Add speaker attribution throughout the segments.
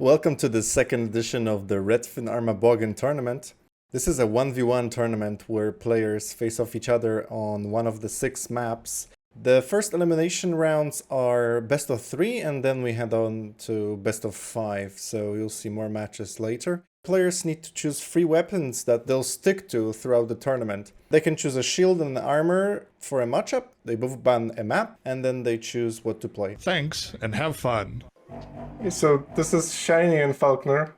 Speaker 1: Welcome to the second edition of the Redfin Armaboggin tournament. This is a 1v1 tournament where players face off each other on one of the 6 maps. The first elimination rounds are best of 3 and then we head on to best of 5, so you'll see more matches later. Players need to choose 3 weapons that they'll stick to throughout the tournament. They can choose a shield and an armor for a matchup, they both ban a map, and then they choose what to play.
Speaker 2: Thanks, and have fun.
Speaker 3: Okay, so this is Shiny and Falconer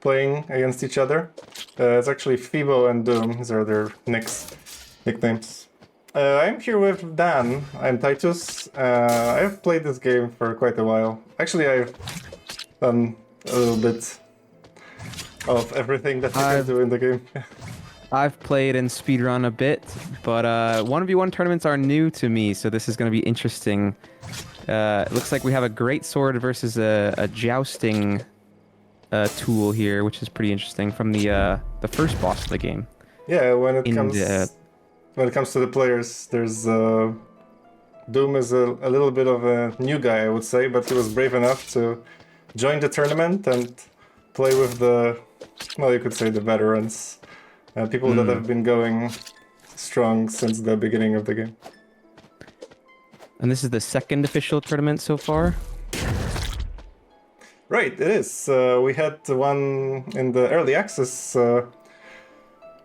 Speaker 3: playing against each other. It's actually Phoebo and Doom, these are their nicknames. I'm here with Dan, I'm Titus. I've played this game for quite a while. Actually, I've done a little bit of everything that you can do in the game.
Speaker 4: I've played and speedrun a bit, but 1v1 tournaments are new to me, so this is going to be interesting. It looks like we have a great sword versus a jousting tool here, which is pretty interesting from the first boss of the game.
Speaker 3: Yeah, when it comes to the players, there's Doom is a little bit of a new guy, I would say, but he was brave enough to join the tournament and play with the, well, you could say the veterans, people that have been going strong since the beginning of the game.
Speaker 4: And this is the second official tournament so far?
Speaker 3: Right, it is. We had one in the early access,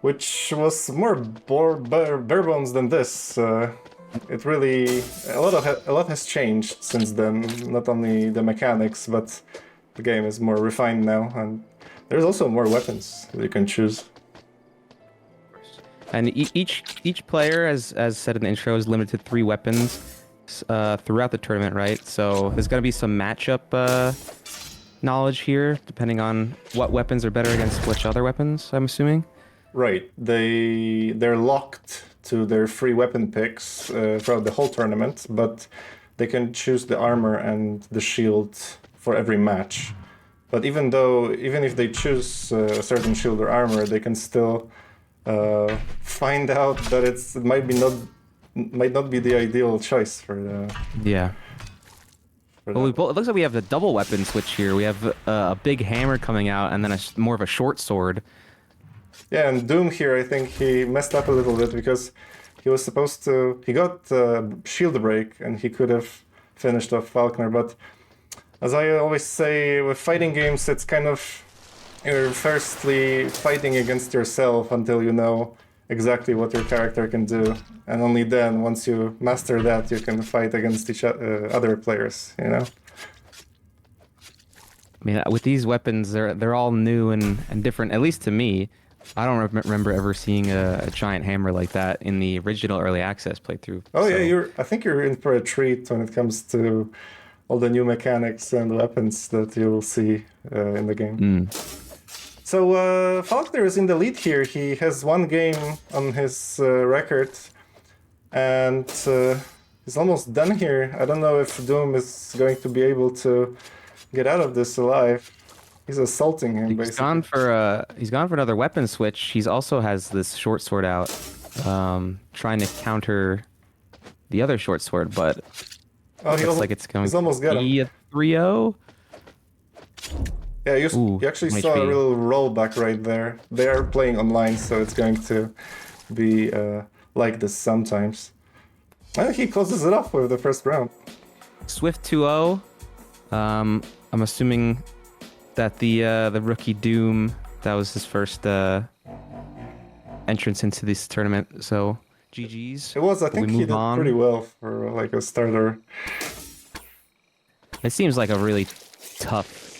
Speaker 3: which was more bare bones than this. It really a lot has changed since then. Not only the mechanics, but the game is more refined now, and there's also more weapons that you can choose.
Speaker 4: And each player, as said in the intro, is limited to 3 weapons throughout the tournament, right? So there's going to be some matchup knowledge here, depending on what weapons are better against which other weapons, I'm assuming.
Speaker 3: Right, they're locked to their 3 weapon picks throughout the whole tournament, but they can choose the armor and the shield for every match. But even if they choose a certain shield or armor, they can still find out that it might not be the ideal choice for the.
Speaker 4: Yeah. Well, it looks like we have a double weapon switch here. We have a big hammer coming out, and then more of a short sword.
Speaker 3: Yeah, and Doom here, I think he messed up a little bit because he was supposed to. He got shield break, and he could have finished off Falconer. But as I always say, with fighting games, it's kind of you're firstly fighting against yourself until you know exactly what your character can do, and only then, once you master that, you can fight against other players. You know.
Speaker 4: I mean, with these weapons, they're all new and different. At least to me, I don't remember ever seeing a giant hammer like that in the original early access playthrough.
Speaker 3: Oh so. Yeah, I think you're in for a treat when it comes to all the new mechanics and weapons that you'll see in the game. So Falconer is in the lead here. He has 1 game on his record, and he's almost done here. I don't know if Doom is going to be able to get out of this alive. He's assaulting him, basically.
Speaker 4: He's gone for another weapon switch. He's also has this short sword out, trying to counter the other short sword, but it looks like it's going
Speaker 3: he's almost got him.
Speaker 4: 3-0.
Speaker 3: Yeah, you actually saw a little rollback right there. They are playing online, so it's going to be like this sometimes. I think he closes it off with the first round.
Speaker 4: Swift 2-0. I'm assuming that the rookie Doom, that was his first entrance into this tournament. So GG's.
Speaker 3: It was. I think he did pretty well for like a starter.
Speaker 4: It seems like a really tough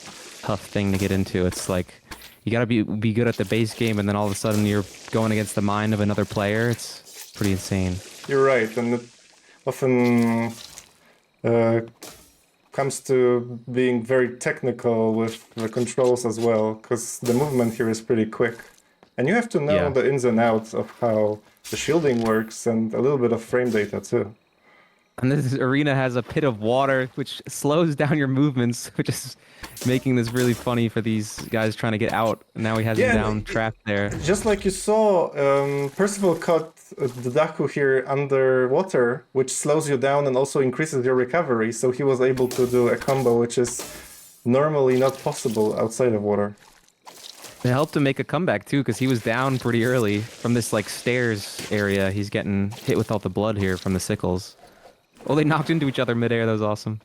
Speaker 4: thing to get into. It's like you gotta be good at the base game, and then all of a sudden you're going against the mind of another player. It's pretty insane.
Speaker 3: You're right, and it often comes to being very technical with the controls as well, because the movement here is pretty quick, and you have to know the ins and outs of how the shielding works and a little bit of frame data too.
Speaker 4: And this arena has a pit of water, which slows down your movements, which is making this really funny for these guys trying to get out. Now he has him down, trapped there.
Speaker 3: Just like you saw, Percival caught the Daku here underwater, which slows you down and also increases your recovery. So he was able to do a combo which is normally not possible outside of water.
Speaker 4: It helped him make a comeback too, because he was down pretty early from this like stairs area. He's getting hit with all the blood here from the sickles. Oh, they knocked into each other midair. That was awesome.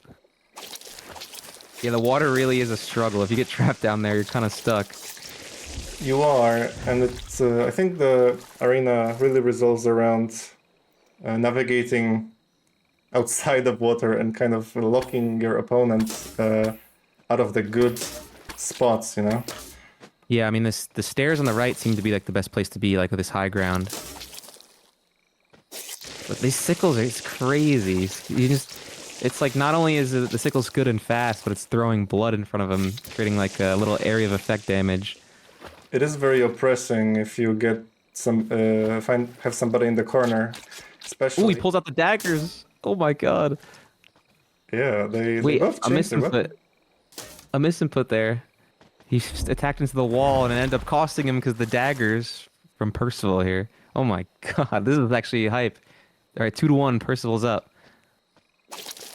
Speaker 4: Yeah, the water really is a struggle. If you get trapped down there, you're kind of stuck.
Speaker 3: You are, and it's. I think the arena really revolves around navigating outside of water and kind of locking your opponent out of the good spots, you know?
Speaker 4: Yeah, I mean, the stairs on the right seem to be like the best place to be, like with this high ground. But these sickles, it's crazy. It's like not only is the sickles good and fast, but it's throwing blood in front of him, creating like a little area of effect damage.
Speaker 3: It is very oppressing if you get some have somebody in the corner, especially.
Speaker 4: Oh, he pulls out the daggers. Oh my god.
Speaker 3: Yeah, they
Speaker 4: Wait,
Speaker 3: both
Speaker 4: a
Speaker 3: changed their weapon.
Speaker 4: misinput. A misinput there. He just attacked into the wall and it ended up costing him because the daggers from Percival here. Oh my god, this is actually hype. All right, 2-1, Percival's up.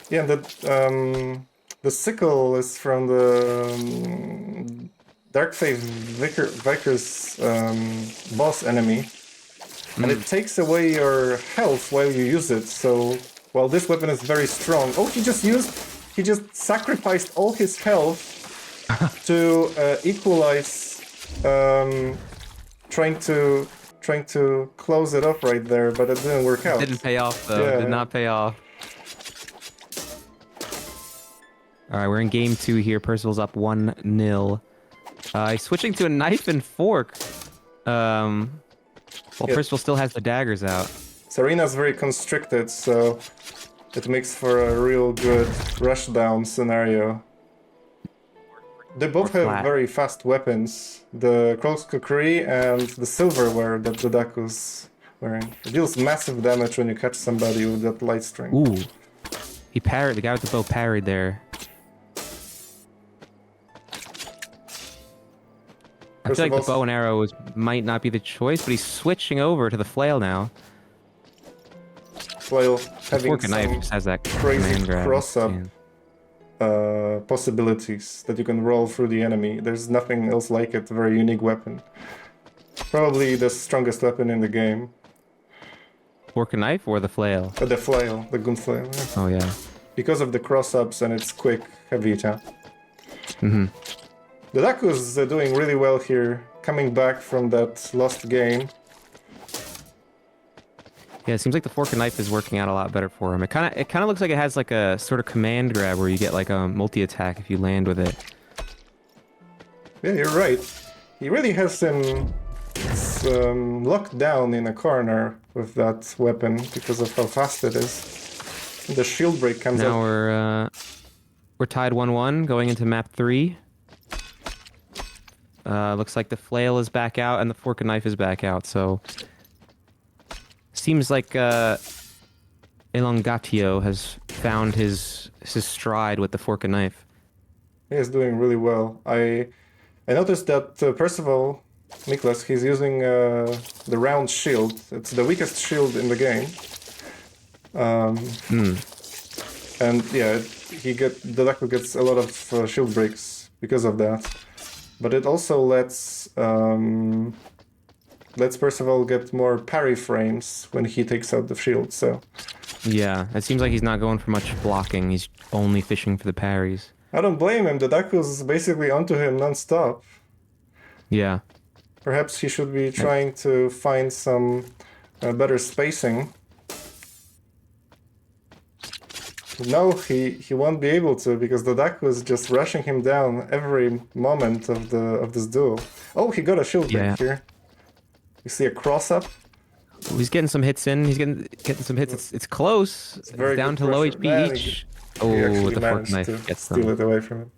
Speaker 3: Yeah, the sickle is from the Darkfaith Viker's boss enemy, and it takes away your health while you use it. So while this weapon is very strong, he just sacrificed all his health to equalize, trying to close it up right there, but it didn't work out.
Speaker 4: It didn't pay off though.
Speaker 3: Yeah.
Speaker 4: Did not pay off. All right, we're in game 2 here. Percival's up 1-0. He's switching to a knife and fork. Well,
Speaker 3: Yeah.
Speaker 4: Percival still has the daggers out.
Speaker 3: Serena's very constricted, so it makes for a real good rushdown scenario. They both
Speaker 4: Or
Speaker 3: have
Speaker 4: flat.
Speaker 3: very fast weapons. The Crow's Cookery and the silverware that the Daku's wearing. It deals massive damage when you catch somebody with that light string.
Speaker 4: Ooh. He parried. The guy with the bow parried there. I feel like the bow and arrow might not be the choice, but he's switching over to the flail now.
Speaker 3: While
Speaker 4: The
Speaker 3: having
Speaker 4: fork and knife
Speaker 3: some
Speaker 4: just has that
Speaker 3: crazy
Speaker 4: command grab.
Speaker 3: cross-up
Speaker 4: Yeah.
Speaker 3: possibilities that you can roll through the enemy. There's nothing else like it. Very unique weapon. Probably the strongest weapon in the game.
Speaker 4: Fork and knife or the flail?
Speaker 3: The flail, the gun flail. Yeah.
Speaker 4: Oh yeah.
Speaker 3: Because of the cross-ups and its quick, heavy attack.
Speaker 4: Mm-hmm.
Speaker 3: The Daku's doing really well here, coming back from that lost game.
Speaker 4: Yeah, it seems like the fork and knife is working out a lot better for him. It kind of looks like it has like a sort of command grab where you get like a multi-attack if you land with it.
Speaker 3: Yeah, you're right. He really has him locked down in a corner with that weapon because of how fast it is. The shield break comes
Speaker 4: Now
Speaker 3: out.
Speaker 4: we're tied 1-1 going into map 3. Looks like the flail is back out and the fork and knife is back out. So seems like Elongatio has found his stride with the fork and knife.
Speaker 3: He is doing really well. I noticed that Percival, Nicholas, he's using the round shield. It's the weakest shield in the game. And yeah, the Daku gets a lot of shield breaks because of that. But it also lets Percival get more parry frames when he takes out the shield. So
Speaker 4: Yeah, it seems like he's not going for much blocking. He's only fishing for the parries.
Speaker 3: I don't blame him. The Daku's basically onto him non-stop.
Speaker 4: Yeah.
Speaker 3: Perhaps he should be trying to find some better spacing. No, he won't be able to because the Daku is just rushing him down every moment of this duel. Oh, he got a shield break here. You see a cross up?
Speaker 4: Ooh, he's getting some hits in. He's getting some hits. It's close. It's
Speaker 3: very
Speaker 4: down
Speaker 3: good
Speaker 4: to low
Speaker 3: pressure.
Speaker 4: HP
Speaker 3: Man,
Speaker 4: each.
Speaker 3: He
Speaker 4: Oh,
Speaker 3: actually
Speaker 4: the fork
Speaker 3: managed
Speaker 4: knife
Speaker 3: to
Speaker 4: gets
Speaker 3: steal
Speaker 4: them.
Speaker 3: it away from him.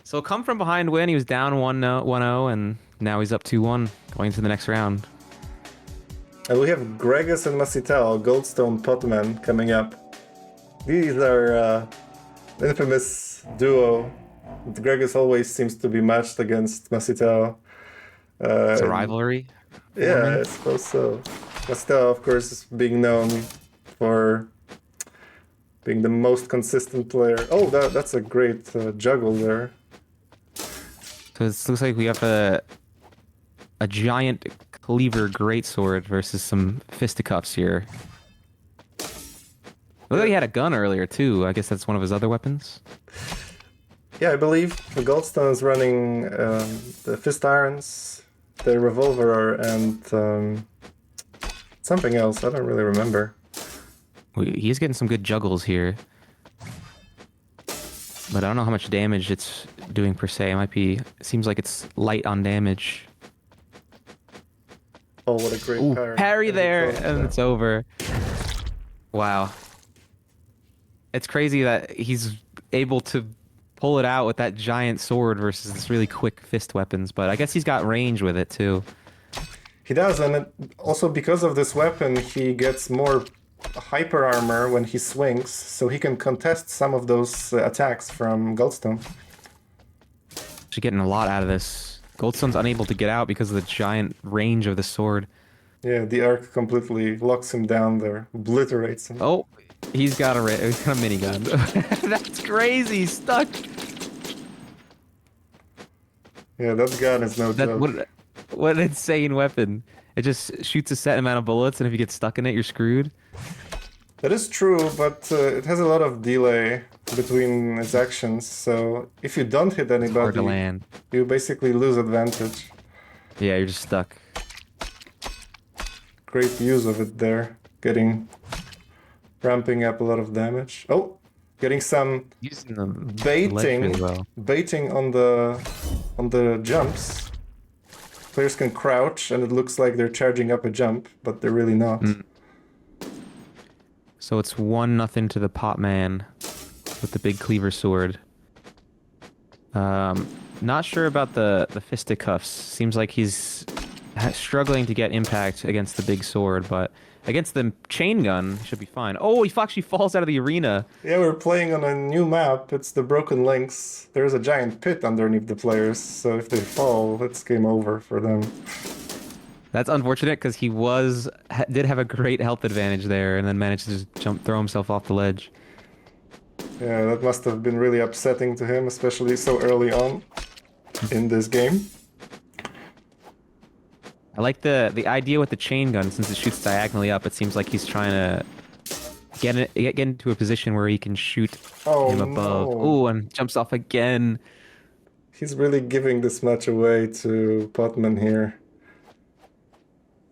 Speaker 4: So come from behind win. He was down 1-0, and now he's up 2-1 going to the next round.
Speaker 3: And we have Gregus and Masitao, Goldstone Potman, coming up. These are infamous duo. Gregus always seems to be matched against Masitao.
Speaker 4: It's a rivalry.
Speaker 3: Yeah, I suppose so. Masitao, of course, is being known for being the most consistent player. Oh, that's a great juggle there.
Speaker 4: So it looks like we have a giant cleaver greatsword versus some fisticuffs here. Look like he had a gun earlier too. I guess that's one of his other weapons.
Speaker 3: Yeah, I believe the Goldstone's running the fist irons, the revolver, and something else. I don't really remember.
Speaker 4: He's getting some good juggles here. But I don't know how much damage it's doing per se. It might be... It seems like it's light on damage.
Speaker 3: Oh, what a great parry.
Speaker 4: Parry there, and it's over. Wow. It's crazy that he's able to pull it out with that giant sword versus this really quick fist weapons, but I guess he's got range with it too.
Speaker 3: He does, and also because of this weapon, he gets more hyper armor when he swings, so he can contest some of those attacks from Goldstone.
Speaker 4: She's getting a lot out of this. Goldstone's unable to get out because of the giant range of the sword.
Speaker 3: Yeah, the arc completely locks him down there, obliterates him.
Speaker 4: Oh, he's got a minigun. That's crazy. He's stuck.
Speaker 3: Yeah, that gun is no joke.
Speaker 4: What an insane weapon. It just shoots a set amount of bullets, and if you get stuck in it, you're screwed.
Speaker 3: That is true, but it has a lot of delay between its actions, so if you don't hit anybody,
Speaker 4: hard to land.
Speaker 3: You basically lose advantage.
Speaker 4: Yeah, you're just stuck.
Speaker 3: Great use of it there, ramping up a lot of damage. Oh, getting some baiting,
Speaker 4: really well.
Speaker 3: Baiting on the jumps. Players can crouch, and it looks like they're charging up a jump, but they're really not.
Speaker 4: So it's 1-0 to the pot man with the big cleaver sword. Not sure about the fisticuffs. Seems like he's struggling to get impact against the big sword, but against the chain gun, he should be fine. Oh, he actually falls out of the arena.
Speaker 3: Yeah, we're playing on a new map. It's the Broken Links. There's a giant pit underneath the players, so if they fall, it's game over for them.
Speaker 4: That's unfortunate because he did have a great health advantage there, and then managed to just throw himself off the ledge.
Speaker 3: Yeah, that must have been really upsetting to him, especially so early on in this game.
Speaker 4: I like the idea with the chain gun, since it shoots diagonally up. It seems like he's trying to get into a position where he can shoot him above.
Speaker 3: No.
Speaker 4: Oh, and jumps off again.
Speaker 3: He's really giving this match away to Potman here.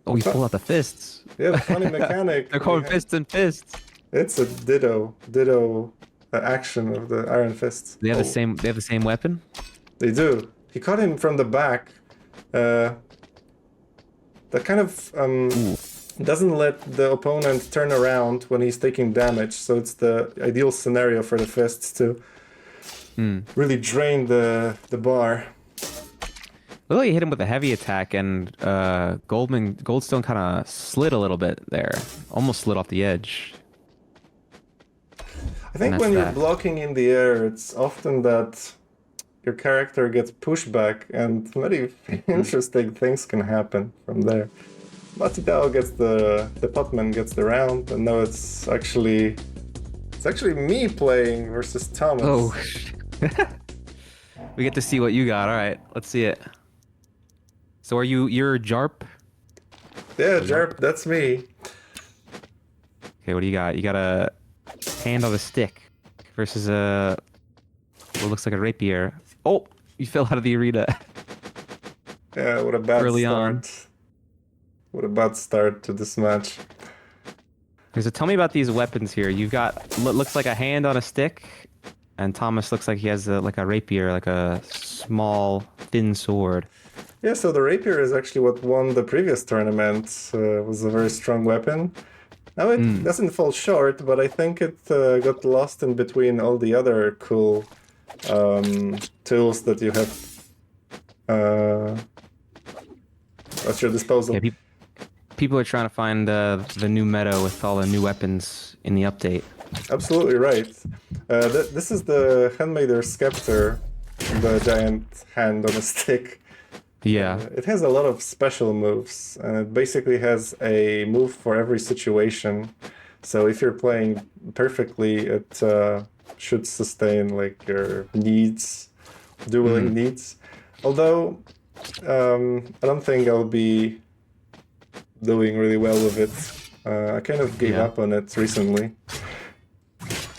Speaker 4: Oh, he pulled out the fists.
Speaker 3: Yeah, the funny mechanic.
Speaker 4: They're calling fists and fists.
Speaker 3: It's a ditto action of the Iron Fists.
Speaker 4: They have the same. They have the same weapon.
Speaker 3: They do. He caught him from the back. That kind of doesn't let the opponent turn around when he's taking damage, so it's the ideal scenario for the fists to really drain the bar.
Speaker 4: Well, he hit him with a heavy attack, and Goldstone kind of slid a little bit there, almost slid off the edge.
Speaker 3: I think when you're blocking in the air, it's often that your character gets pushed back, and many interesting things can happen from there. Matidao gets the Potman gets the round, and now it's actually me playing versus Thomas.
Speaker 4: Oh, we get to see what you got. All right, let's see it. So you're Jarp?
Speaker 3: Yeah, Jarp, that's me.
Speaker 4: Okay, what do you got? You got a hand on a stick versus what looks like a rapier. Oh, you fell out of the arena.
Speaker 3: Yeah, what a bad
Speaker 4: Early
Speaker 3: start.
Speaker 4: on.
Speaker 3: What a bad start to this match.
Speaker 4: Okay, so tell me about these weapons here. You've got looks like a hand on a stick, and Thomas looks like he has like a rapier, like a small, thin sword.
Speaker 3: Yeah, so the rapier is actually what won the previous tournament. Was a very strong weapon. Now it doesn't fall short, but I think it got lost in between all the other cool tools that you have at your disposal.
Speaker 4: Yeah, people are trying to find the new meta with all the new weapons in the update.
Speaker 3: Absolutely right. This is the Handmaider Scepter, the giant hand on a stick.
Speaker 4: Yeah.
Speaker 3: It has a lot of special moves, and it basically has a move for every situation. So if you're playing perfectly, it should sustain like your needs, dueling needs. Although I don't think I'll be doing really well with it. I kind of gave up on it recently.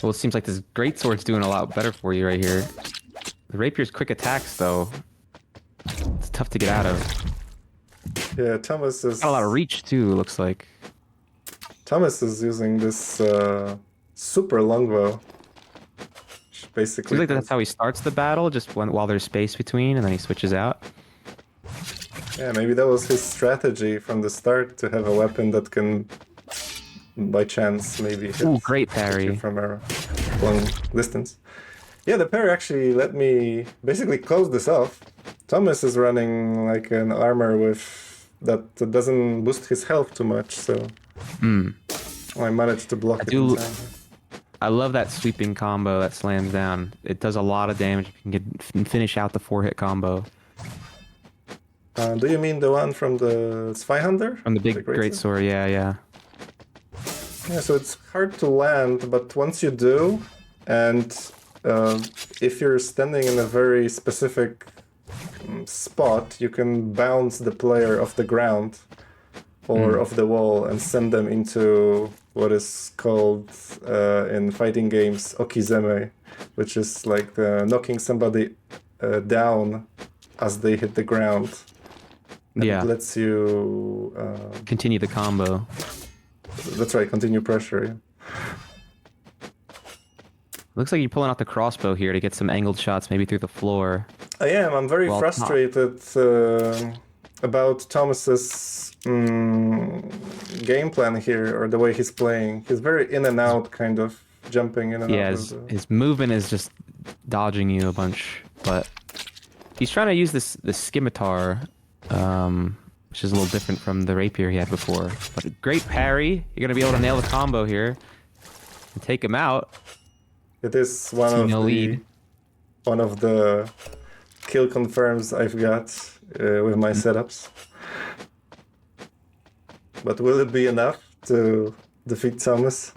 Speaker 4: Well, it seems like this greatsword's doing a lot better for you right here. The rapier's quick attacks, though, it's tough to get out of.
Speaker 3: Yeah, Thomas is...
Speaker 4: Got a lot of reach, too, it looks like.
Speaker 3: Thomas is using this super longbow. Basically,
Speaker 4: seems like that's how he starts the battle, just while there's space between, and then he switches out.
Speaker 3: Yeah, maybe that was his strategy from the start, to have a weapon that can, by chance, maybe hit.
Speaker 4: Ooh, great parry.
Speaker 3: From a long distance. Yeah, the parry actually let me basically close this off. Thomas is running like an armor with that doesn't boost his health too much, so I managed to block it in time.
Speaker 4: I love that sweeping combo that slams down. It does a lot of damage. You can finish out the 4-hit combo.
Speaker 3: Do you mean the one from the Zweihander?
Speaker 4: From the big greatsword, yeah.
Speaker 3: Yeah, so it's hard to land, but once you do, and if you're standing in a very specific spot, you can bounce the player off the ground or off the wall and send them into what is called in fighting games okizeme, which is like knocking somebody down as they hit the ground. And it lets you
Speaker 4: continue the combo.
Speaker 3: That's right, continue pressure. Yeah.
Speaker 4: Looks like you're pulling out the crossbow here to get some angled shots, maybe through the floor.
Speaker 3: I am. I'm very frustrated about Thomas's game plan here, or the way he's playing. He's very in and out, kind of jumping in and out.
Speaker 4: Yeah, his movement is just dodging you a bunch, but he's trying to use the scimitar, which is a little different from the rapier he had before. But a great parry. You're gonna be able to nail the combo here and take him out.
Speaker 3: It is one of the kill confirms I've got with my setups. But will it be enough to defeat Thomas?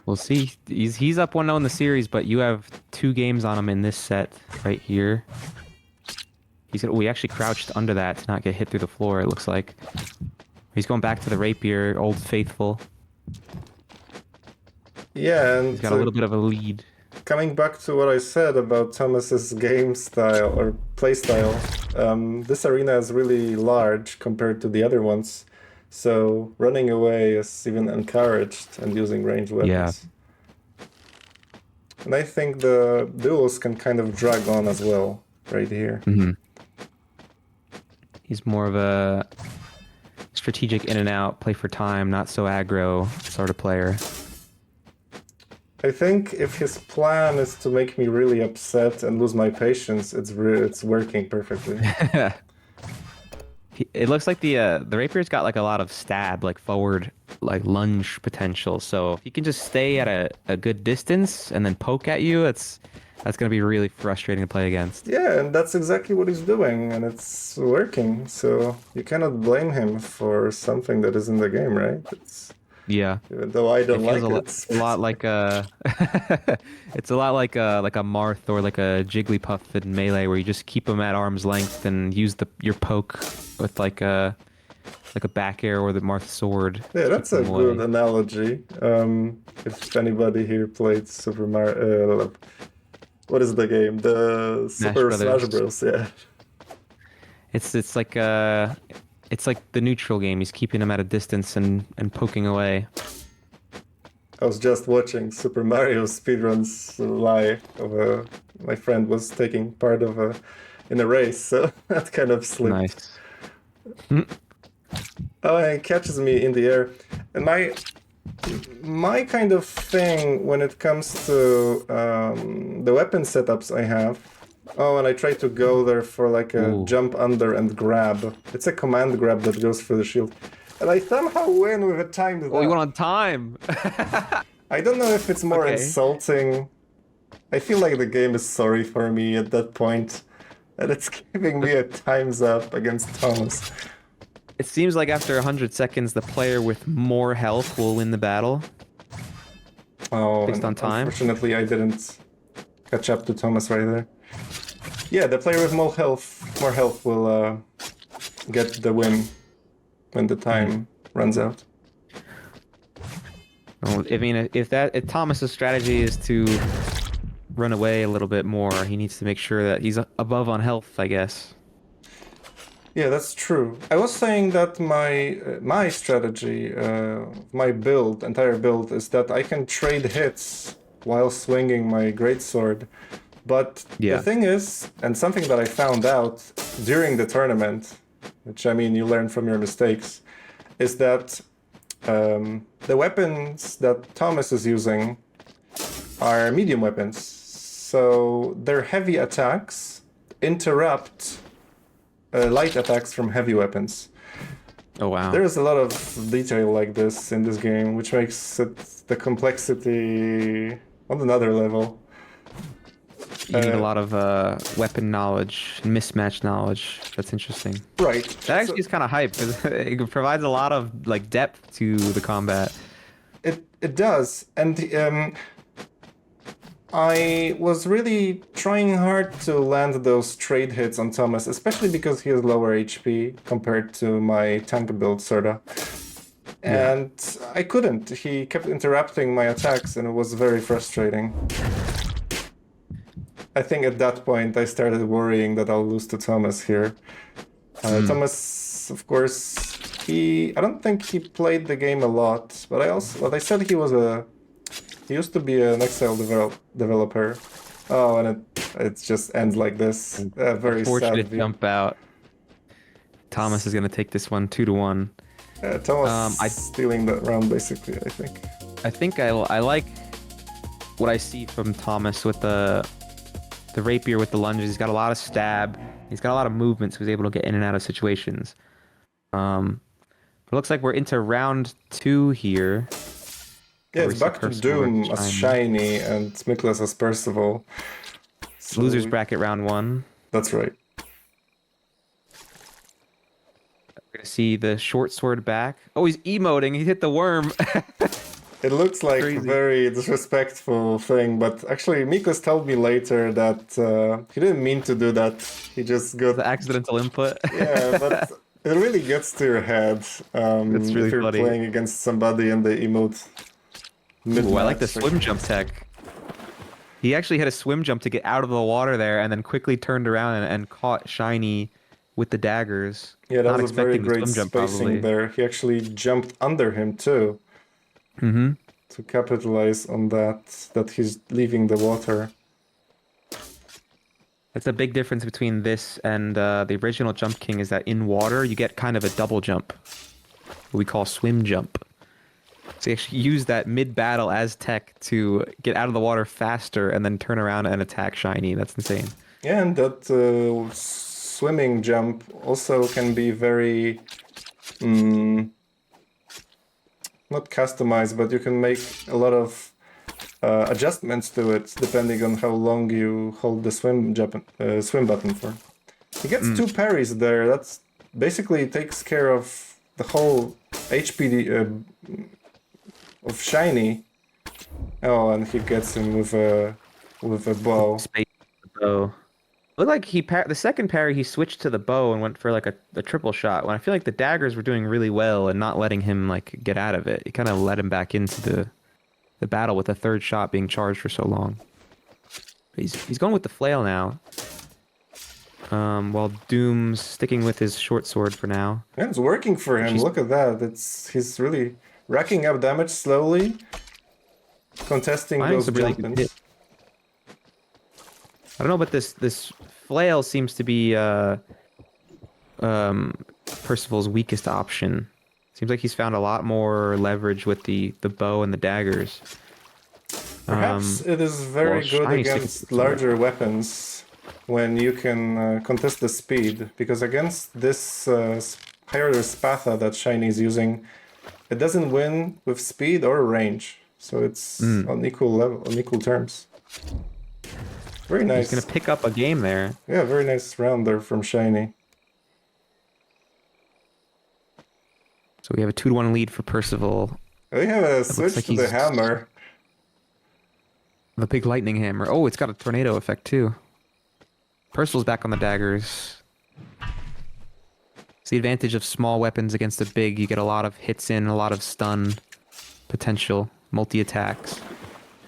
Speaker 4: We'll see. He's up 1-0 in the series, but you have 2 games on him in this set right here. We actually crouched under that to not get hit through the floor, it looks like. He's going back to the rapier, old faithful.
Speaker 3: Yeah, and
Speaker 4: he's got a little bit of a lead.
Speaker 3: Coming back to what I said about Thomas's game style or play style, this arena is really large compared to the other ones. So running away is even encouraged and using ranged weapons. Yeah. And I think the duels can kind of drag on as well, right here.
Speaker 4: He's more of a strategic in and out, play for time, not so aggro sort of player.
Speaker 3: I think if his plan is to make me really upset and lose my patience, it's working perfectly.
Speaker 4: It looks like the rapier's got like a lot of stab, like forward, like lunge potential. So if he can just stay at a good distance and then poke at you, that's gonna be really frustrating to play against.
Speaker 3: Yeah, and that's exactly what he's doing, and it's working. So you cannot blame him for something that is in the game, right?
Speaker 4: Yeah.
Speaker 3: Even though I don't like it.
Speaker 4: It's a lot like it's a lot like a Marth or like a Jigglypuff in Melee, where you just keep them at arm's length and use your poke with like a back air or the Marth sword.
Speaker 3: Yeah, that's a good analogy. If anybody here played Super Mario, what is the game? The Super Smash Bros. Yeah.
Speaker 4: It's like the neutral game. He's keeping him at a distance and poking away.
Speaker 3: I was just watching Super Mario speedruns live. My friend was taking part in a race, so that kind of slipped.
Speaker 4: Nice.
Speaker 3: Oh, and it catches me in the air. And my kind of thing when it comes to the weapon setups I have. Oh, and I try to go there for like a jump under and grab. It's a command grab that goes through the shield. And I somehow win with a timed
Speaker 4: Oh, you went on time!
Speaker 3: I don't know if it's more insulting. I feel like the game is sorry for me at that point. And it's giving me a time's up against Thomas.
Speaker 4: It seems like after 100 seconds, the player with more health will win the battle.
Speaker 3: Oh,
Speaker 4: Based on time.
Speaker 3: Unfortunately, I didn't catch up to Thomas right there. Yeah, the player with more health will get the win when the time runs out.
Speaker 4: Well, I mean, if Thomas's strategy is to run away a little bit more, he needs to make sure that he's above on health, I guess.
Speaker 3: Yeah, that's true. I was saying that my strategy, my entire build, is that I can trade hits while swinging my greatsword. But the thing is, and something that I found out during the tournament, which I mean you learn from your mistakes, is that the weapons that Thomas is using are medium weapons. So their heavy attacks interrupt light attacks from heavy weapons.
Speaker 4: Oh wow.
Speaker 3: There's a lot of detail like this in this game, which makes the complexity on another level.
Speaker 4: You need a lot of weapon knowledge, mismatch knowledge. That's interesting.
Speaker 3: Right.
Speaker 4: That actually is kind of hype because it provides a lot of like depth to the combat.
Speaker 3: It does, and I was really trying hard to land those trade hits on Thomas, especially because he has lower HP compared to my tank build, sorta. And I couldn't. He kept interrupting my attacks, and it was very frustrating. I think at that point I started worrying that I'll lose to Thomas here. Thomas, of course, I don't think he played the game a lot, but I said he used to be an Nexile developer. Oh, and it just ends like this. Very
Speaker 4: Fortunate
Speaker 3: sad.
Speaker 4: Jump out. Thomas is gonna take this one 2-1.
Speaker 3: Thomas stealing that round basically, I think.
Speaker 4: I think I like what I see from Thomas with the rapier with the lunges. He's got a lot of stab. He's got a lot of movement, so he's able to get in and out of situations. But it looks like we're into round 2 here.
Speaker 3: Yeah, it's back to Doom as Shiny and Miklas as Percival. So
Speaker 4: Losers bracket round 1.
Speaker 3: That's right.
Speaker 4: We're gonna see the short sword back. Oh, he's emoting. He hit the worm.
Speaker 3: It looks like a very disrespectful thing, but actually Miklas told me later that he didn't mean to do that. He just got...
Speaker 4: The accidental input.
Speaker 3: Yeah, but it really gets to your head
Speaker 4: It's really
Speaker 3: if you're
Speaker 4: funny.
Speaker 3: playing against somebody and they emote mid-match.
Speaker 4: Ooh, I like the swim jump tech. He actually had a swim jump to get out of the water there and then quickly turned around and caught Shiny with the daggers.
Speaker 3: Yeah, that
Speaker 4: Not
Speaker 3: was a very
Speaker 4: expecting the
Speaker 3: great
Speaker 4: swim jump,
Speaker 3: spacing
Speaker 4: probably.
Speaker 3: there. He actually jumped under him too.
Speaker 4: Mm-hmm.
Speaker 3: To capitalize on that he's leaving the water.
Speaker 4: That's a big difference between this and the original Jump King is that in water, you get kind of a double jump. What we call swim jump. So you actually use that mid-battle as tech to get out of the water faster and then turn around and attack Shiny. That's insane.
Speaker 3: Yeah, and that swimming jump also can be very... not customized, but you can make a lot of adjustments to it depending on how long you hold the swim button for. He gets 2 parries there. That's basically takes care of the whole HP of Shiny. Oh, and he gets him with a bow.
Speaker 4: Space bow. Looked like the second parry he switched to the bow and went for like a triple shot. When I feel like the daggers were doing really well and not letting him like get out of it. It kind of let him back into the battle with the third shot being charged for so long. He's going with the flail now. While Doom's sticking with his short sword for now.
Speaker 3: Yeah, it's working for him. Look at that. He's really racking up damage slowly, contesting those
Speaker 4: really
Speaker 3: jump-ins.
Speaker 4: I don't know, but this flail seems to be Percival's weakest option. Seems like he's found a lot more leverage with the bow and the daggers.
Speaker 3: Perhaps it is very good against larger weapons when you can contest the speed, because against this higher Spatha that Shiny is using, it doesn't win with speed or range, so it's on equal level, on equal terms. Very nice.
Speaker 4: He's gonna pick up a game there.
Speaker 3: Yeah, very nice round there from Shiny.
Speaker 4: So we have a 2-1 lead for Percival.
Speaker 3: We have a switch
Speaker 4: like
Speaker 3: to the hammer.
Speaker 4: The big lightning hammer. Oh, it's got a tornado effect too. Percival's back on the daggers. It's the advantage of small weapons against a big. You get a lot of hits in, a lot of stun potential, multi-attacks.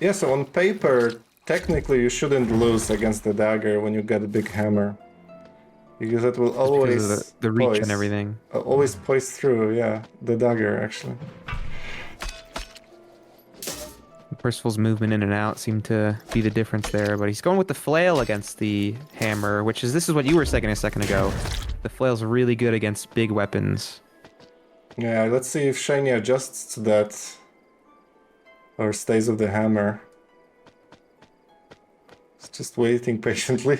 Speaker 3: Yeah, so on paper, technically you shouldn't lose against the dagger when you get a big hammer. Because it will always
Speaker 4: because of the reach and everything.
Speaker 3: Always poise through, yeah, the dagger actually.
Speaker 4: Percival's movement in and out seemed to be the difference there, but he's going with the flail against the hammer, this is what you were saying a second ago. The flail's really good against big weapons.
Speaker 3: Yeah, let's see if Shiny adjusts to that. Or stays with the hammer. It's just waiting patiently.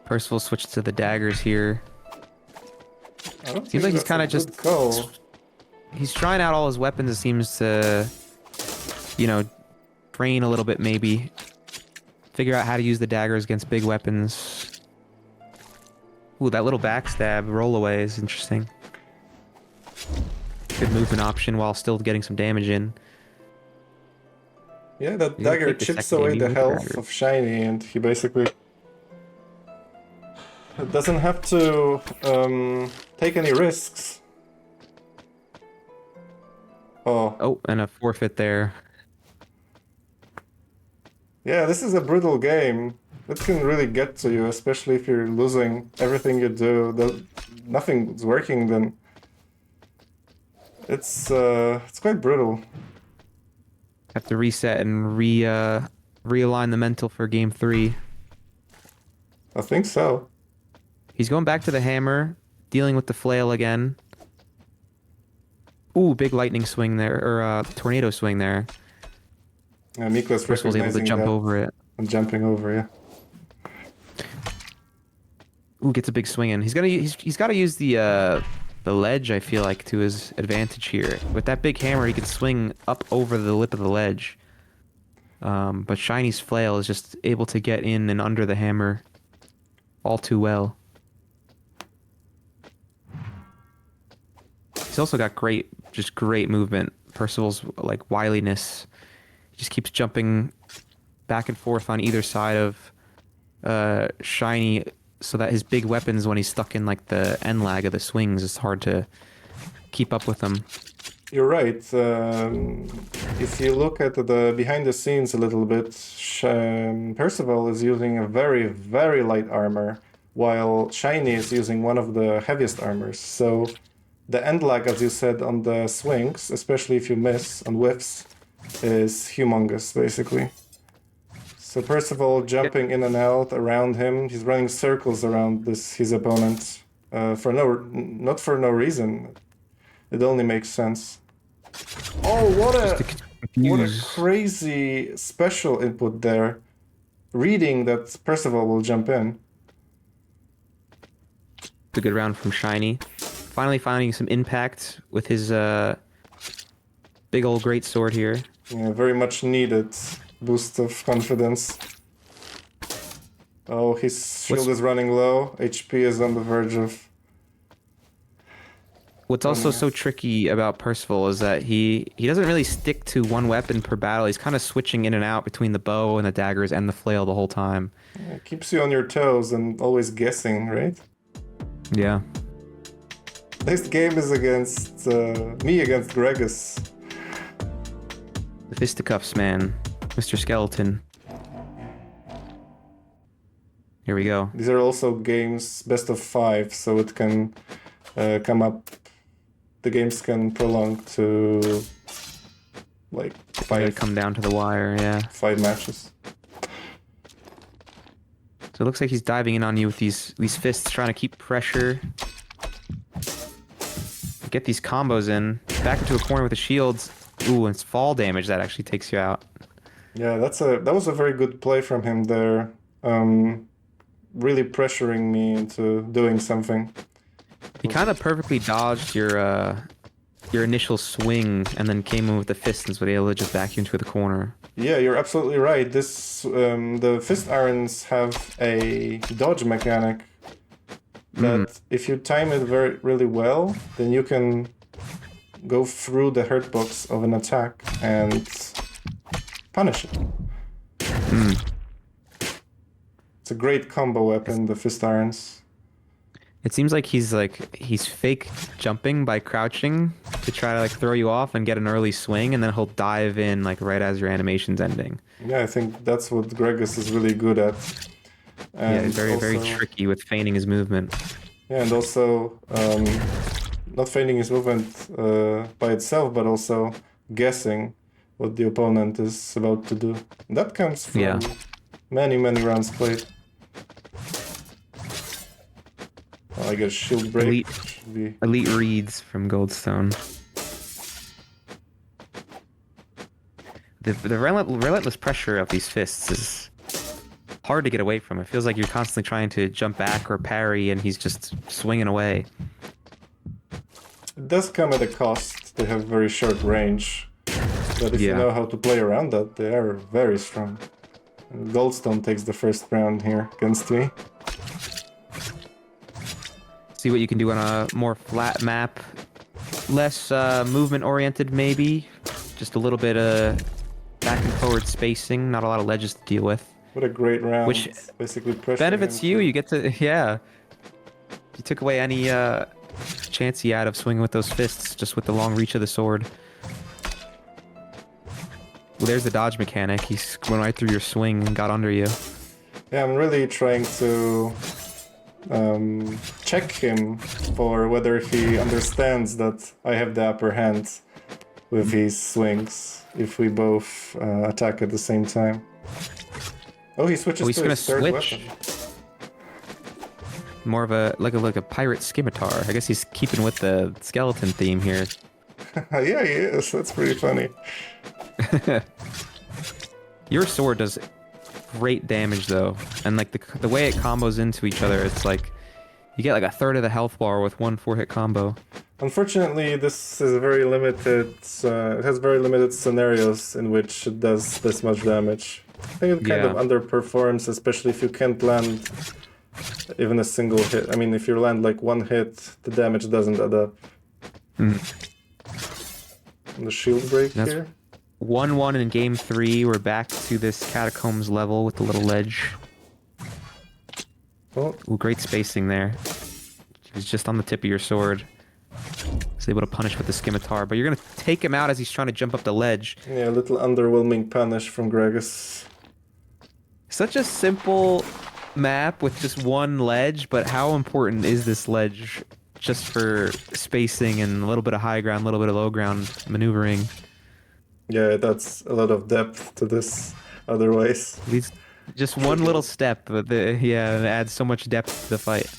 Speaker 4: Percival switched to the daggers here.
Speaker 3: Seems
Speaker 4: like he's kind of just... He's trying out all his weapons. It seems to, you know, train a little bit maybe. Figure out how to use the daggers against big weapons. Ooh, that little backstab roll away is interesting. Good movement option while still getting some damage in.
Speaker 3: Yeah, that dagger chips away the health of Shiny, and he basically doesn't have to take any risks.
Speaker 4: Oh, and a forfeit there.
Speaker 3: Yeah, this is a brutal game. It can really get to you, especially if you're losing everything you do. Nothing's working, then it's quite brutal.
Speaker 4: Have to reset and realign the mental for game 3.
Speaker 3: I think so.
Speaker 4: He's going back to the hammer, dealing with the flail again. Ooh, big lightning swing there, or tornado swing there.
Speaker 3: Yeah, Mikla's
Speaker 4: was able to jump over it.
Speaker 3: I'm jumping over, yeah.
Speaker 4: Ooh, gets a big swing in. He's got to use the ledge, I feel like, to his advantage here. With that big hammer, he can swing up over the lip of the ledge. But Shiny's flail is just able to get in and under the hammer all too well. He's also got great movement. Percival's like wiliness. He just keeps jumping back and forth on either side of Shiny, so that his big weapons, when he's stuck in like the end lag of the swings, it's hard to keep up with them.
Speaker 3: You're right. If you look at the behind the scenes a little bit, Percival is using a very, very light armor, while Shiny is using one of the heaviest armors. So the end lag, as you said, on the swings, especially if you miss on whiffs, is humongous, basically. So Percival jumping in and out around him, he's running circles around his opponent not for no reason. It only makes sense. Oh, what a crazy special input there. Reading that Percival will jump in.
Speaker 4: It's a good round from Shiny. Finally finding some impact with his big old great sword here.
Speaker 3: Yeah, very much needed boost of confidence. Oh, his shield is running low. HP is on the verge of...
Speaker 4: What's also so tricky about Percival is that he doesn't really stick to one weapon per battle. He's kind of switching in and out between the bow and the daggers and the flail the whole time.
Speaker 3: Yeah, it keeps you on your toes and always guessing, right?
Speaker 4: Yeah.
Speaker 3: Next game is against me against Gregus.
Speaker 4: The fisticuffs, man. Mr. Skeleton. Here we go.
Speaker 3: These are also games best of 5, so it can come up. The games can prolong to like 5.
Speaker 4: Come down to the wire, yeah.
Speaker 3: 5 matches.
Speaker 4: So it looks like he's diving in on you with these fists, trying to keep pressure. Get these combos in. Back into a corner with the shields. Ooh, and it's fall damage that actually takes you out.
Speaker 3: Yeah, that was a very good play from him there. Really pressuring me into doing something.
Speaker 4: He kind of perfectly dodged your initial swing and then came in with the fist and was able to just back you into the corner.
Speaker 3: Yeah, you're absolutely right. The fist irons have a dodge mechanic that if you time it really well, then you can go through the hurt box of an attack and punish it. It's a great combo weapon, the Fist Irons.
Speaker 4: It seems like he's fake jumping by crouching to try to like throw you off and get an early swing, and then he'll dive in like right as your animation's ending.
Speaker 3: Yeah, I think that's what Gregus is really good at. And
Speaker 4: yeah, he's very tricky with feigning his movement.
Speaker 3: Yeah, and also not feigning his movement by itself, but also guessing what the opponent is about to do. That comes from many rounds played. Oh, I get a shield break.
Speaker 4: Elite reads from Goldstone. The relentless pressure of these fists is hard to get away from. It feels like you're constantly trying to jump back or parry, and he's just swinging away.
Speaker 3: It does come at a cost. They have very short range. But if you know how to play around that, they are very strong. And Goldstone takes the first round here against me.
Speaker 4: See what you can do on a more flat map. Less movement-oriented, maybe. Just a little bit of back and forward spacing. Not a lot of ledges to deal with.
Speaker 3: What a great round.
Speaker 4: Which
Speaker 3: basically
Speaker 4: benefits you. You get to, You took away any chance he had of swinging with those fists, just with the long reach of the sword. Well, there's the dodge mechanic. He went right through your swing and got under you.
Speaker 3: Yeah, I'm really trying to check him for whether he understands that I have the upper hand with his swings if we both attack at the same time. Oh, he switches to his third weapon.
Speaker 4: More of a like a pirate scimitar. I guess he's keeping with the skeleton theme here.
Speaker 3: Yeah, he is. That's pretty funny.
Speaker 4: Your sword does great damage though, and like the way it combos into each other, it's like you get like a third of the health bar with one 4-hit combo.
Speaker 3: Unfortunately, this is very limited. It has very limited scenarios in which it does this much damage. I think it kind of underperforms, especially if you can't land even a single hit. I mean, if you land like one hit, the damage doesn't add up. And the shield break here.
Speaker 4: 1-1 in game 3. We're back to this catacombs level with the little ledge.
Speaker 3: Oh.
Speaker 4: Ooh, great spacing there. He's just on the tip of your sword. He's able to punish with the scimitar, but you're gonna take him out as he's trying to jump up the ledge.
Speaker 3: Yeah, a little underwhelming punish from Gregus.
Speaker 4: Such a simple map with just one ledge, but how important is this ledge just for spacing and a little bit of high ground, a little bit of low ground maneuvering?
Speaker 3: Yeah, that's a lot of depth to this otherwise.
Speaker 4: Just one little step, but it adds so much depth to the fight.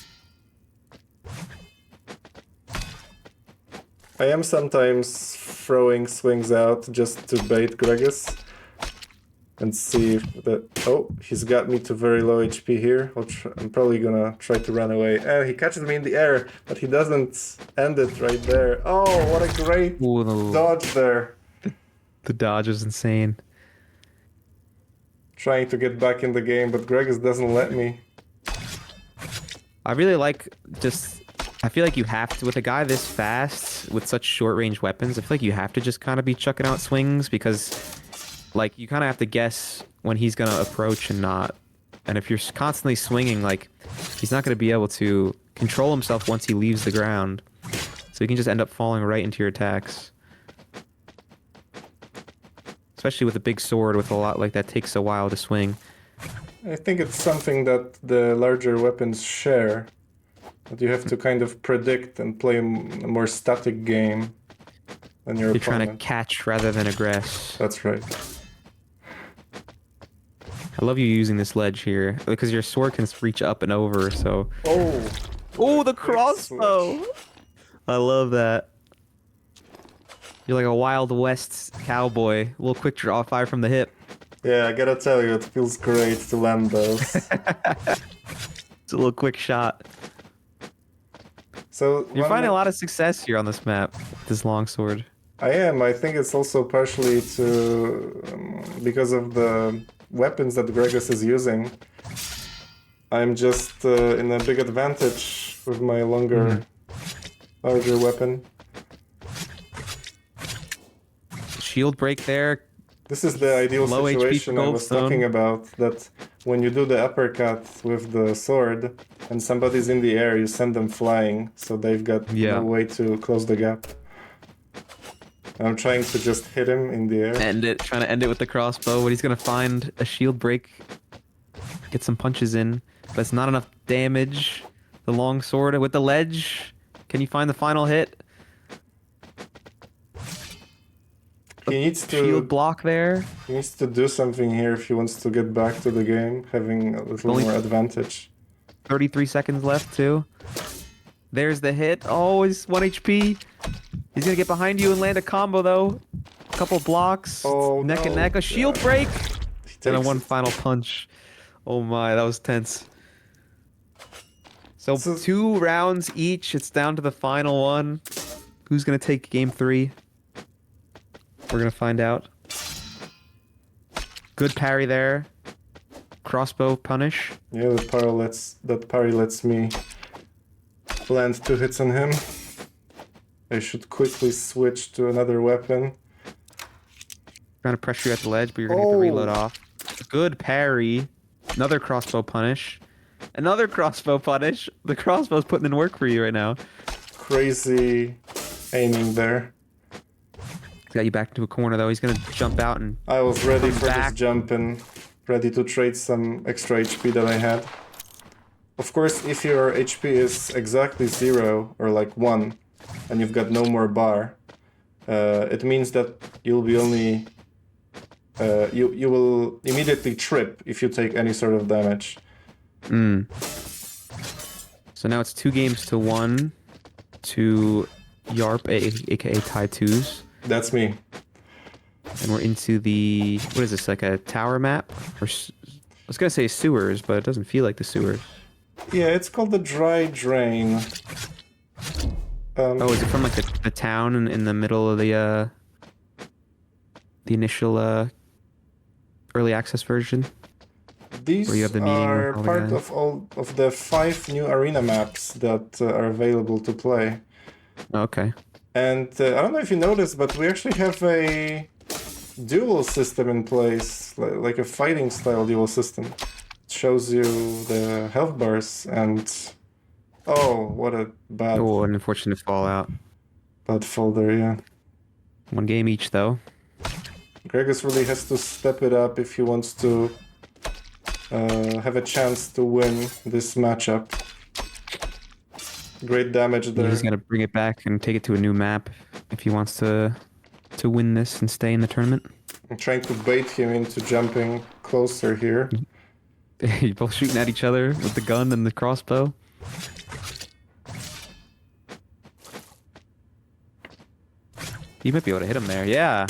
Speaker 3: I am sometimes throwing swings out just to bait Gregus and see if that. Oh, he's got me to very low HP here. I'm probably gonna try to run away. He catches me in the air, but he doesn't end it right there. Oh, what a great dodge there.
Speaker 4: The dodge is insane.
Speaker 3: Trying to get back in the game, but Gregus doesn't let me.
Speaker 4: I really like I feel like you have to, with a guy this fast, with such short range weapons, I feel like you have to just kind of be chucking out swings because, like, you kind of have to guess when he's going to approach and not. And if you're constantly swinging, like, he's not going to be able to control himself once he leaves the ground. So he can just end up falling right into your attacks. Especially with a big sword with a lot like that takes a while to swing.
Speaker 3: I think it's something that the larger weapons share. That you have to kind of predict and play a more static game than your opponent.
Speaker 4: You're trying to catch rather than aggress.
Speaker 3: That's right.
Speaker 4: I love you using this ledge here because your sword can reach up and over. So. Oh, the crossbow! I love that. You're like a Wild West cowboy. A little quick draw fire from the hip.
Speaker 3: Yeah, I gotta tell you, it feels great to land those.
Speaker 4: It's a little quick shot.
Speaker 3: So
Speaker 4: you're finding a lot of success here on this map, with this longsword.
Speaker 3: I am. I think it's also partially because of the weapons that Gregus is using. I'm just in a big advantage with my larger weapon.
Speaker 4: shield break there.
Speaker 3: This is the ideal
Speaker 4: Low HP for
Speaker 3: situation I was
Speaker 4: Goldstone.
Speaker 3: talking about, that when you do the uppercut with the sword and somebody's in the air, you send them flying, so they've got no way to close the gap. I'm trying to just hit him in the air.
Speaker 4: Trying to end it with the crossbow, but he's gonna find a shield break, get some punches in, but it's not enough damage. The long sword with the ledge. Can you find the final hit?
Speaker 3: He needs to
Speaker 4: Shield block there.
Speaker 3: He needs to do something here if he wants to get back to the game, having a little more advantage.
Speaker 4: 33 seconds left too. There's the hit. Oh, he's 1 HP. He's gonna get behind you and land a combo though. A couple blocks.
Speaker 3: Oh,
Speaker 4: neck and
Speaker 3: no.
Speaker 4: neck. A shield break. And a
Speaker 3: takes
Speaker 4: one
Speaker 3: it.
Speaker 4: final punch. Oh my, that was tense. So 2 rounds each. It's down to the final one. Who's gonna take game 3? We're gonna find out. Good parry there. Crossbow punish.
Speaker 3: Yeah, that parry lets me land 2 hits on him. I should quickly switch to another weapon.
Speaker 4: Trying to pressure you at the ledge, but you're gonna get the reload off. Good parry. Another crossbow punish. Another crossbow punish. The crossbow's putting in work for you right now.
Speaker 3: Crazy aiming there.
Speaker 4: Got you back into a corner though. He's gonna jump out and
Speaker 3: I was ready for
Speaker 4: back.
Speaker 3: this jump and ready to trade some extra HP that I had. Of course, if your HP is exactly 0 or like 1, and you've got no more bar, it means that you'll be only you will immediately trip if you take any sort of damage.
Speaker 4: So now it's 2 games to 1 to Yarp, aka tie 2s.
Speaker 3: That's me.
Speaker 4: And we're into the, what is this, like a tower map? Or I was gonna say sewers, but it doesn't feel like the sewers.
Speaker 3: Yeah, it's called the Dry Drain.
Speaker 4: Oh, is it from like the town in the middle of the initial early access version?
Speaker 3: These
Speaker 4: where you have the meeting
Speaker 3: are
Speaker 4: with all the
Speaker 3: part
Speaker 4: guys?
Speaker 3: of all of the 5 new arena maps that are available to play.
Speaker 4: Okay.
Speaker 3: And I don't know if you noticed, but we actually have a duel system in place, like a fighting style duel system. It shows you the health bars and... Oh, what a bad,
Speaker 4: Oh, an unfortunate fallout.
Speaker 3: bad folder, yeah.
Speaker 4: 1 game each though.
Speaker 3: Gregos really has to step it up if he wants to have a chance to win this matchup. Great damage there.
Speaker 4: He's gonna bring it back and take it to a new map if he wants to win this and stay in the tournament.
Speaker 3: I'm trying to bait him into jumping closer here.
Speaker 4: You're both shooting at each other with the gun and the crossbow. You might be able to hit him there. Yeah.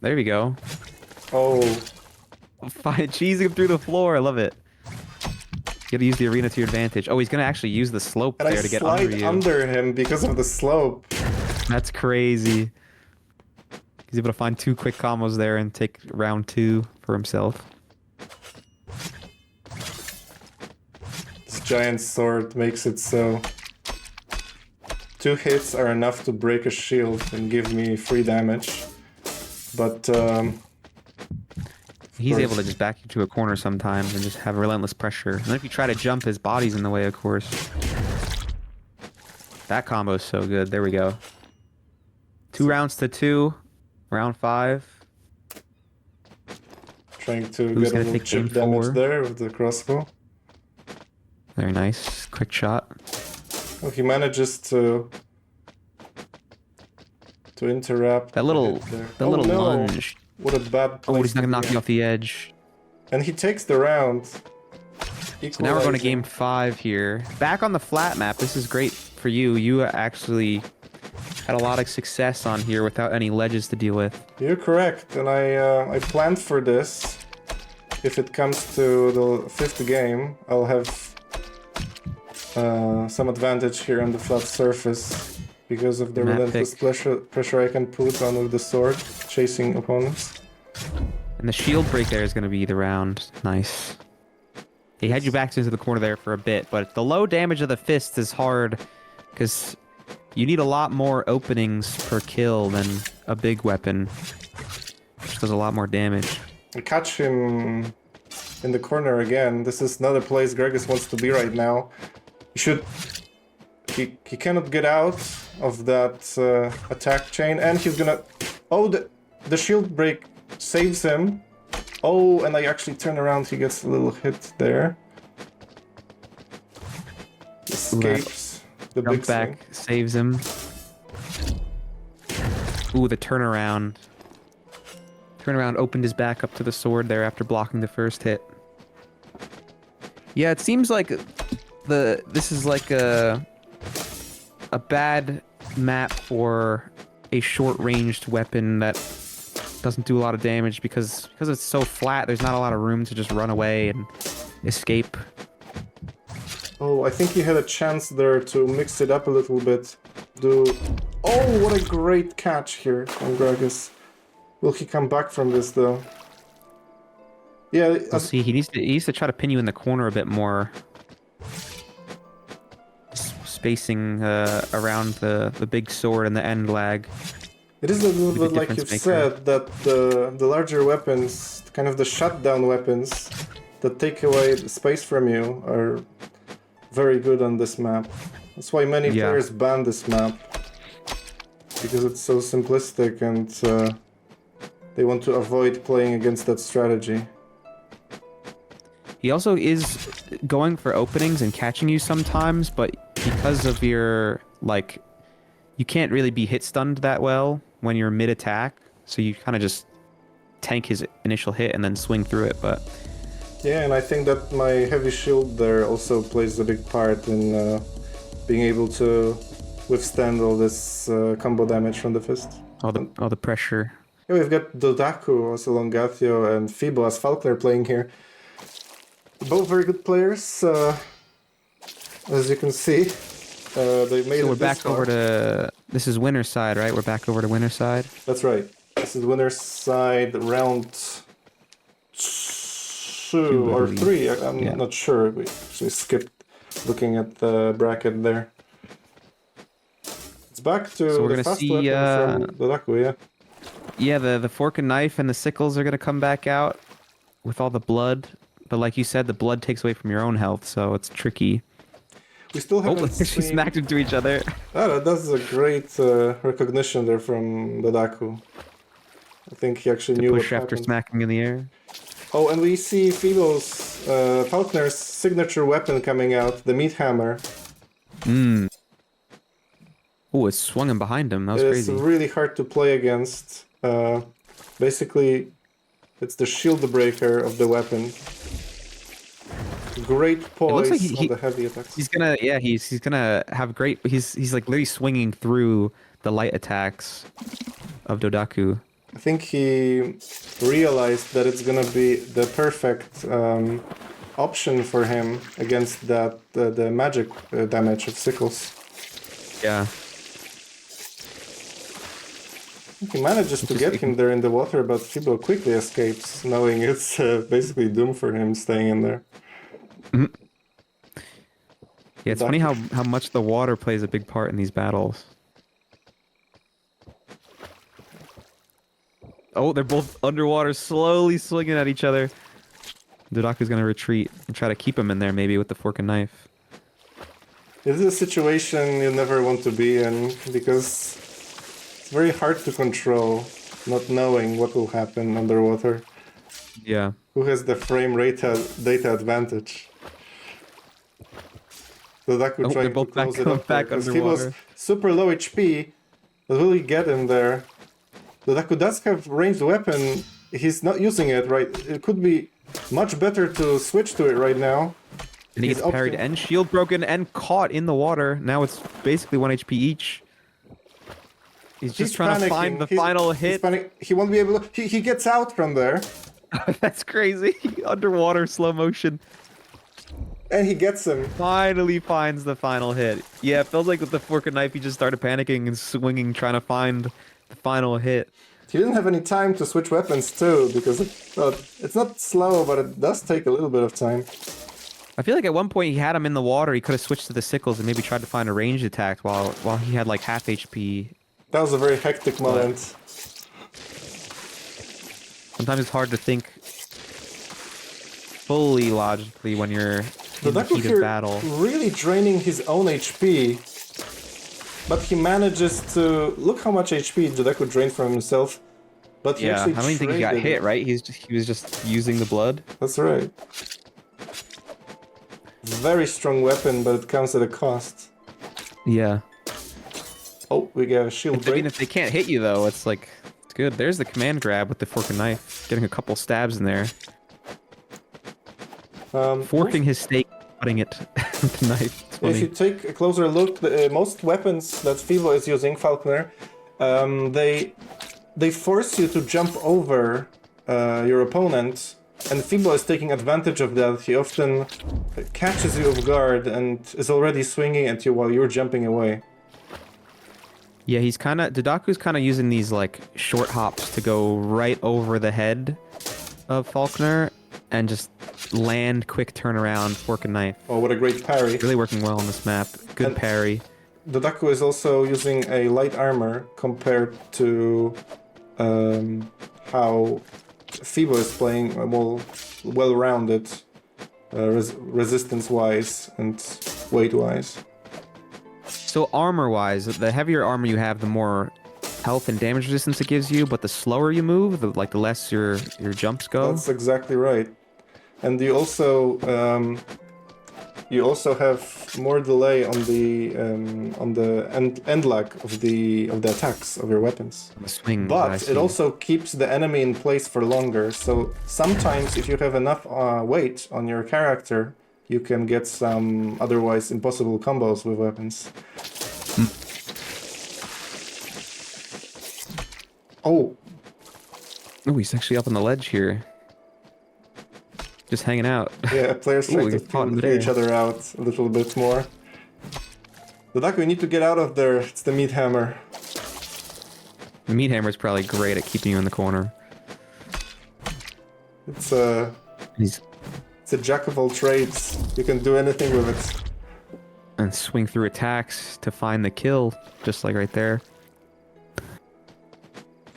Speaker 4: There we go.
Speaker 3: Oh,
Speaker 4: Fine, cheesing him through the floor. I love it. You gotta use the arena to your advantage. Oh, he's gonna actually use the slope
Speaker 3: and
Speaker 4: there
Speaker 3: I
Speaker 4: to get
Speaker 3: slide
Speaker 4: under you.
Speaker 3: under him because of the slope.
Speaker 4: That's crazy. He's able to find 2 quick combos there and take round 2 for himself.
Speaker 3: This giant sword makes it so 2 hits are enough to break a shield and give me free damage. But
Speaker 4: He's able to just back you to a corner sometimes and just have relentless pressure. And then if you try to jump, his body's in the way, of course. That combo is so good. There we go. 2 rounds to 2. Round 5.
Speaker 3: trying to
Speaker 4: Who's
Speaker 3: get a
Speaker 4: gonna
Speaker 3: little
Speaker 4: take
Speaker 3: chip
Speaker 4: game
Speaker 3: damage
Speaker 4: 4?
Speaker 3: there with the crossbow.
Speaker 4: Very nice. Quick shot.
Speaker 3: Oh, he manages to interrupt
Speaker 4: That
Speaker 3: the
Speaker 4: little,
Speaker 3: hit there.
Speaker 4: that
Speaker 3: Oh,
Speaker 4: little
Speaker 3: no.
Speaker 4: lunge.
Speaker 3: What a bad
Speaker 4: Oh,
Speaker 3: place
Speaker 4: he's not
Speaker 3: to
Speaker 4: gonna knock
Speaker 3: be
Speaker 4: you
Speaker 3: in.
Speaker 4: off the edge.
Speaker 3: And he takes the round.
Speaker 4: So now we're going to
Speaker 3: equalizing.
Speaker 4: game 5 here. Back on the flat map. This is great for you. You actually had a lot of success on here without any ledges to deal with.
Speaker 3: You're correct, and I planned for this. If it comes to the 5th game, I'll have some advantage here on the flat surface because of the
Speaker 4: Map
Speaker 3: relentless pressure I can put on with the sword, chasing opponents.
Speaker 4: And the shield break there is going to be the round. Nice. He had you back into the corner there for a bit, but the low damage of the fist is hard because you need a lot more openings per kill than a big weapon. Catch does a lot more damage.
Speaker 3: I catch him in the corner again. This is not a place Gregus wants to be right now. He should... He cannot get out of that attack chain, and he's gonna... Oh, the shield break saves him. Oh, and I actually turn around, he gets a little hit there. Escapes the big
Speaker 4: Jump back,
Speaker 3: swing.
Speaker 4: saves him. Ooh, the turnaround. Turnaround opened his back up to the sword there after blocking the first hit. Yeah, it seems like this is like a bad map for a short-ranged weapon that doesn't do a lot of damage because it's so flat. There's not a lot of room to just run away and escape.
Speaker 3: Oh, I think he had a chance there to mix it up a little bit. Oh, what a great catch here from Gregus. Will he come back from this though? Yeah,
Speaker 4: We'll see. He needs to try to pin you in the corner a bit more. Spacing around the big sword and the end lag.
Speaker 3: It is a little bit like you've said, that the larger weapons, kind of the shutdown weapons that take away the space from you, are very good on this map. That's why many players ban this map. Because it's so simplistic and they want to avoid playing against that strategy.
Speaker 4: He also is going for openings and catching you sometimes, but because of your, like, you can't really be hit stunned that well when you're mid-attack, so you kind of just tank his initial hit and then swing through it, but...
Speaker 3: Yeah, and I think that my heavy shield there also plays a big part in being able to withstand all this combo damage from the fist.
Speaker 4: All the pressure.
Speaker 3: Yeah, we've got Dodaku, also Longatio, and Fibo as Falkner playing here. Both very good players, as you can see. They made
Speaker 4: So
Speaker 3: it
Speaker 4: we're back
Speaker 3: far.
Speaker 4: over to... This is winner's side, right? We're back over to winner's side?
Speaker 3: That's right. This is winner's side, round 2 or 3. I'm not sure. We actually skipped looking at the bracket there. It's back to
Speaker 4: So we're
Speaker 3: the
Speaker 4: gonna
Speaker 3: fast
Speaker 4: see,
Speaker 3: weapon from Dodaku, yeah.
Speaker 4: Yeah, the fork and knife and the sickles are going to come back out with all the blood. But like you said, the blood takes away from your own health, so it's tricky.
Speaker 3: We still haven't
Speaker 4: Oh, she
Speaker 3: seen...
Speaker 4: smacked into each other.
Speaker 3: Oh, that's a great recognition there from Dodaku. I think he actually knew what
Speaker 4: Push after
Speaker 3: happened.
Speaker 4: smacking in the air.
Speaker 3: Oh, and we see Fibo's, Falkner's signature weapon coming out, the meat hammer.
Speaker 4: Mmm. Oh, it swung him behind him. That was crazy.
Speaker 3: It's really hard to play against. Basically, it's the shield breaker of the weapon. Great poise
Speaker 4: like
Speaker 3: on the heavy attacks.
Speaker 4: He's gonna, yeah, he's gonna have great. He's like literally swinging through the light attacks of Dodaku.
Speaker 3: I think he realized that it's gonna be the perfect option for him against that the magic damage of sickles.
Speaker 4: Yeah.
Speaker 3: He manages to get him there in the water, but Fibo quickly escapes, knowing it's basically doom for him staying in there.
Speaker 4: Yeah, it's funny how much the water plays a big part in these battles. Oh, they're both underwater, slowly swinging at each other. Dodaku's gonna retreat and try to keep him in there, maybe with the fork and knife.
Speaker 3: This is a situation you never want to be in, because it's very hard to control, not knowing what will happen underwater.
Speaker 4: Yeah.
Speaker 3: Who has the frame rate data advantage? Dodaku trying to close it up
Speaker 4: back
Speaker 3: because he
Speaker 4: underwater.
Speaker 3: was super low HP. But will he get him there? Dodaku does have ranged weapon. He's not using it, right? It could be much better to switch to it right now.
Speaker 4: And he gets parried and shield broken and caught in the water. Now it's basically 1 HP each. He's just trying to find the final hit.
Speaker 3: He won't be able to... He gets out from there.
Speaker 4: That's crazy. Underwater slow motion.
Speaker 3: And he gets him.
Speaker 4: Finally finds the final hit. Yeah, it feels like with the fork and knife, he just started panicking and swinging, trying to find the final hit.
Speaker 3: He didn't have any time to switch weapons too, because it's not slow, but it does take a little bit of time.
Speaker 4: I feel like at one point he had him in the water. He could have switched to the sickles and maybe tried to find a ranged attack while he had like half HP.
Speaker 3: That was a very hectic moment.
Speaker 4: Sometimes it's hard to think fully logically when you're in the heat of battle.
Speaker 3: Really draining his own HP, but he manages to look how much HP Dodaku drained from himself. But he actually
Speaker 4: I don't even think he got hit, right? He was just using the blood.
Speaker 3: That's right. Very strong weapon, but it comes at a cost.
Speaker 4: Yeah.
Speaker 3: Oh, we got a shield break.
Speaker 4: I mean, if they can't hit you though, it's like it's good. There's the command grab with the fork and knife, getting a couple stabs in there. Forking his steak, cutting it with the knife.
Speaker 3: If you take a closer look, most weapons that Fibo is using, Falconer, they force you to jump over your opponent, and Fibo is taking advantage of that. He often catches you off guard and is already swinging at you while you're jumping away.
Speaker 4: Yeah, Dodaku's kind of using these like short hops to go right over the head of Falconer and just land quick turnaround fork and knife.
Speaker 3: Oh, what a great parry.
Speaker 4: Really working well on this map. Good parry.
Speaker 3: Dodaku is also using a light armor compared to how Fibo is playing well-rounded resistance-wise and weight-wise.
Speaker 4: So armor-wise, the heavier armor you have, the more health and damage resistance it gives you, but the slower you move, the less your jumps go.
Speaker 3: That's exactly right. And you also have more delay on the end lag of the attacks of your weapons.
Speaker 4: The swing,
Speaker 3: but it also keeps the enemy in place for longer. So sometimes, if you have enough weight on your character, you can get some otherwise impossible combos with weapons. Oh,
Speaker 4: he's actually up on the ledge here. Just hanging out.
Speaker 3: Yeah, players trying to feel each other out a little bit more. Dodaku, you need to get out of there. It's the meat hammer.
Speaker 4: The meat hammer is probably great at keeping you in the corner.
Speaker 3: It's a jack of all trades. You can do anything with it.
Speaker 4: And swing through attacks to find the kill, just like right there.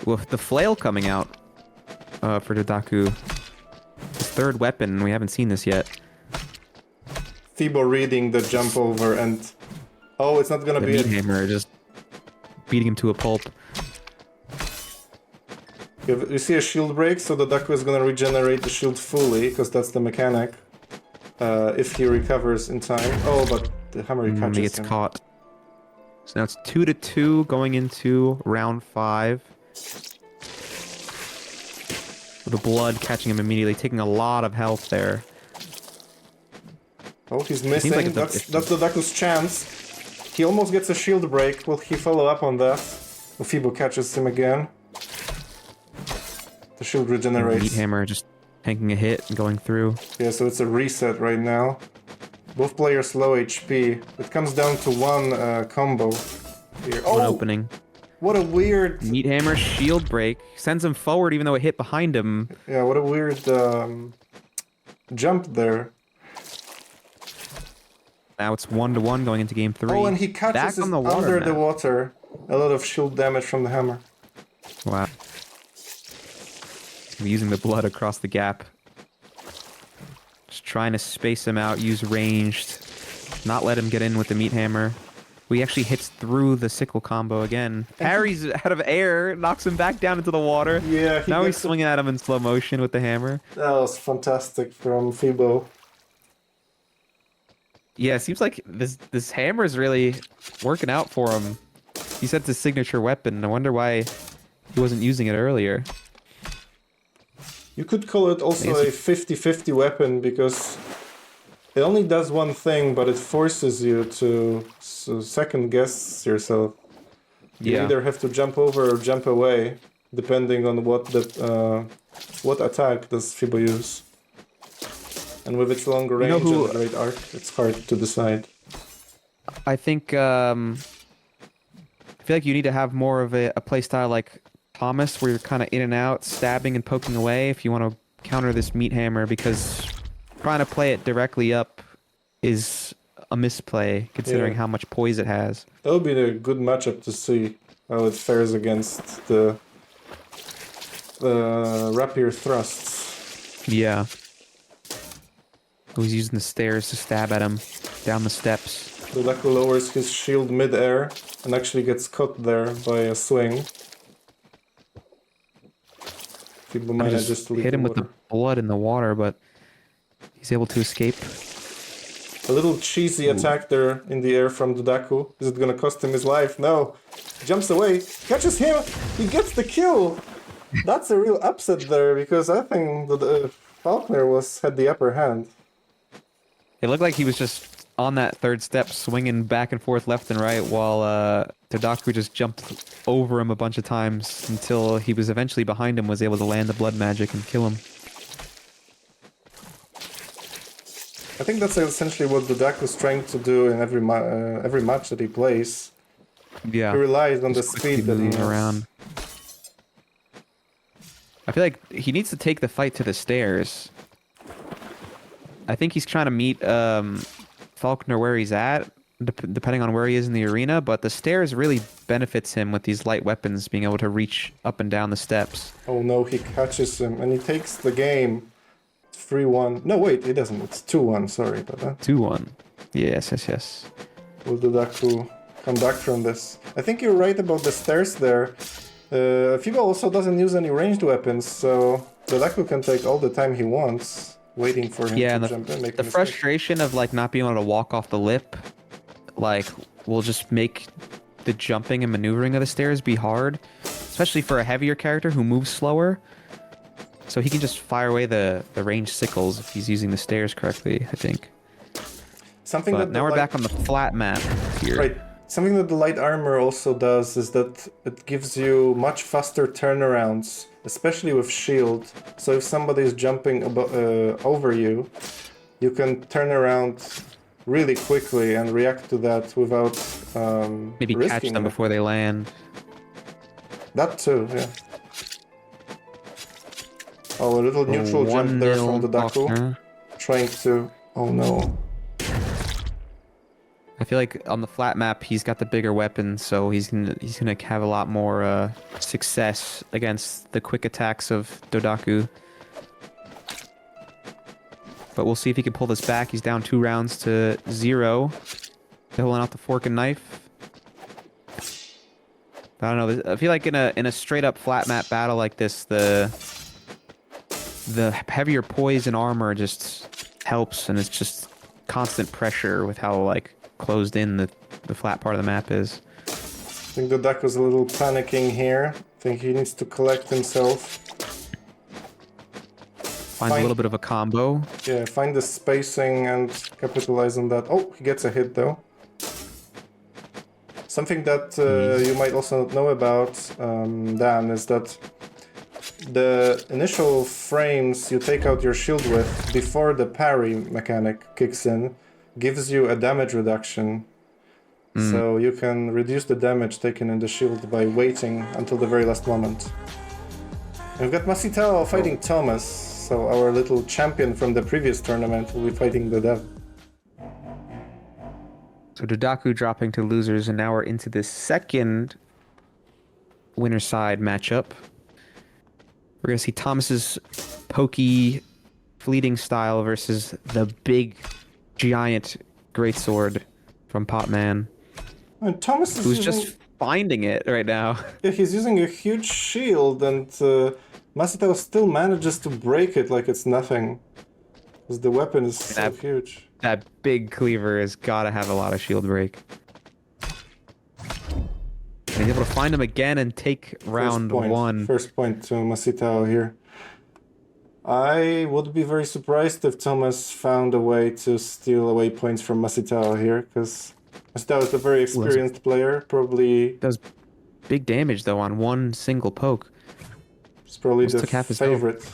Speaker 4: With the flail coming out for Dodaku. His third weapon, we haven't seen this yet.
Speaker 3: Fibo reading the jump over and... Oh, it's not gonna be
Speaker 4: the meat hammer, just beating him to a pulp.
Speaker 3: You see a shield break, so Dodaku is gonna regenerate the shield fully, because that's the mechanic. If he recovers in time. Oh, but the hammer catches him.
Speaker 4: He gets caught. So now it's 2-2 going into round 5. The blood catching him immediately, taking a lot of health there.
Speaker 3: Oh, he's missing. Like that's Dodaku's chance. He almost gets a shield break. Will he follow up on that? Fibo catches him again. The shield regenerates.
Speaker 4: Meat hammer just tanking a hit and going through.
Speaker 3: Yeah, so it's a reset right now. Both players low HP. It comes down to one combo here.
Speaker 4: One opening.
Speaker 3: What a weird...
Speaker 4: Meat hammer shield break. Sends him forward even though it hit behind him.
Speaker 3: Yeah, what a weird jump there.
Speaker 4: Now it's 1-1 going into game 3.
Speaker 3: Oh, and he catches it under the water. A lot of shield damage from the hammer.
Speaker 4: Wow. Using the blood across the gap. Just trying to space him out, use ranged. Not let him get in with the meat hammer. He actually hits through the sickle combo again. Parries out of air, knocks him back down into the water.
Speaker 3: Yeah.
Speaker 4: Now he's swinging at him in slow motion with the hammer.
Speaker 3: That was fantastic from Fibo.
Speaker 4: Yeah, it seems like this hammer is really working out for him. He said it's his signature weapon. I wonder why he wasn't using it earlier.
Speaker 3: You could call it also a 50-50 weapon because it only does one thing, but it forces you to second guess yourself. You either have to jump over or jump away, depending on what attack does Fibo use. And with its longer range and great arc, it's hard to decide.
Speaker 4: I think I feel like you need to have more of a playstyle like Thomas, where you're kind of in and out, stabbing and poking away if you want to counter this meat hammer, because trying to play it directly up is a misplay, considering how much poise it has.
Speaker 3: That would be a good matchup to see how it fares against the rapier thrusts.
Speaker 4: Yeah. He's using the stairs to stab at him down the steps.
Speaker 3: Dodaku lowers his shield mid-air and actually gets caught there by a swing. People manages to leave
Speaker 4: hit him
Speaker 3: the
Speaker 4: with the
Speaker 3: water.
Speaker 4: blood in the water, but he's able to escape.
Speaker 3: A little cheesy attack there in the air from Dodaku. Is it gonna cost him his life? No. Jumps away, catches him, he gets the kill! That's a real upset there, because I think the Falconer had the upper hand.
Speaker 4: It looked like he was just on that third step, swinging back and forth left and right, while Dodaku just jumped over him a bunch of times until he was eventually behind him, was able to land the blood magic and kill him.
Speaker 3: I think that's essentially what Dodaku's trying to do in every match that he plays.
Speaker 4: Yeah.
Speaker 3: He relies on the
Speaker 4: Just quickly
Speaker 3: speed that he
Speaker 4: moving
Speaker 3: has.
Speaker 4: around. I feel like he needs to take the fight to the stairs. I think he's trying to meet Falconer where he's at, depending on where he is in the arena, but the stairs really benefits him with these light weapons, being able to reach up and down the steps.
Speaker 3: Oh no, he catches him and he takes the game. 3-1. No, wait, he doesn't. It's 2-1. Sorry about that.
Speaker 4: 2-1. Yes.
Speaker 3: Will Dodaku come back from this? I think you're right about the stairs there. Fiba also doesn't use any ranged weapons, so Dodaku can take all the time he wants, waiting for him to jump in.
Speaker 4: The frustration of like not being able to walk off the lip, like, will just make the jumping and maneuvering of the stairs be hard, especially for a heavier character who moves slower. So he can just fire away the ranged sickles if he's using the stairs correctly, I think. But now we're back on the flat map here.
Speaker 3: Right. Something that the light armor also does is that it gives you much faster turnarounds, especially with shield. So if somebody is jumping over you, you can turn around really quickly and react to that without
Speaker 4: maybe catch them before they land.
Speaker 3: That too, yeah. Oh, a little neutral jump there from Dodaku. Trying to... Oh no.
Speaker 4: I feel like on the flat map, he's got the bigger weapon, so he's gonna have a lot more success against the quick attacks of Dodaku. But we'll see if he can pull this back. He's down 2 rounds to 0. Pulling out the fork and knife. I don't know. I feel like in a straight up flat map battle like this, the heavier poison armor just helps, and it's just constant pressure with how like closed in the flat part of the map is.
Speaker 3: I think Dodaku's a little panicking here. I think he needs to collect himself.
Speaker 4: Finds a little bit of a combo.
Speaker 3: Yeah, find the spacing and capitalize on that. Oh, he gets a hit though. Something that you might also know about, Dan, is that the initial frames you take out your shield with before the parry mechanic kicks in gives you a damage reduction. So you can reduce the damage taken in the shield by waiting until the very last moment. And we've got Masitao fighting Thomas, so our little champion from the previous tournament will be fighting the dev.
Speaker 4: So Dodaku dropping to losers, and now we're into the second winner side matchup. We're gonna see Thomas's pokey, fleeting style versus the big, giant greatsword from Potman.
Speaker 3: And Thomas is
Speaker 4: who's just finding it right now.
Speaker 3: Yeah, he's using a huge shield, and Masitao still manages to break it like it's nothing. Because the weapon is so huge.
Speaker 4: That big cleaver has got to have a lot of shield break. And he's able to find him again and take round 1.
Speaker 3: First point to Masitao here. I would be very surprised if Thomas found a way to steal away points from Masitao here, because Masitao is a very experienced player, probably...
Speaker 4: Does big damage, though, on one single poke.
Speaker 3: He's probably the favorite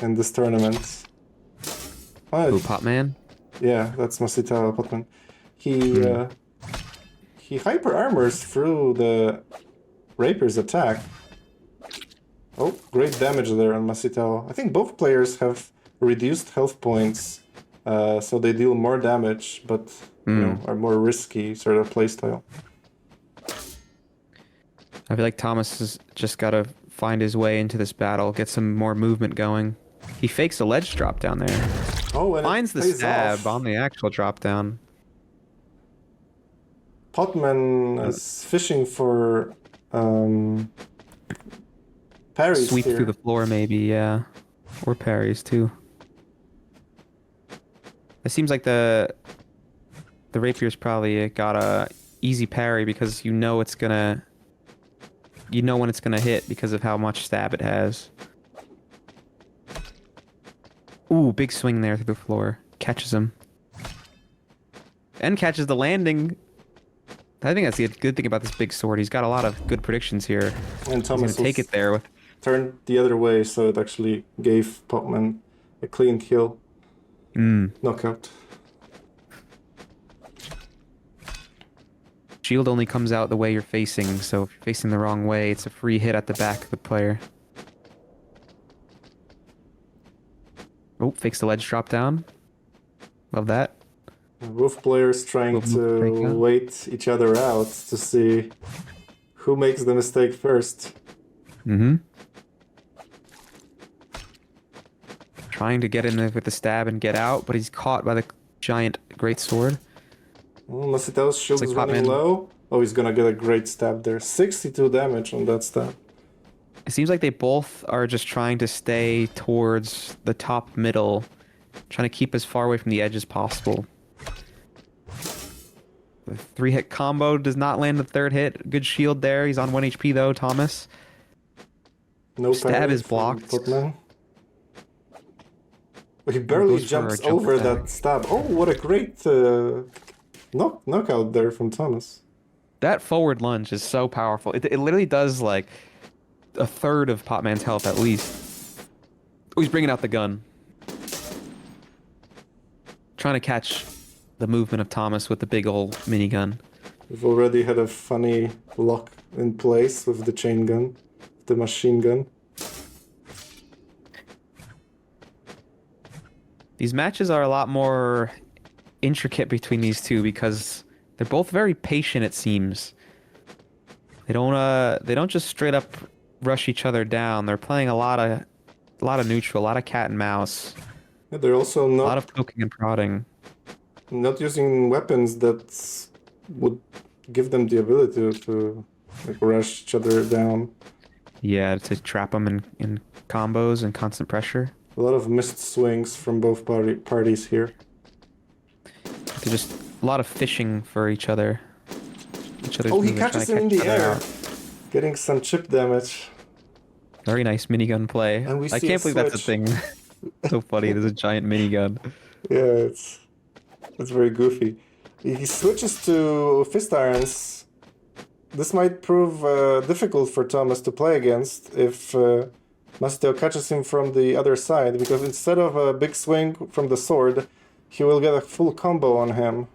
Speaker 3: in this tournament.
Speaker 4: Who, Potman?
Speaker 3: Yeah, that's Masitao Potman. He hyper armors through the Rapier's attack. Oh, great damage there on Masitao. I think both players have reduced health points, so they deal more damage, but you know, are more risky sort of playstyle.
Speaker 4: I feel like Thomas has just got to find his way into this battle, get some more movement going. He fakes a ledge drop down there.
Speaker 3: Oh, and
Speaker 4: Finds the stab
Speaker 3: off.
Speaker 4: on the actual drop down.
Speaker 3: Potman is fishing for parries
Speaker 4: Sweep
Speaker 3: here.
Speaker 4: through the floor, maybe, yeah. Or parries, too. It seems like the rapier's probably got a easy parry because you know it's gonna... You know when it's gonna hit because of how much stab it has. Ooh, big swing there through the floor. Catches him. And catches the landing. I think that's the good thing about this big sword. He's got a lot of good predictions here.
Speaker 3: And Thomas
Speaker 4: He's gonna take it there with...
Speaker 3: turned the other way, so it actually gave Potman a clean kill. Knockout.
Speaker 4: Shield only comes out the way you're facing, so if you're facing the wrong way, it's a free hit at the back of the player. Oh, fakes the ledge drop down. Love that.
Speaker 3: Both players trying to wait each other out to see who makes the mistake first.
Speaker 4: Trying to get in there with the stab and get out, but he's caught by the giant great sword.
Speaker 3: Oh, Masitel's shield is running
Speaker 4: Potman.
Speaker 3: low. Oh, he's gonna get a great stab there. 62 damage on that stab.
Speaker 4: It seems like they both are just trying to stay towards the top middle, trying to keep as far away from the edge as possible. The 3-hit combo does not land the 3rd hit. Good shield there. He's on 1 HP though, Thomas.
Speaker 3: No
Speaker 4: Stab
Speaker 3: parry
Speaker 4: is
Speaker 3: from
Speaker 4: blocked.
Speaker 3: Potman. He barely
Speaker 4: Goes for a
Speaker 3: jumps
Speaker 4: jump
Speaker 3: over
Speaker 4: attack.
Speaker 3: that stab. Oh, what a great knockout there from Thomas.
Speaker 4: That forward lunge is so powerful. It literally does like a third of Potman's health at least. Oh, he's bringing out the gun. Trying to catch the movement of Thomas with the big old minigun.
Speaker 3: We've already had a funny lock in place with the chain gun, the machine gun.
Speaker 4: These matches are a lot more intricate between these two because they're both very patient, it seems. They don't just straight up rush each other down. They're playing a lot of neutral, a lot of cat and mouse.
Speaker 3: Yeah, they're also
Speaker 4: A lot
Speaker 3: not
Speaker 4: of poking and prodding.
Speaker 3: using weapons that would give them the ability to like, rush each other down.
Speaker 4: Yeah, to trap them in combos and constant pressure.
Speaker 3: A lot of missed swings from both parties here.
Speaker 4: They're just a lot of fishing for each other.
Speaker 3: Oh, he catches him in the air, getting some chip damage.
Speaker 4: Very nice minigun play.
Speaker 3: And we
Speaker 4: I
Speaker 3: see
Speaker 4: can't
Speaker 3: a
Speaker 4: believe that's a
Speaker 3: switch.
Speaker 4: thing. So funny. There's a giant minigun.
Speaker 3: Yeah, it's very goofy. He switches to fist irons. This might prove difficult for Thomas to play against if Masito catches him from the other side, because instead of a big swing from the sword, he will get a full combo on him.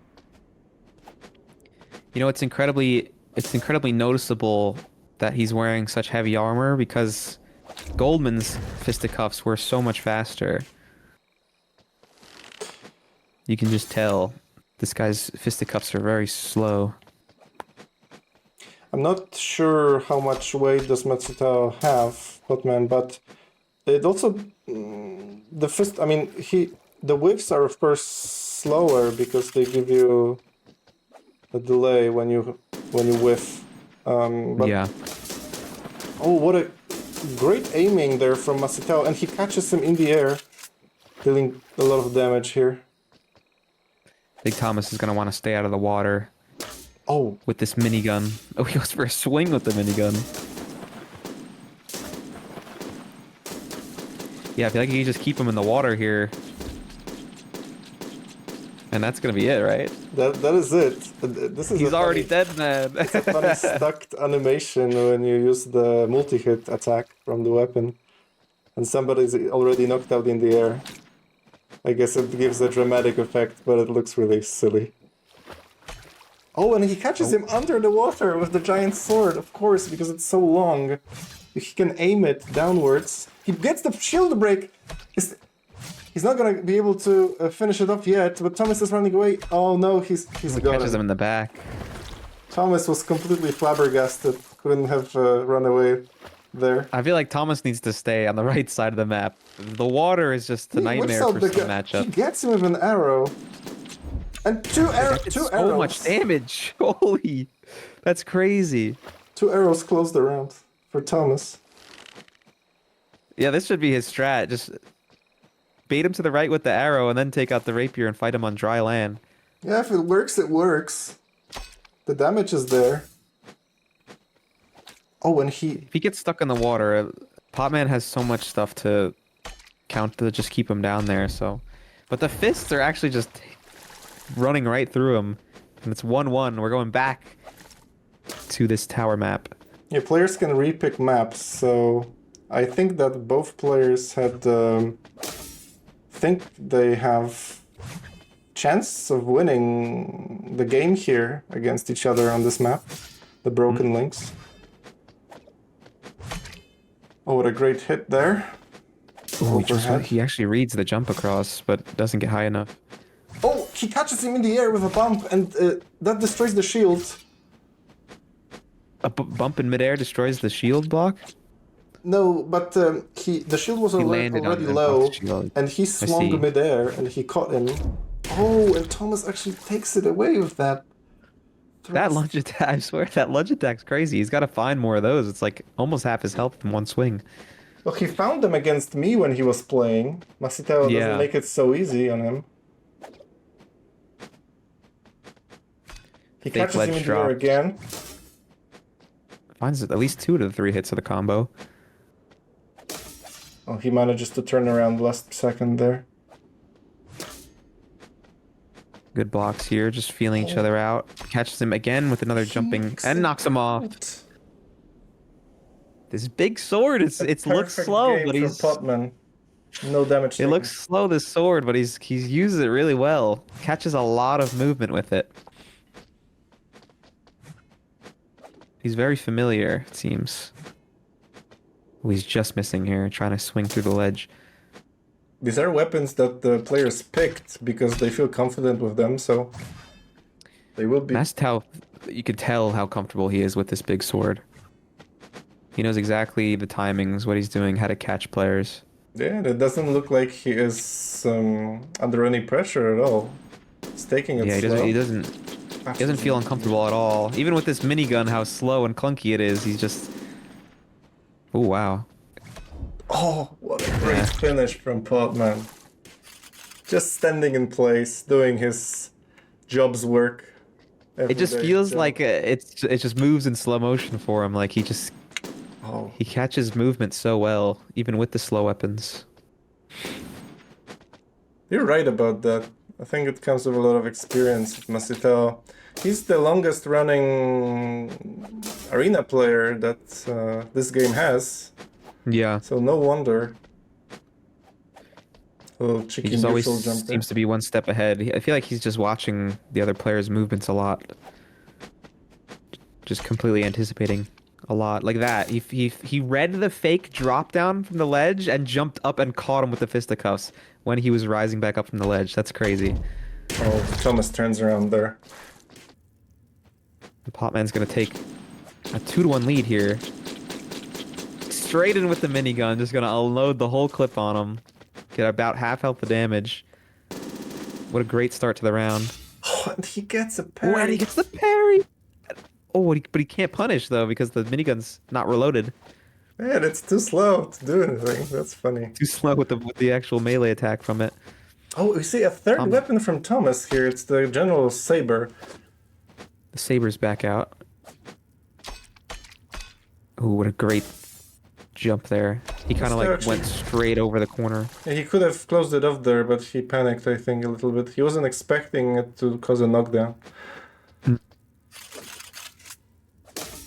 Speaker 4: You know, it's incredibly noticeable that he's wearing such heavy armor because Goldman's fisticuffs were so much faster. You can just tell this guy's fisticuffs are very slow.
Speaker 3: I'm not sure how much weight does Matsuta have, Hotman, but it also the fist. I mean, the whiffs are of course slower because they give you a delay when you whiff. But,
Speaker 4: Yeah.
Speaker 3: oh, what a great aiming there from Masito, and he catches him in the air, dealing a lot of damage here.
Speaker 4: Big Thomas is gonna want to stay out of the water.
Speaker 3: Oh,
Speaker 4: With this minigun. Oh, he goes for a swing with the minigun. Yeah, I feel like you just keep him in the water here. And that's gonna be it, right?
Speaker 3: that is it. This is
Speaker 4: He's
Speaker 3: a
Speaker 4: already
Speaker 3: funny-
Speaker 4: dead, man.
Speaker 3: It's a funny stuck animation when you use the multi-hit attack from the weapon and somebody's already knocked out in the air. I guess it gives a dramatic effect, but it looks really silly. Oh, and he catches him under the water with the giant sword, of course, because it's so long. He can aim it downwards. He gets the shield break. He's not gonna be able to finish it off yet, but Thomas is running away. Oh no, he's
Speaker 4: He
Speaker 3: got
Speaker 4: catches
Speaker 3: it.
Speaker 4: him in the back.
Speaker 3: Thomas was completely flabbergasted, couldn't have run away there.
Speaker 4: I feel like Thomas needs to stay on the right side of the map. The water is just a nightmare for some matchup.
Speaker 3: He gets him with an arrow. And two arrows.
Speaker 4: So much damage. Holy, that's crazy.
Speaker 3: 2 arrows close the round for Thomas.
Speaker 4: Yeah, this should be his strat. Just bait him to the right with the arrow and then take out the rapier and fight him on dry land.
Speaker 3: Yeah, if it works, it works. The damage is there. Oh, and
Speaker 4: If he gets stuck in the water, Potman has so much stuff to count to just keep him down there, so... But the fists are actually just running right through him. And it's 1-1. We're going back to this tower map.
Speaker 3: Yeah, players can repick maps, so... I think that both players had... think they have chance of winning the game here against each other on this map. The Broken Links. Oh, what a great hit there.
Speaker 4: Oh, he actually reads the jump across, but doesn't get high enough.
Speaker 3: Oh, he catches him in the air with a bump, and that destroys the shield.
Speaker 4: A bump in midair destroys the shield block?
Speaker 3: No, but the shield was already low, and he swung midair, and he caught him. Oh, and Thomas actually takes it away with that.
Speaker 4: That lunge attack, I swear, that lunge attack's crazy. He's got to find more of those. It's like almost half his health in one swing.
Speaker 3: Well, he found them against me when he was playing. Masitao doesn't make it so easy on him. He catches him in the air again.
Speaker 4: Finds at least 2 to the 3 hits of the combo.
Speaker 3: Oh, he manages to turn around last second there.
Speaker 4: Good blocks here, just feeling each other out. Catches him again with another jumping and knocks him off. This big sword, it looks slow, but he's
Speaker 3: Potman. No damage.
Speaker 4: It looks slow, this sword, but he's used it really well. Catches a lot of movement with it. He's very familiar, it seems. Oh, he's just missing here, trying to swing through the ledge.
Speaker 3: These are weapons that the players picked because they feel confident with them, so they will be...
Speaker 4: That's how you can tell how comfortable he is with this big sword. He knows exactly the timings, what he's doing, how to catch players.
Speaker 3: Yeah, it doesn't look like he is under any pressure at all. He's taking it slow.
Speaker 4: He doesn't feel uncomfortable at all. Even with this minigun, how slow and clunky it is, he's just... Oh, wow.
Speaker 3: Oh, what a great finish from Potman. Just standing in place, doing his job's work.
Speaker 4: It just feels like it just moves in slow motion for him. Like he catches movement so well, even with the slow weapons.
Speaker 3: You're right about that. I think it comes with a lot of experience with Masitao. He's the longest running arena player that this game has.
Speaker 4: Yeah.
Speaker 3: So no wonder.
Speaker 4: He just always seems to be one step ahead. I feel like he's just watching the other players' movements a lot. Just completely anticipating a lot. Like that. He read the fake drop down from the ledge and jumped up and caught him with the fisticuffs when he was rising back up from the ledge. That's crazy.
Speaker 3: Oh, Thomas turns around there.
Speaker 4: The Potman's gonna take a 2-1 lead here. Straight in with the minigun, just gonna unload the whole clip on him. Get about half health of damage. What a great start to the round.
Speaker 3: Oh, and he gets a parry.
Speaker 4: Oh, and he gets the parry! Oh, but he can't punish, though, because the minigun's not reloaded.
Speaker 3: Man, it's too slow to do anything. That's funny.
Speaker 4: Too slow with the actual melee attack from it.
Speaker 3: Oh, we see a third weapon from Thomas here. It's the General Saber.
Speaker 4: The Saber's back out. Oh, what a great jump there. He kind of like went straight over the corner.
Speaker 3: Yeah, he could have closed it off there, but he panicked, I think, a little bit. He wasn't expecting it to cause a knockdown.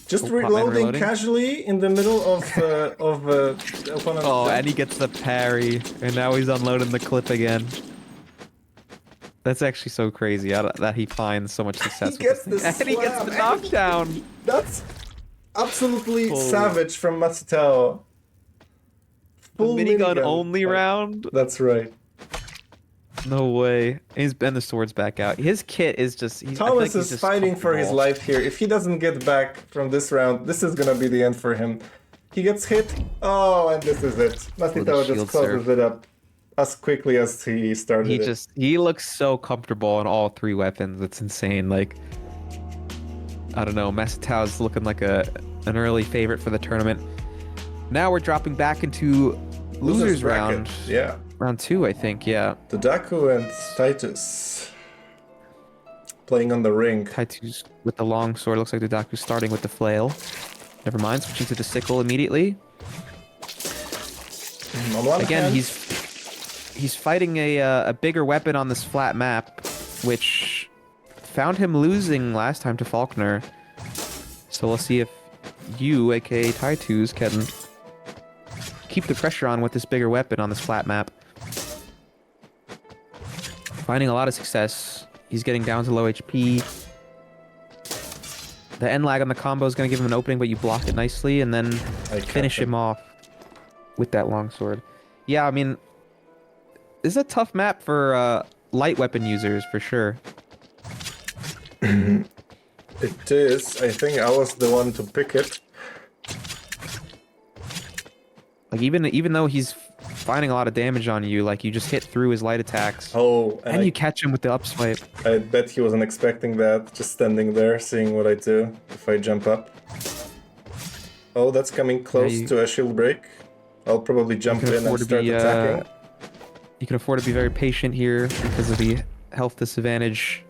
Speaker 3: Just reloading casually in the middle of the opponent's
Speaker 4: jump. And he gets the parry, and now he's unloading the clip again. That's actually so crazy that he finds so much success with this. And he gets the knockdown.
Speaker 3: That's absolutely savage from Masitao.
Speaker 4: Full minigun only round?
Speaker 3: That's right.
Speaker 4: No way. And the sword's back out. His kit is just...
Speaker 3: Thomas is fighting for his life here. If he doesn't get back from this round, this is gonna be the end for him. He gets hit. Oh, and this is it. Masnitao just closes it up as quickly as he started it.
Speaker 4: He looks so comfortable on all three weapons. It's insane. Like, I don't know, Masnitao's looking like an early favorite for the tournament. Now we're dropping back into losers round.
Speaker 3: Yeah.
Speaker 4: Round 2, I think, yeah.
Speaker 3: The Daku and Titus playing on the ring.
Speaker 4: Titus with the long sword. Looks like the Daku's starting with the flail. Never mind, switching to the sickle immediately.
Speaker 3: On one
Speaker 4: Again,
Speaker 3: hand,
Speaker 4: he's fighting a bigger weapon on this flat map, which found him losing last time to Faulkner. So we'll see if you, aka Titus, can keep the pressure on with this bigger weapon on this flat map. Finding a lot of success. He's getting down to low HP. The end lag on the combo is going to give him an opening, but you block it nicely and then finish him off with that longsword. Yeah, I mean, this is a tough map for light weapon users, for sure.
Speaker 3: it is. I think I was the one to pick it.
Speaker 4: Like, even though he's finding a lot of damage on you, like, you just hit through his light attacks.
Speaker 3: Oh,
Speaker 4: and you catch him with the up swipe.
Speaker 3: I bet he wasn't expecting that, just standing there, seeing what I do if I jump up. Oh, that's coming close to a shield break. I'll probably jump in and start attacking.
Speaker 4: You can afford to be very patient here because of the health disadvantage.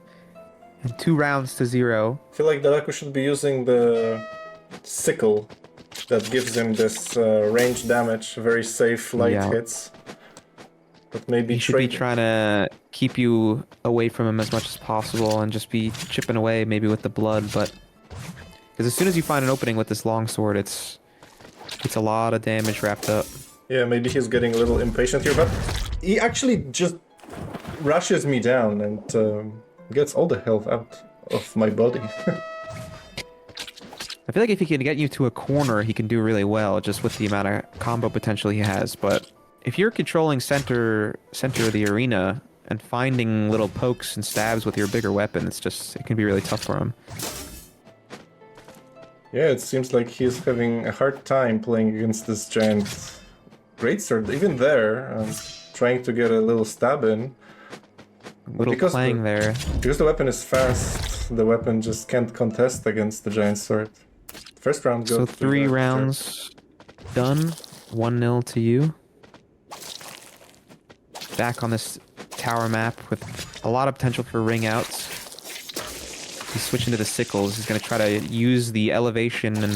Speaker 4: And 2 rounds to 0.
Speaker 3: I feel like Daraku should be using the sickle that gives him this range damage, very safe light hits. But maybe
Speaker 4: he should be trying to keep you away from him as much as possible and just be chipping away maybe with the blood, but because as soon as you find an opening with this longsword, it's a lot of damage wrapped up.
Speaker 3: Yeah, maybe he's getting a little impatient here, but he actually just rushes me down and gets all the health out of my body.
Speaker 4: I feel like if he can get you to a corner, he can do really well, just with the amount of combo potential he has. But if you're controlling center of the arena and finding little pokes and stabs with your bigger weapon, it can be really tough for him.
Speaker 3: Yeah, it seems like he's having a hard time playing against this giant greatsword. Even there, trying to get a little stab in.
Speaker 4: Because
Speaker 3: the weapon is fast, the weapon just can't contest against the giant sword. First round goes.
Speaker 4: So 3 rounds done. 1-0 to you. Back on this tower map with a lot of potential for ring outs. He's switching to the sickles. He's going to try to use the elevation and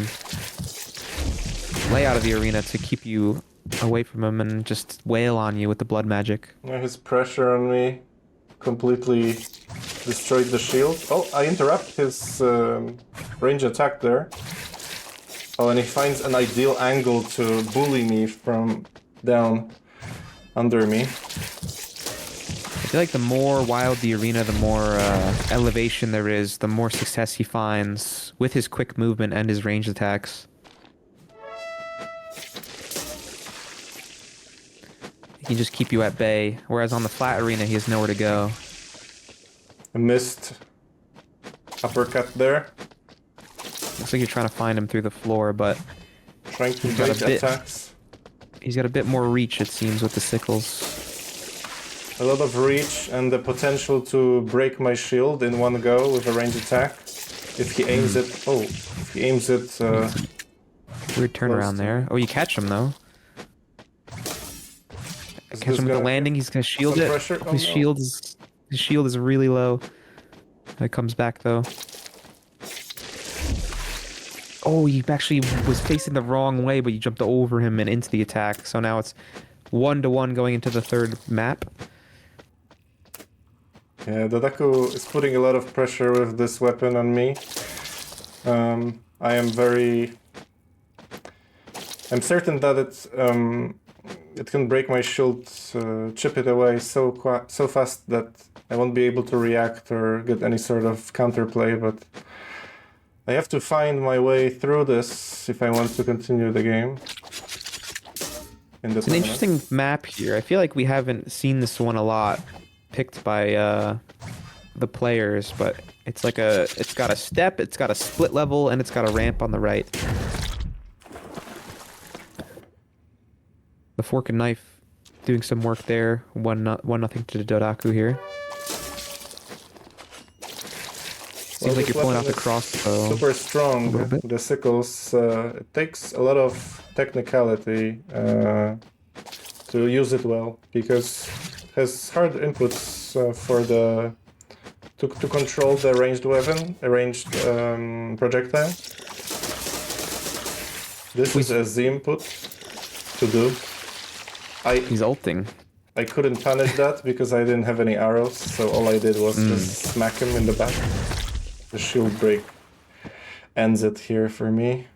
Speaker 4: layout of the arena to keep you away from him and just wail on you with the blood magic.
Speaker 3: Yeah, his pressure on me completely destroyed the shield. Oh, I interrupt his range attack there. Oh, and he finds an ideal angle to bully me from down under me.
Speaker 4: I feel like the more wild the arena, the more elevation there is, the more success he finds with his quick movement and his ranged attacks. He can just keep you at bay, whereas on the flat arena, he has nowhere to go.
Speaker 3: A missed uppercut there.
Speaker 4: Looks like you're trying to find him through the floor, but
Speaker 3: trying to break attacks.
Speaker 4: He's got a bit more reach, it seems, with the sickles.
Speaker 3: A lot of reach and the potential to break my shield in one go with a range attack. If he aims it... Oh, if he aims it...
Speaker 4: Weird turnaround there. Oh, you catch him, though. Catch him with the landing, he's gonna shield it.
Speaker 3: Pressure?
Speaker 4: His shield is really low. It comes back, though. Oh, he actually was facing the wrong way, but you jumped over him and into the attack. So now it's 1-1 going into the third map.
Speaker 3: Yeah, Dadaku is putting a lot of pressure with this weapon on me. I'm certain that it can break my shield, chip it away so fast that I won't be able to react or get any sort of counterplay, but I have to find my way through this if I want to continue the game.
Speaker 4: It's an interesting map here. I feel like we haven't seen this one a lot picked by the players, but it's got a step, it's got a split level, and it's got a ramp on the right. the fork and knife doing some work there. 1-0 to Dodaku here. Seems like you're pulling out the crossbow.
Speaker 3: Super strong. The sickles. It takes a lot of technicality to use it well, because it has hard inputs for the to control the ranged weapon, a ranged projectile. This is a Z input to do.
Speaker 4: He's ulting.
Speaker 3: I couldn't punish that because I didn't have any arrows, so all I did was just smack him in the back. The shield break ends it here for me.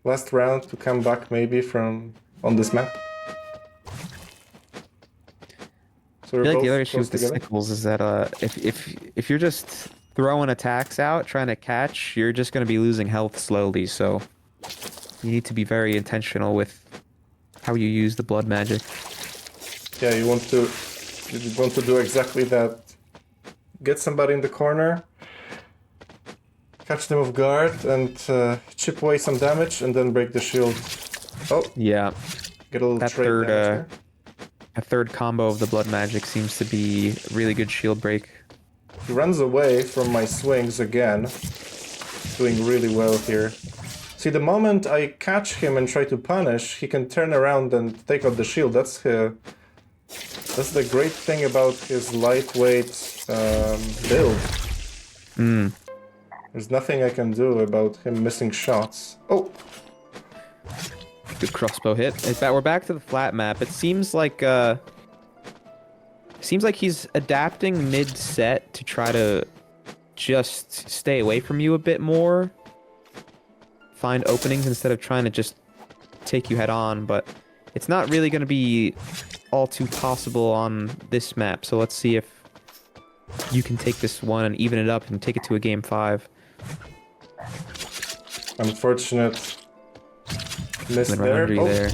Speaker 3: Last round to come back maybe from on this map. So
Speaker 4: I feel like the other issue with the sickles is that if you're just throwing attacks out, trying to catch, you're just going to be losing health slowly. So you need to be very intentional with how you use the blood magic.
Speaker 3: Yeah, you want to do exactly that. Get somebody in the corner, catch them off guard, and chip away some damage, and then break the shield. Oh,
Speaker 4: yeah.
Speaker 3: Get a little trade damage there.
Speaker 4: A third combo of the blood magic seems to be really good shield break.
Speaker 3: He runs away from my swings again. Doing really well here. See, the moment I catch him and try to punish, he can turn around and take out the shield. That's the great thing about his lightweight build. There's nothing I can do about him missing shots. Oh!
Speaker 4: Good crossbow hit. We're back to the flat map. It seems like he's adapting mid-set to try to just stay away from you a bit more. Find openings instead of trying to just take you head on, but it's not really going to be all too possible on this map. So let's see if you can take this one and even it up and take it to a game 5.
Speaker 3: Unfortunate. Missed
Speaker 4: there. There.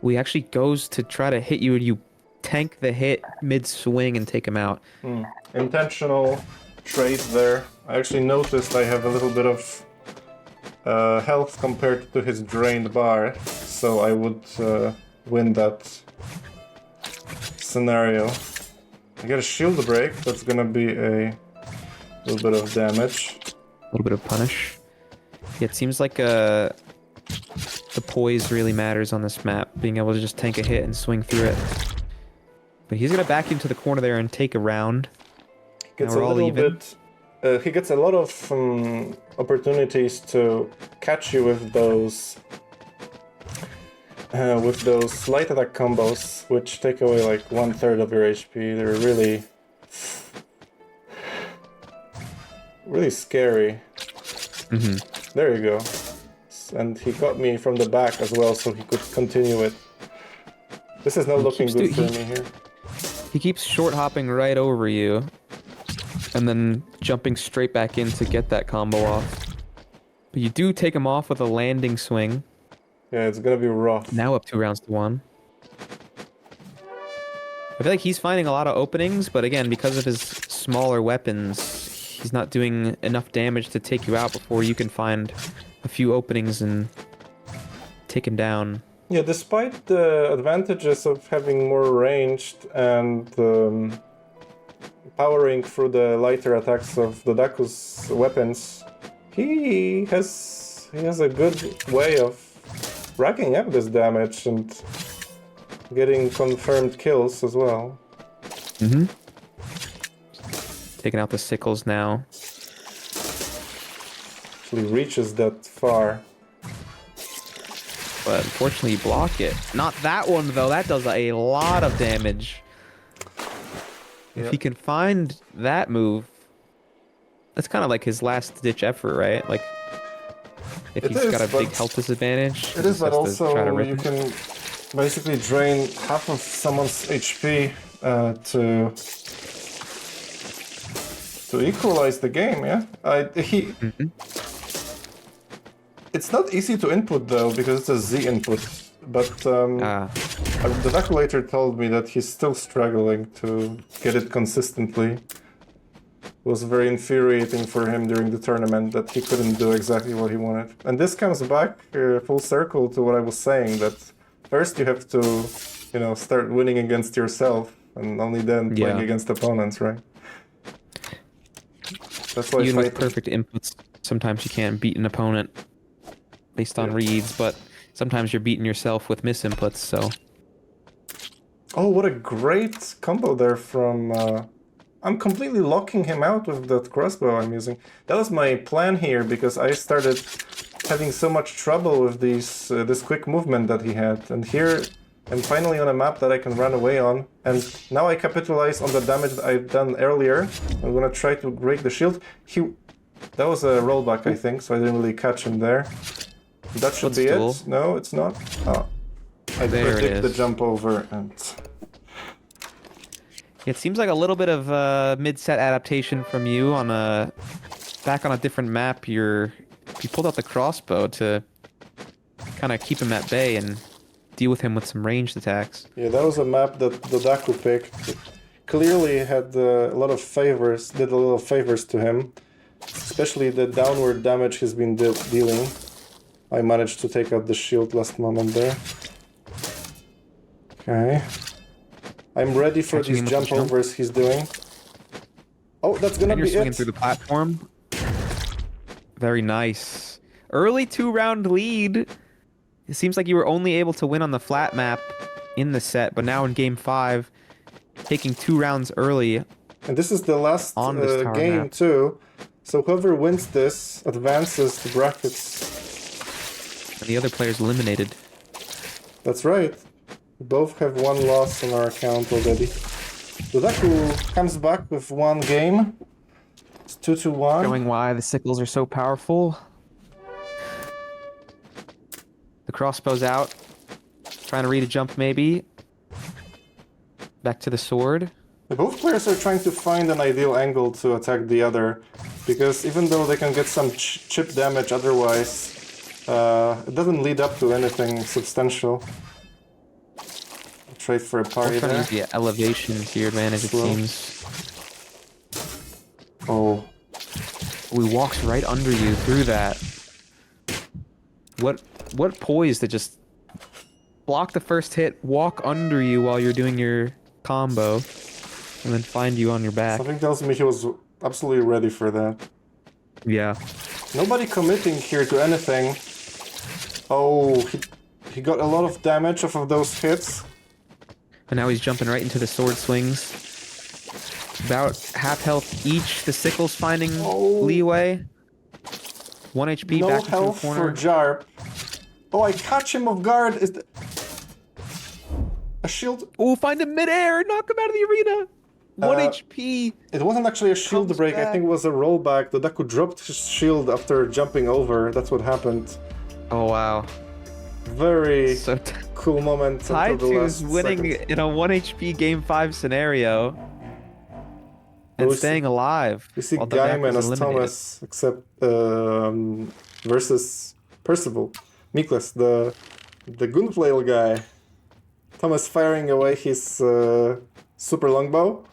Speaker 4: He actually goes to try to hit you and you tank the hit mid-swing and take him out.
Speaker 3: Intentional trade there. I actually noticed I have a little bit of health compared to his drained bar, so I would win that scenario. I get a shield break, that's gonna be a little bit of damage.
Speaker 4: A little bit of punish. Yeah, it seems like the poise really matters on this map, being able to just tank a hit and swing through it. But he's gonna back into the corner there and take a round.
Speaker 3: Gets a little bit. He gets a lot of opportunities to catch you with those light attack combos, which take away like 1/3 of your HP. They're really scary. There you go. And he got me from the back as well, so he could continue it. This is not looking good for me here.
Speaker 4: He keeps short hopping right over you, and then jumping straight back in to get that combo off. But you do take him off with a landing swing.
Speaker 3: Yeah, it's gonna be rough.
Speaker 4: Now up 2 rounds to 1. I feel like he's finding a lot of openings, but again, because of his smaller weapons, he's not doing enough damage to take you out before you can find a few openings and take him down.
Speaker 3: Yeah, despite the advantages of having more ranged and powering through the lighter attacks of Dodaku's weapons, he has a good way of racking up this damage and getting confirmed kills as well.
Speaker 4: Taking out the sickles now.
Speaker 3: Actually reaches that far.
Speaker 4: But unfortunately you block it. Not that one though, that does a lot of damage.
Speaker 3: Yep.
Speaker 4: If he can find that move, that's kind of like his last ditch effort, right? Like, if he's got a big health disadvantage.
Speaker 3: It is, but also you can basically drain half of someone's HP to equalize the game, yeah? It's not easy to input though, because it's a Z input, but the calculator told me that he's still struggling to get it consistently. was very infuriating for him during the tournament that he couldn't do exactly what he wanted. And this comes back full circle to what I was saying, that first you have to, you know, start winning against yourself and only then playing against opponents, right? That's why
Speaker 4: even with perfect inputs, sometimes you can't beat an opponent based on reads, but sometimes you're beating yourself with misinputs, so...
Speaker 3: Oh, what a great combo there from... I'm completely locking him out with that crossbow I'm using. That was my plan here, because I started having so much trouble with this quick movement that he had. And here, I'm finally on a map that I can run away on. And now I capitalize on the damage that I've done earlier. I'm gonna try to break the shield. That was a rollback, I think, so I didn't really catch him there. That should be it. No, it's not. Oh, I predict the jump over and...
Speaker 4: It seems like a little bit of mid-set adaptation from you on back on a different map. You pulled out the crossbow to kind of keep him at bay and deal with him with some ranged attacks.
Speaker 3: Yeah, that was a map that Dodaku picked. It clearly had a lot of favors, did a lot of favors to him, especially the downward damage he's been dealing. I managed to take out the shield last moment there. Okay. I'm ready for these jump overs he's doing. Oh, that's gonna be it.
Speaker 4: Swinging through the platform. Very nice. Early 2-round lead. It seems like you were only able to win on the flat map in the set, but now in game 5, taking 2 rounds early.
Speaker 3: And this is the last game map too. So whoever wins this advances the brackets.
Speaker 4: And the other player's eliminated.
Speaker 3: That's right. We both have 1 loss on our account already. Dodaku comes back with 1 game. It's 2-1.
Speaker 4: Showing why the sickles are so powerful. The crossbow's out. Trying to read a jump maybe. Back to the sword.
Speaker 3: Both players are trying to find an ideal angle to attack the other. Because even though they can get some chip damage otherwise, it doesn't lead up to anything substantial. Trade for a party there.
Speaker 4: Yeah, elevation to your advantage, it seems.
Speaker 3: Oh.
Speaker 4: He walks right under you through that. What poise to just block the first hit, walk under you while you're doing your combo, and then find you on your back.
Speaker 3: Something tells me he was absolutely ready for that.
Speaker 4: Yeah.
Speaker 3: Nobody committing here to anything. Oh, he got a lot of damage off of those hits.
Speaker 4: And now he's jumping right into the sword swings. About half health each. The sickle's finding leeway. 1 HP back into the corner.
Speaker 3: No health for Jarp. Oh, I catch him off guard. Is a shield?
Speaker 4: Oh, find him midair. Knock him out of the arena. 1 HP.
Speaker 3: It wasn't actually a shield break. I think it was a rollback. Dodaku dropped his shield after jumping over. That's what happened.
Speaker 4: Oh, wow.
Speaker 3: Very cool moment.
Speaker 4: Taitu is winning in a 1 HP game 5 scenario and staying alive.
Speaker 3: You see Gaiman as Thomas, except versus Percival, Miklas, the gunflail guy. Thomas firing away his super longbow.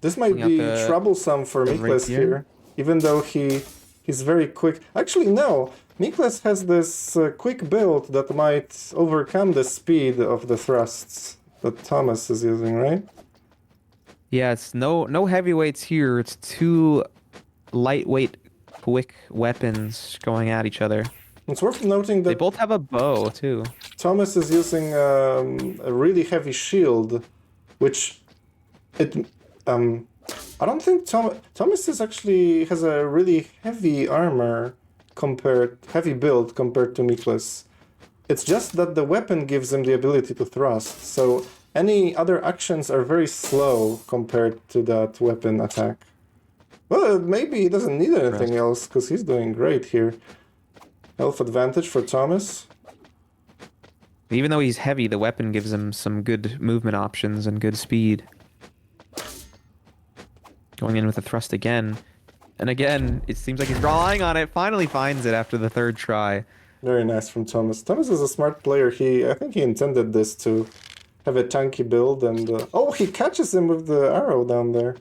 Speaker 3: This might be troublesome for Miklas here, even though he's very quick. Actually, no. Miklas has this quick build that might overcome the speed of the thrusts that Thomas is using, right?
Speaker 4: Yeah, it's no heavyweights here. It's 2 lightweight, quick weapons going at each other.
Speaker 3: It's worth noting that
Speaker 4: they both have a bow too.
Speaker 3: Thomas is using a really heavy shield, which I don't think Thomas is actually has a really heavy armor. Heavy build compared to Miklas. It's just that the weapon gives him the ability to thrust, so any other actions are very slow compared to that weapon attack. Well, maybe he doesn't need anything else, because he's doing great here. Health advantage for Thomas.
Speaker 4: Even though he's heavy, the weapon gives him some good movement options and good speed. Going in with a thrust again. And again, it seems like he's relying on it. Finally finds it after the 3rd try.
Speaker 3: Very nice from Thomas. Thomas is a smart player. I think he intended this to have a tanky build. And oh, he catches him with the arrow down there.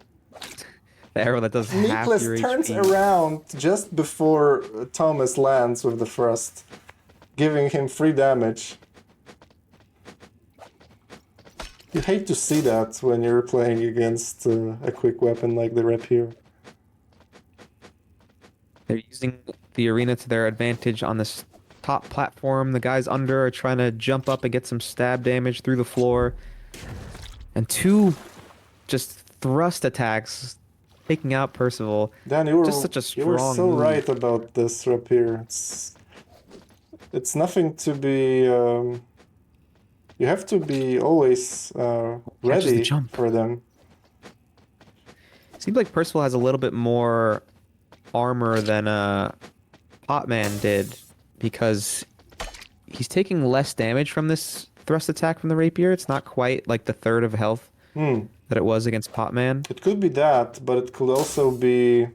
Speaker 4: The arrow that does half your
Speaker 1: Miklas turns
Speaker 4: HP.
Speaker 1: around just before Thomas lands with the thrust, giving him free damage. You hate to see that when you're playing against a quick weapon like the rapier.
Speaker 4: They're using the arena to their advantage on this top platform. The guys under are trying to jump up and get some stab damage through the floor. And two just thrust attacks taking out Percival.
Speaker 1: Dan, you were,
Speaker 4: just such a
Speaker 1: you were
Speaker 4: strong
Speaker 1: so
Speaker 4: move.
Speaker 1: right about this rapier. It's nothing to be... you have to be always ready for them.
Speaker 4: Seems like Percival has a little bit more armor than Potman did, because he's taking less damage from this thrust attack from the rapier. It's not quite like the third of health that it was against Potman.
Speaker 1: It could be that, but it could also be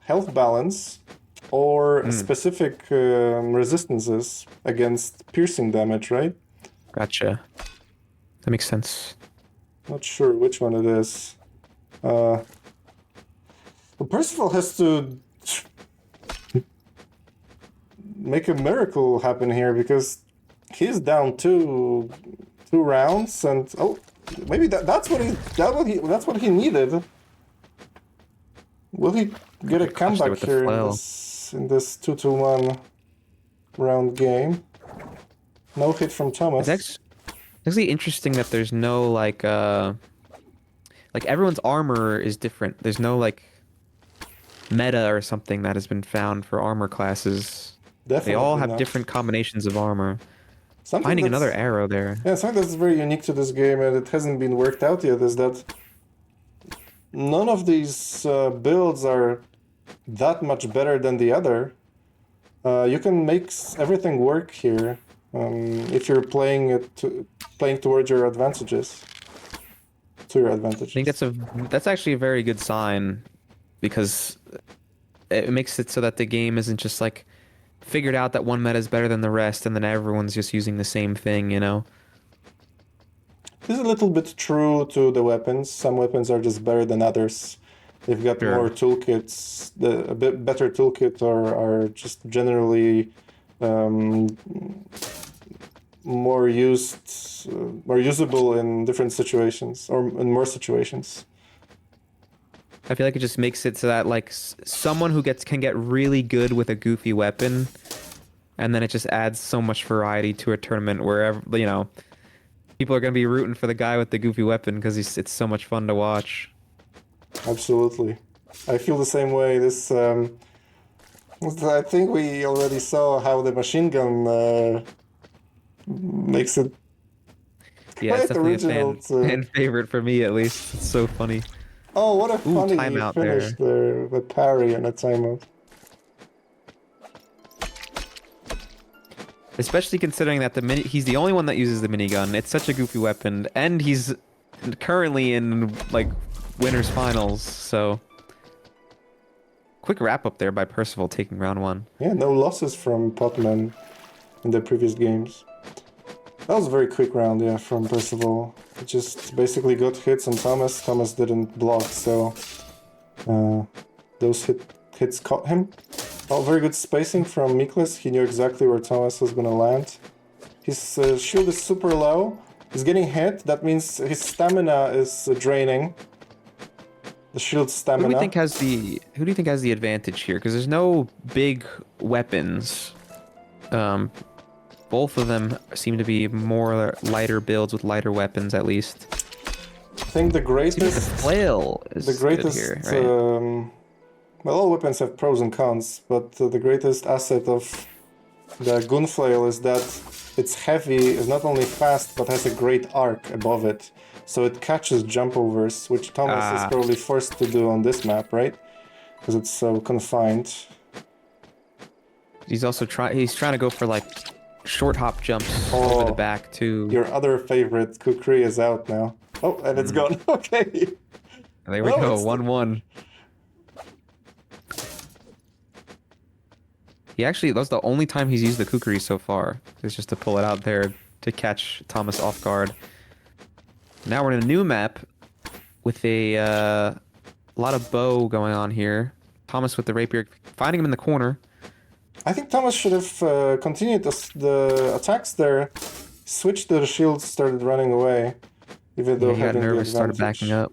Speaker 1: health balance or specific resistances against piercing damage, right?
Speaker 4: Gotcha. That makes sense.
Speaker 1: Not sure which one it is. Well, Percival has to make a miracle happen here, because he's down two rounds, and maybe that's what he needed. Will he get a comeback here in this 2-1 round game? No hit from Thomas.
Speaker 4: It's actually interesting that there's no like everyone's armor is different. There's no like meta or something that has been found for armor classes.
Speaker 1: Definitely
Speaker 4: they all have
Speaker 1: not.
Speaker 4: different combinations of armor.
Speaker 1: Something
Speaker 4: Finding another arrow there.
Speaker 1: Yeah, something that's very unique to this game, and it hasn't been worked out yet, is that none of these builds are that much better than the other. You can make everything work here if you're playing towards your advantages. To your advantage.
Speaker 4: I think that's actually a very good sign, because it makes it so that the game isn't just like figured out that one meta is better than the rest, and then everyone's just using the same thing, you know?
Speaker 1: This is a little bit true to the weapons. Some weapons are just better than others. They've got more toolkits, a bit better toolkit, or are just generally more usable in different situations, or in more situations.
Speaker 4: I feel like it just makes it so that like someone who can get really good with a goofy weapon, and then it just adds so much variety to a tournament where people are gonna be rooting for the guy with the goofy weapon because it's so much fun to watch.
Speaker 1: Absolutely, I feel the same way. This I think we already saw how the machine gun makes it.
Speaker 4: Yeah, it's definitely
Speaker 1: original
Speaker 4: a fan favorite for me, at least. It's so funny.
Speaker 1: Oh, what a funny
Speaker 4: timeout
Speaker 1: finish there with parry and a timeout.
Speaker 4: Especially considering that he's the only one that uses the minigun. It's such a goofy weapon, and he's currently in like winners finals. So quick wrap up there by Percival taking round 1.
Speaker 1: Yeah, no losses from Potman in the previous games. That was a very quick round, yeah, from Percival. He just basically got hits on Thomas. Thomas didn't block, so those hits caught him. Oh, very good spacing from Miklas. He knew exactly where Thomas was gonna land. His shield is super low. He's getting hit. That means his stamina is draining. The shield stamina.
Speaker 4: Who do you think has the advantage here? Because there's no big weapons. Both of them seem to be more lighter builds with lighter weapons, at least.
Speaker 1: I think the greatest...
Speaker 4: The flail is good here, right?
Speaker 1: Well, all weapons have pros and cons, but the greatest asset of the gunflail is that it's heavy, is not only fast, but has a great arc above it. So it catches jump overs, which Thomas is probably forced to do on this map, right? Because it's so confined.
Speaker 4: He's also trying to go for like short hop jumps over the back too.
Speaker 1: Your other favorite, Kukri, is out now. Oh, and it's gone. Okay.
Speaker 4: There we go, 1-1. That's the only time he's used the Kukri so far. Is just to pull it out there to catch Thomas off guard. Now we're in a new map with a A lot of bow going on here. Thomas with the rapier, finding him in the corner.
Speaker 3: I think Thomas should have continued the attacks there, switched to the shield, started running away, even though
Speaker 4: He got
Speaker 3: having the
Speaker 4: nervous, started
Speaker 3: advantage.
Speaker 4: backing up.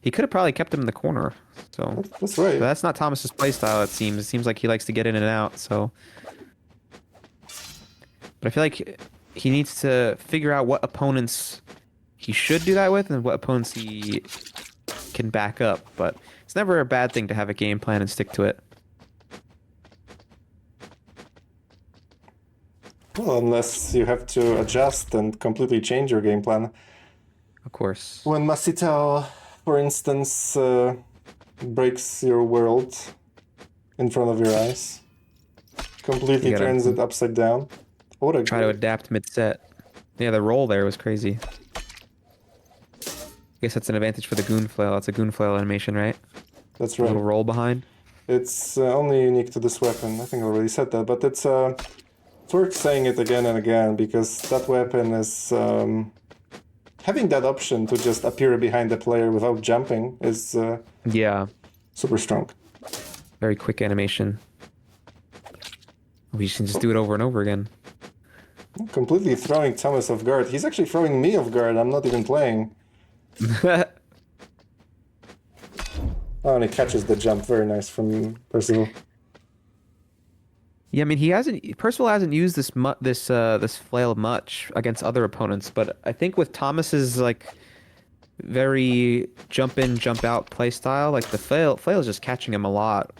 Speaker 4: He could have probably kept him in the corner. So
Speaker 3: That's right.
Speaker 4: but that's not Thomas's playstyle. It seems. It seems like he likes to get in and out. So, but I feel like he needs to figure out what opponents he should do that with and what opponents he can back up. But it's never a bad thing to have a game plan and stick to it.
Speaker 3: Well, unless you have to adjust and completely change your game plan.
Speaker 4: Of course.
Speaker 3: When Masita, for instance, breaks your world in front of your eyes, completely
Speaker 4: You gotta
Speaker 3: turns it upside down. What a
Speaker 4: try to adapt mid-set. Yeah, the roll there was crazy. I guess that's an advantage for the goon flail. That's a goon flail animation, right?
Speaker 3: That's
Speaker 4: A
Speaker 3: right.
Speaker 4: little roll behind.
Speaker 3: It's only unique to this weapon. I think I already said that, but it's worth saying it again and again because that weapon is having that option to just appear behind the player without jumping is
Speaker 4: Yeah,
Speaker 3: super strong.
Speaker 4: very quick animation. We can just do it over and over again.
Speaker 3: Completely throwing Thomas off guard. He's actually throwing me off guard. I'm not even playing. Oh, and he catches the jump. Very nice from Percival.
Speaker 4: Yeah, I mean Percival hasn't used this flail much against other opponents, but I think with Thomas's like very jump in, jump out play style, like the flail is just catching him a lot.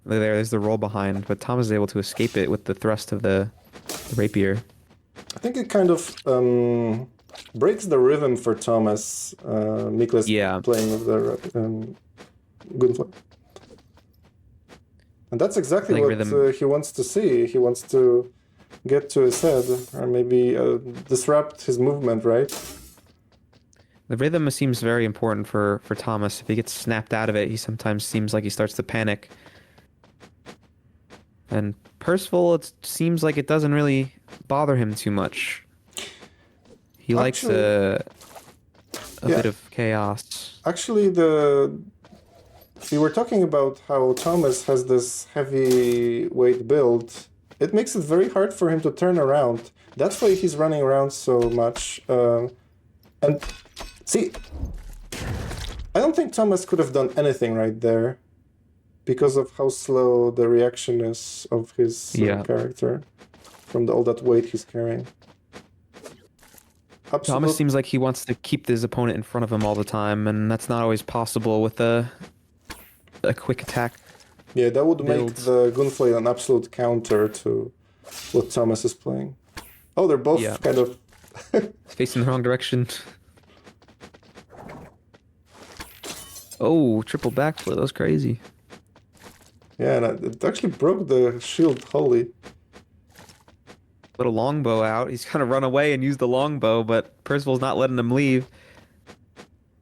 Speaker 4: There's the roll behind, but Thomas is able to escape it with the thrust of the rapier.
Speaker 3: I think it kind of breaks the rhythm for Thomas. Miklas playing with the Gunflame. And that's exactly what he wants to see. He wants to get to his head, or maybe disrupt his movement, right?
Speaker 4: The rhythm seems very important for Thomas. If he gets snapped out of it, he sometimes seems like he starts to panic. And Percival, it seems like it doesn't really bother him too much. He likes a bit of chaos.
Speaker 3: Actually, we were talking about how Thomas has this heavyweight build. It makes it very hard for him to turn around. That's why he's running around so much. And see, I don't think Thomas could have done anything right there because of how slow the reaction is of his character from all that weight he's carrying.
Speaker 4: Thomas seems like he wants to keep his opponent in front of him all the time, and that's not always possible with a quick attack.
Speaker 3: Yeah, that would make the Gunflame an absolute counter to what Thomas is playing. Oh, they're both kind of
Speaker 4: facing the wrong direction. Oh, triple backflip. That was crazy.
Speaker 3: Yeah, and it actually broke the shield wholly.
Speaker 4: Put a longbow out. He's gonna run away and use the longbow, but Percival's not letting him leave.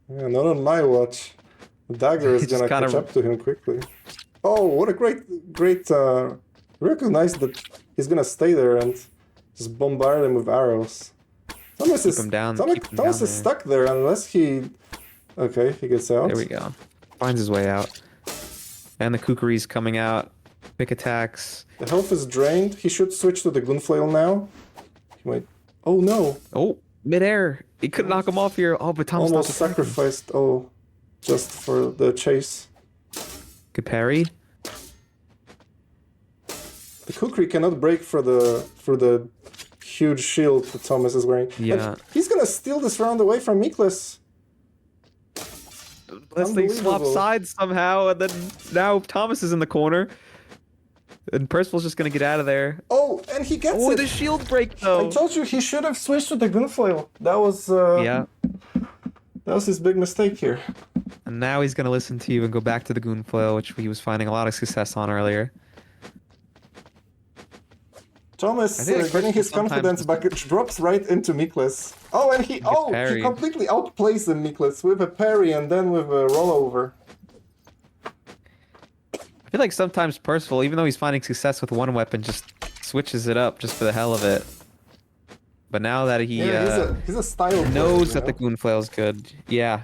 Speaker 3: Yeah, not on my watch. The dagger is gonna catch up to him quickly. Oh, what a great recognize that he's gonna stay there and just bombard him with arrows. Thomas is stuck there unless he... Okay, he gets out.
Speaker 4: There we go. Finds his way out. And the Kukuri's coming out. Quick attacks.
Speaker 3: The health is drained. He should switch to the Gunflail now. He might... Oh no!
Speaker 4: Oh, midair! He could knock him off here. Oh, but Thomas
Speaker 3: almost sacrificed. Oh, just for the chase.
Speaker 4: Good parry.
Speaker 3: The Kukri cannot break for the huge shield that Thomas is wearing.
Speaker 4: Yeah.
Speaker 3: And he's gonna steal this round away from Miklas.
Speaker 4: Unless they swap sides somehow, and then now Thomas is in the corner. And Percival's just gonna get out of there.
Speaker 3: Oh, and he gets it!
Speaker 4: Oh, the shield break though!
Speaker 3: I told you he should have switched to the Gunflail. That was... That was his big mistake here.
Speaker 4: And now he's gonna listen to you and go back to the Gunflail, which he was finding a lot of success on earlier.
Speaker 3: Thomas, getting his confidence back, it drops right into Miklas. Oh, and he completely outplays him, Miklas, with a parry and then with a rollover.
Speaker 4: I feel like sometimes Percival, even though he's finding success with one weapon, just switches it up just for the hell of it. But now that he
Speaker 3: he's a style
Speaker 4: knows
Speaker 3: player,
Speaker 4: that the goon flail is good, yeah,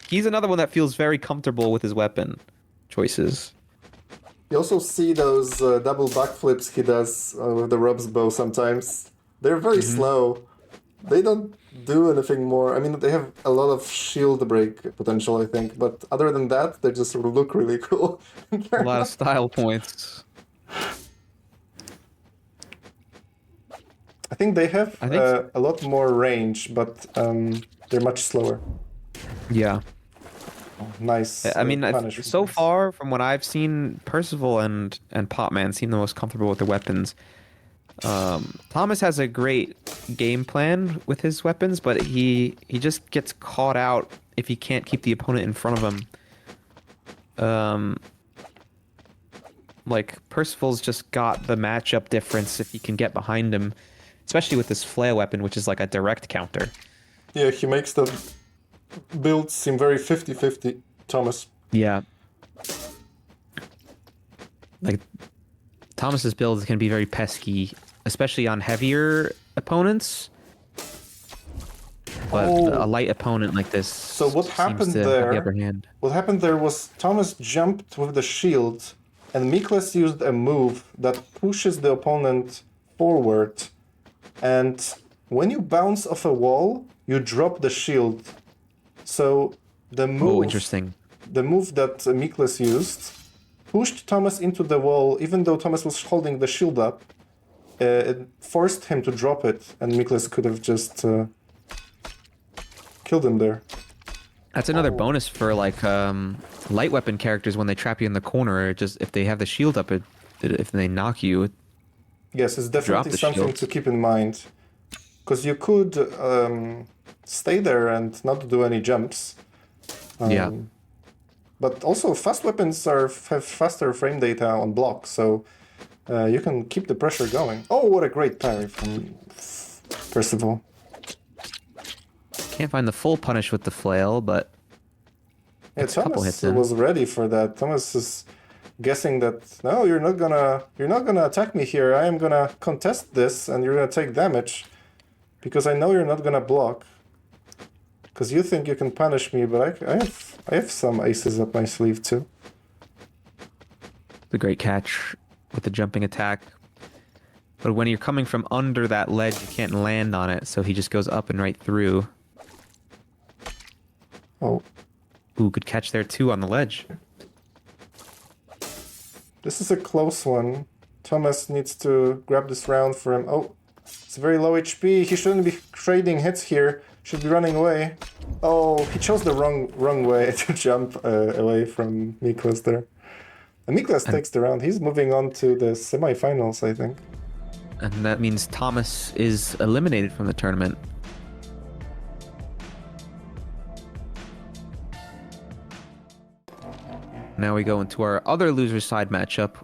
Speaker 4: he's another one that feels very comfortable with his weapon choices.
Speaker 3: You also see those double backflips he does with the Rob's bow sometimes. They're very slow. They don't do anything more. I mean, they have a lot of shield break potential, I think. But other than that, they just look really cool.
Speaker 4: A lot of style points.
Speaker 3: I think they have a lot more range, but they're much slower.
Speaker 4: Yeah.
Speaker 3: Nice.
Speaker 4: I mean,
Speaker 3: punish.
Speaker 4: so far from what I've seen, Percival and Popman seem the most comfortable with their weapons. Thomas has a great game plan with his weapons, but he just gets caught out if he can't keep the opponent in front of him. Like Percival's just got the matchup difference if he can get behind him, especially with this flail weapon, which is like a direct counter.
Speaker 3: Yeah, he makes the builds seem very 50-50, Thomas.
Speaker 4: Yeah. Like Thomas's builds can be very pesky, especially on heavier opponents. But a light opponent like this
Speaker 3: so what happened
Speaker 4: seems to
Speaker 3: there,
Speaker 4: have the upper hand.
Speaker 3: What happened there was Thomas jumped with the shield, and Miklas used a move that pushes the opponent forward. And when you bounce off a wall, you drop the shield. So the move,
Speaker 4: Interesting.
Speaker 3: The move that Miklas used pushed Thomas into the wall, even though Thomas was holding the shield up. It forced him to drop it, and Miklas could have just killed him there.
Speaker 4: That's another bonus for like light weapon characters when they trap you in the corner. Just if they have the shield up, if they knock you.
Speaker 3: Yes, it's definitely something
Speaker 4: shield.
Speaker 3: to keep in mind, because you could stay there and not do any jumps.
Speaker 4: Yeah.
Speaker 3: But also, fast weapons have faster frame data on block, so you can keep the pressure going. Oh, what a great parry from Percival.
Speaker 4: Can't find the full punish with the flail, but
Speaker 3: Yeah,
Speaker 4: a couple hits
Speaker 3: Thomas
Speaker 4: in.
Speaker 3: was ready for that. Thomas is guessing that no, you're not gonna attack me here. I am gonna contest this, and you're gonna take damage, because I know you're not gonna block. Because you think you can punish me, but I have some aces up my sleeve too.
Speaker 4: The great catch with the jumping attack. But when you're coming from under that ledge, you can't land on it, so he just goes up and right through.
Speaker 3: Oh,
Speaker 4: Ooh, good catch there too on the ledge.
Speaker 3: this is a close one. Thomas needs to grab this round for him. Oh, it's very low HP. He shouldn't be trading hits here. Should be running away. Oh, he chose the wrong way to jump away from Miklas there. And Miklas takes the round. He's moving on to the semifinals, I think.
Speaker 4: And that means Thomas is eliminated from the tournament. Now we go into our other loser side matchup.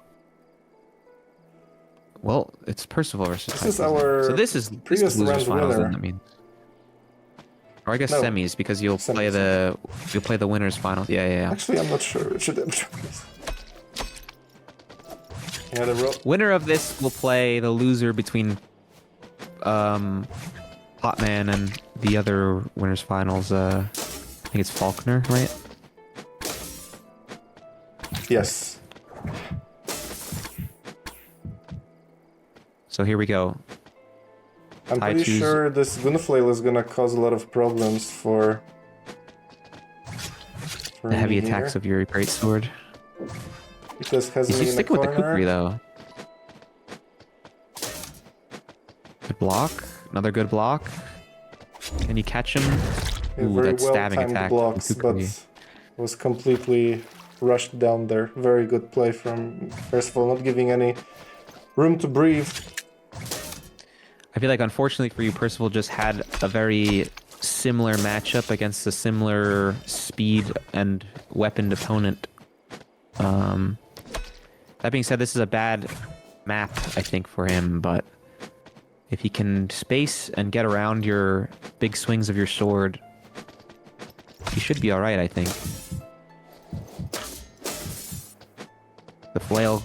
Speaker 4: Well, it's Percival versus
Speaker 3: This is
Speaker 4: Tyson.
Speaker 3: our
Speaker 4: So this is
Speaker 3: previous
Speaker 4: losers
Speaker 3: round
Speaker 4: finals,
Speaker 3: winner.
Speaker 4: then, I mean. Or I guess
Speaker 3: No.
Speaker 4: semis, because you'll play
Speaker 3: Semis.
Speaker 4: the winners finals. Yeah.
Speaker 3: Actually, I'm not sure. Should I try this? Yeah, the
Speaker 4: Winner of this will play the loser between Potman and the other winners finals. I think it's Faulkner, right?
Speaker 3: Yes.
Speaker 4: So here we go.
Speaker 3: I'm pretty
Speaker 4: choose-
Speaker 3: sure this Gunflail is gonna cause a lot of problems for
Speaker 4: The heavy
Speaker 3: me
Speaker 4: attacks
Speaker 3: here.
Speaker 4: of your greatsword.
Speaker 3: Because has
Speaker 4: He's
Speaker 3: me in the
Speaker 4: sticking with the
Speaker 3: corner.
Speaker 4: kukri though. Good block. Another good block. Can you catch him?
Speaker 3: Yeah,
Speaker 4: Ooh,
Speaker 3: very
Speaker 4: that stabbing
Speaker 3: well-timed
Speaker 4: attack.
Speaker 3: blocks,
Speaker 4: from
Speaker 3: but
Speaker 4: kukri.
Speaker 3: was completely rushed down there. Very good play from Percival, not giving any room to breathe.
Speaker 4: I feel like unfortunately for you, Percival just had a very similar matchup against a similar speed and weaponed opponent. That being said, this is a bad map, I think, for him, but if he can space and get around your big swings of your sword, he should be alright, I think. The flail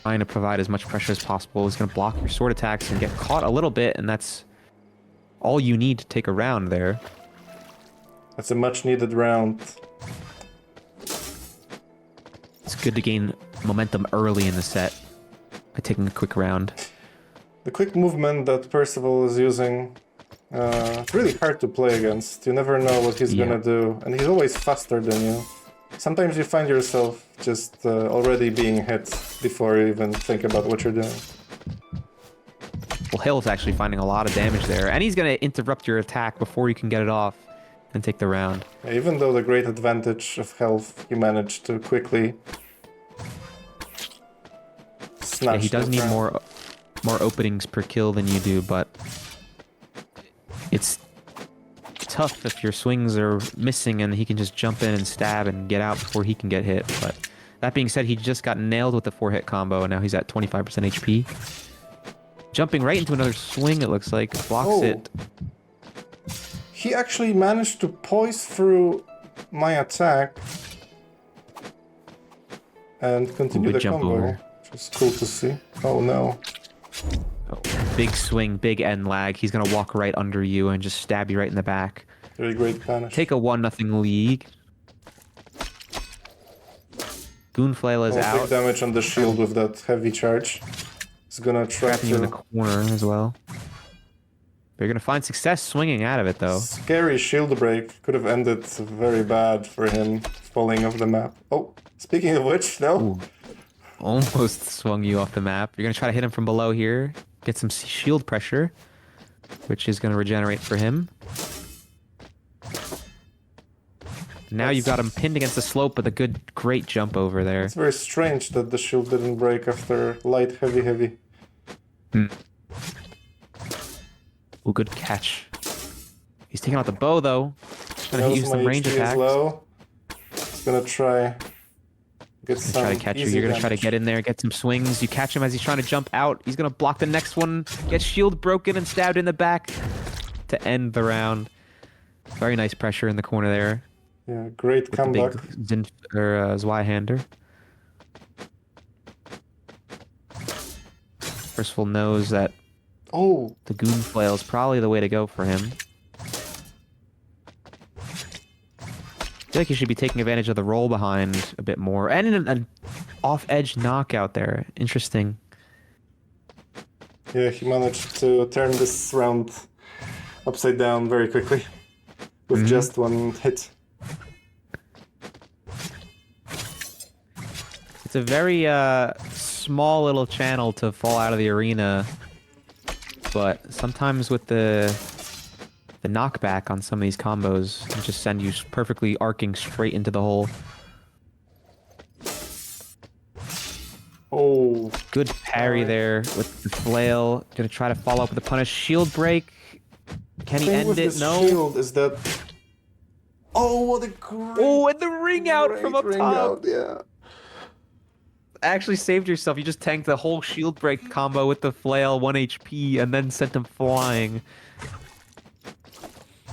Speaker 4: trying to provide as much pressure as possible is going to block your sword attacks and get caught a little bit, and that's all you need to take a round there.
Speaker 3: That's a much needed round.
Speaker 4: It's good to gain momentum early in the set by taking a quick round.
Speaker 3: The quick movement that Percival is using, it's really hard to play against. You never know what he's gonna do, and he's always faster than you. Sometimes you find yourself just already being hit before you even think about what you're doing.
Speaker 4: Well, Hill's actually finding a lot of damage there, and he's gonna interrupt your attack before you can get it off and take the round.
Speaker 3: Yeah, even though the great advantage of health, he managed to quickly snatch.
Speaker 4: Yeah, he does need more openings per kill than you do, but it's tough if your swings are missing and he can just jump in and stab and get out before he can get hit. But that being said, he just got nailed with the 4-hit combo, and now he's at 25% HP. Jumping right into another swing, it looks like. Blocks it.
Speaker 3: He actually managed to poise through my attack and continue the
Speaker 4: jump
Speaker 3: combo,
Speaker 4: over.
Speaker 3: which is cool to see. Oh no.
Speaker 4: Oh, big swing, big end lag. He's gonna walk right under you and just stab you right in the back.
Speaker 3: Very great punish.
Speaker 4: Take a 1-0 lead. Goonflail is out.
Speaker 3: Big damage on the shield with that heavy charge. He's gonna try
Speaker 4: Trapping you in the
Speaker 3: to...
Speaker 4: corner as well. They're gonna find success swinging out of it though.
Speaker 3: Scary shield break. Could have ended very bad for him falling off the map. Oh, speaking of which, no.
Speaker 4: Ooh. Almost swung you off the map. You're gonna try to hit him from below here. Get some shield pressure, which is gonna regenerate for him. Now you've got him pinned against the slope with a great jump over there.
Speaker 3: It's very strange that the shield didn't break after light, heavy.
Speaker 4: Ooh, good catch. He's taking out the bow though. Gonna use some range attacks.
Speaker 3: Low. He's gonna try get some
Speaker 4: try to catch you. You're gonna try to get in there, get some swings. You catch him as he's trying to jump out. He's gonna block the next one. Get shield broken and stabbed in the back to end the round. Very nice pressure in the corner there.
Speaker 3: Yeah, great
Speaker 4: With
Speaker 3: comeback.
Speaker 4: the big Zweihander. Percival knows that
Speaker 3: Oh,
Speaker 4: the Goonflail is probably the way to go for him. I feel like he should be taking advantage of the roll behind a bit more. And an off-edge knockout there. Interesting.
Speaker 3: yeah, he managed to turn this round upside down very quickly with just one hit.
Speaker 4: It's a very small little channel to fall out of the arena, but sometimes with the knockback on some of these combos can just send you perfectly arcing straight into the hole.
Speaker 3: Oh,
Speaker 4: Good parry there with the flail. Gonna try to follow up with a punish. Shield break. Can he end it? No.
Speaker 3: Shield is that... Oh, what a great...
Speaker 4: Oh, and the ring out from up
Speaker 3: ring
Speaker 4: top.
Speaker 3: out, yeah.
Speaker 4: Actually saved yourself. You just tanked the whole shield break combo with the flail, 1 HP, and then sent him flying.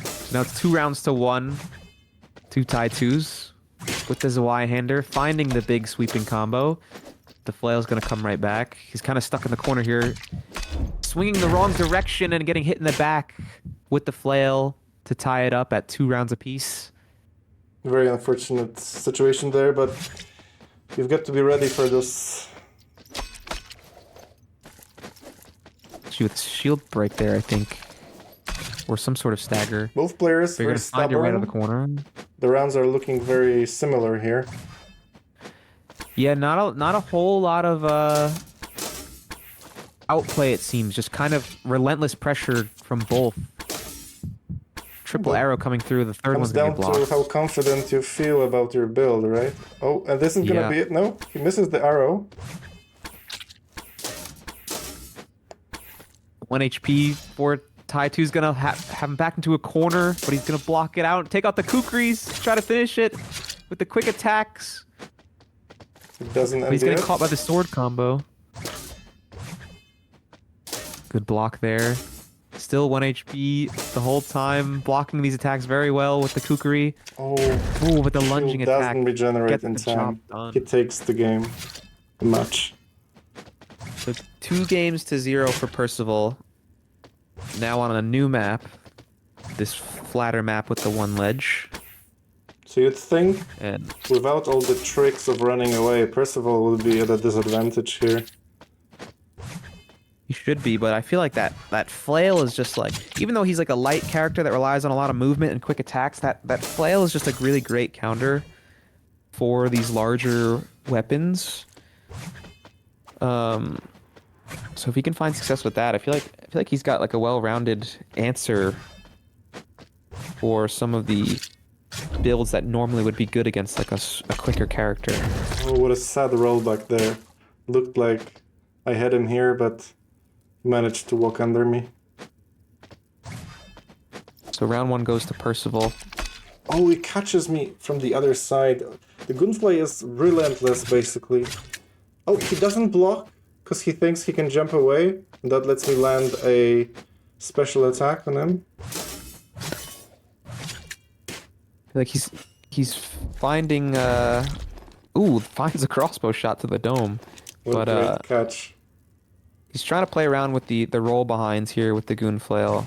Speaker 4: So now it's 2 rounds to 1. 2 tie 2s with the Zweihander, finding the big sweeping combo. The flail's gonna come right back. He's kind of stuck in the corner here, swinging the wrong direction and getting hit in the back with the flail to tie it up at 2 rounds apiece.
Speaker 3: Very unfortunate situation there, but you've got to be ready for this.
Speaker 4: Actually, with shield break there, I think, or some sort of stagger.
Speaker 3: Both players
Speaker 4: They're
Speaker 3: very
Speaker 4: gonna find your way out of the
Speaker 3: stubborn.
Speaker 4: corner.
Speaker 3: The rounds are looking very similar here.
Speaker 4: Yeah, not a whole lot of outplay, it seems. Just kind of relentless pressure from both. Triple arrow coming through. The third
Speaker 3: Comes
Speaker 4: one's gonna
Speaker 3: down
Speaker 4: get blocked.
Speaker 3: to how confident you feel about your build, right? Oh, and this is gonna
Speaker 4: Yeah.
Speaker 3: be it. No, he misses the arrow.
Speaker 4: 1 HP for Tai 2's gonna have him back into a corner, but he's gonna block it out. Take out the kukris, try to finish it with the quick attacks.
Speaker 3: It doesn't
Speaker 4: But
Speaker 3: end
Speaker 4: he's getting
Speaker 3: yet.
Speaker 4: caught by the sword combo. Good block there. Still 1 HP the whole time, blocking these attacks very well with the kukri.
Speaker 3: Oh,
Speaker 4: Ooh, with the lunging
Speaker 3: shield
Speaker 4: attack.
Speaker 3: doesn't regenerate
Speaker 4: Get
Speaker 3: in
Speaker 4: the
Speaker 3: time.
Speaker 4: job done.
Speaker 3: He takes the game, the match.
Speaker 4: So 2 games to 0 for Percival. now on a new map, this flatter map with the one ledge.
Speaker 3: So you'd think,
Speaker 4: And
Speaker 3: without all the tricks of running away, Percival would be at a disadvantage here.
Speaker 4: he should be, but I feel like that flail is just like, even though he's like a light character that relies on a lot of movement and quick attacks, that flail is just a really great counter for these larger weapons. So if he can find success with that, I feel like he's got like a well-rounded answer for some of the builds that normally would be good against like a quicker character.
Speaker 3: Oh, what a sad rollback there. Looked like I had him here, but he managed to walk under me.
Speaker 4: So round 1 goes to Percival.
Speaker 3: Oh, he catches me from the other side. The gunplay is relentless, basically. Oh, he doesn't block because he thinks he can jump away. And that lets me land a special attack on him.
Speaker 4: Like he's finding finds a crossbow shot to the dome.
Speaker 3: What a great catch.
Speaker 4: He's trying to play around with the roll behinds here with the goon flail.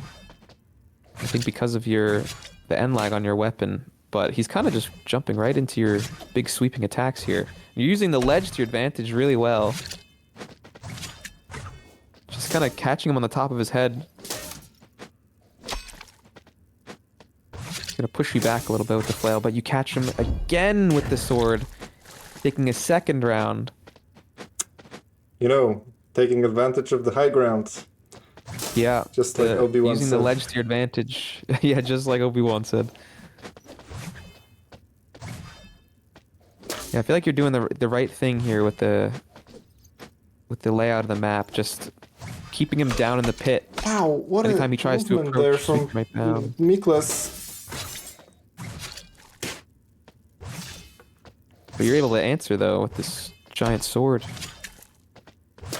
Speaker 4: I think because of the end lag on your weapon, but he's kind of just jumping right into your big sweeping attacks here. You're using the ledge to your advantage really well. Just kind of catching him on the top of his head. Gonna push you back a little bit with the flail, but you catch him again with the sword, taking a second round.
Speaker 3: You know, taking advantage of the high ground.
Speaker 4: Yeah,
Speaker 3: just like Obi-Wan
Speaker 4: using
Speaker 3: said.
Speaker 4: the ledge to your advantage. Yeah, just like Obi-Wan said. Yeah, I feel like you're doing the right thing here with the layout of the map. Just keeping him down in the pit.
Speaker 3: Wow, what
Speaker 4: anytime
Speaker 3: a
Speaker 4: he tries to
Speaker 3: movement
Speaker 4: approach,
Speaker 3: there from
Speaker 4: shoot right down.
Speaker 3: Miklas.
Speaker 4: But you're able to answer though with this giant sword.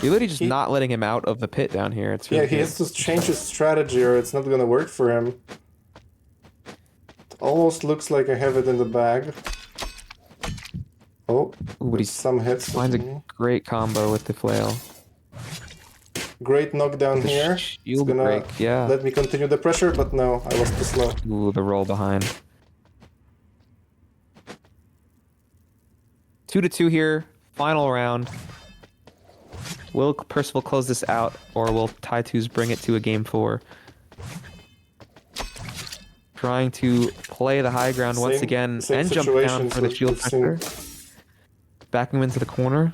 Speaker 4: You're literally just not letting him out of the pit down here. It's really
Speaker 3: He has to change his strategy or it's not gonna work for him. It almost looks like I have it in the bag. Oh,
Speaker 4: Ooh, but he
Speaker 3: some hits.
Speaker 4: finds a great combo with the flail.
Speaker 3: Great knockdown
Speaker 4: The
Speaker 3: here.
Speaker 4: shield
Speaker 3: It's gonna
Speaker 4: break, yeah.
Speaker 3: let me continue the pressure, but no, I was too slow.
Speaker 4: Ooh, the roll behind. 2-2 here. Final round. Will Percival close this out, or will Taitus bring it to a game 4? Trying to play the high ground once again and jump down for the shield pressure. Backing him into the corner.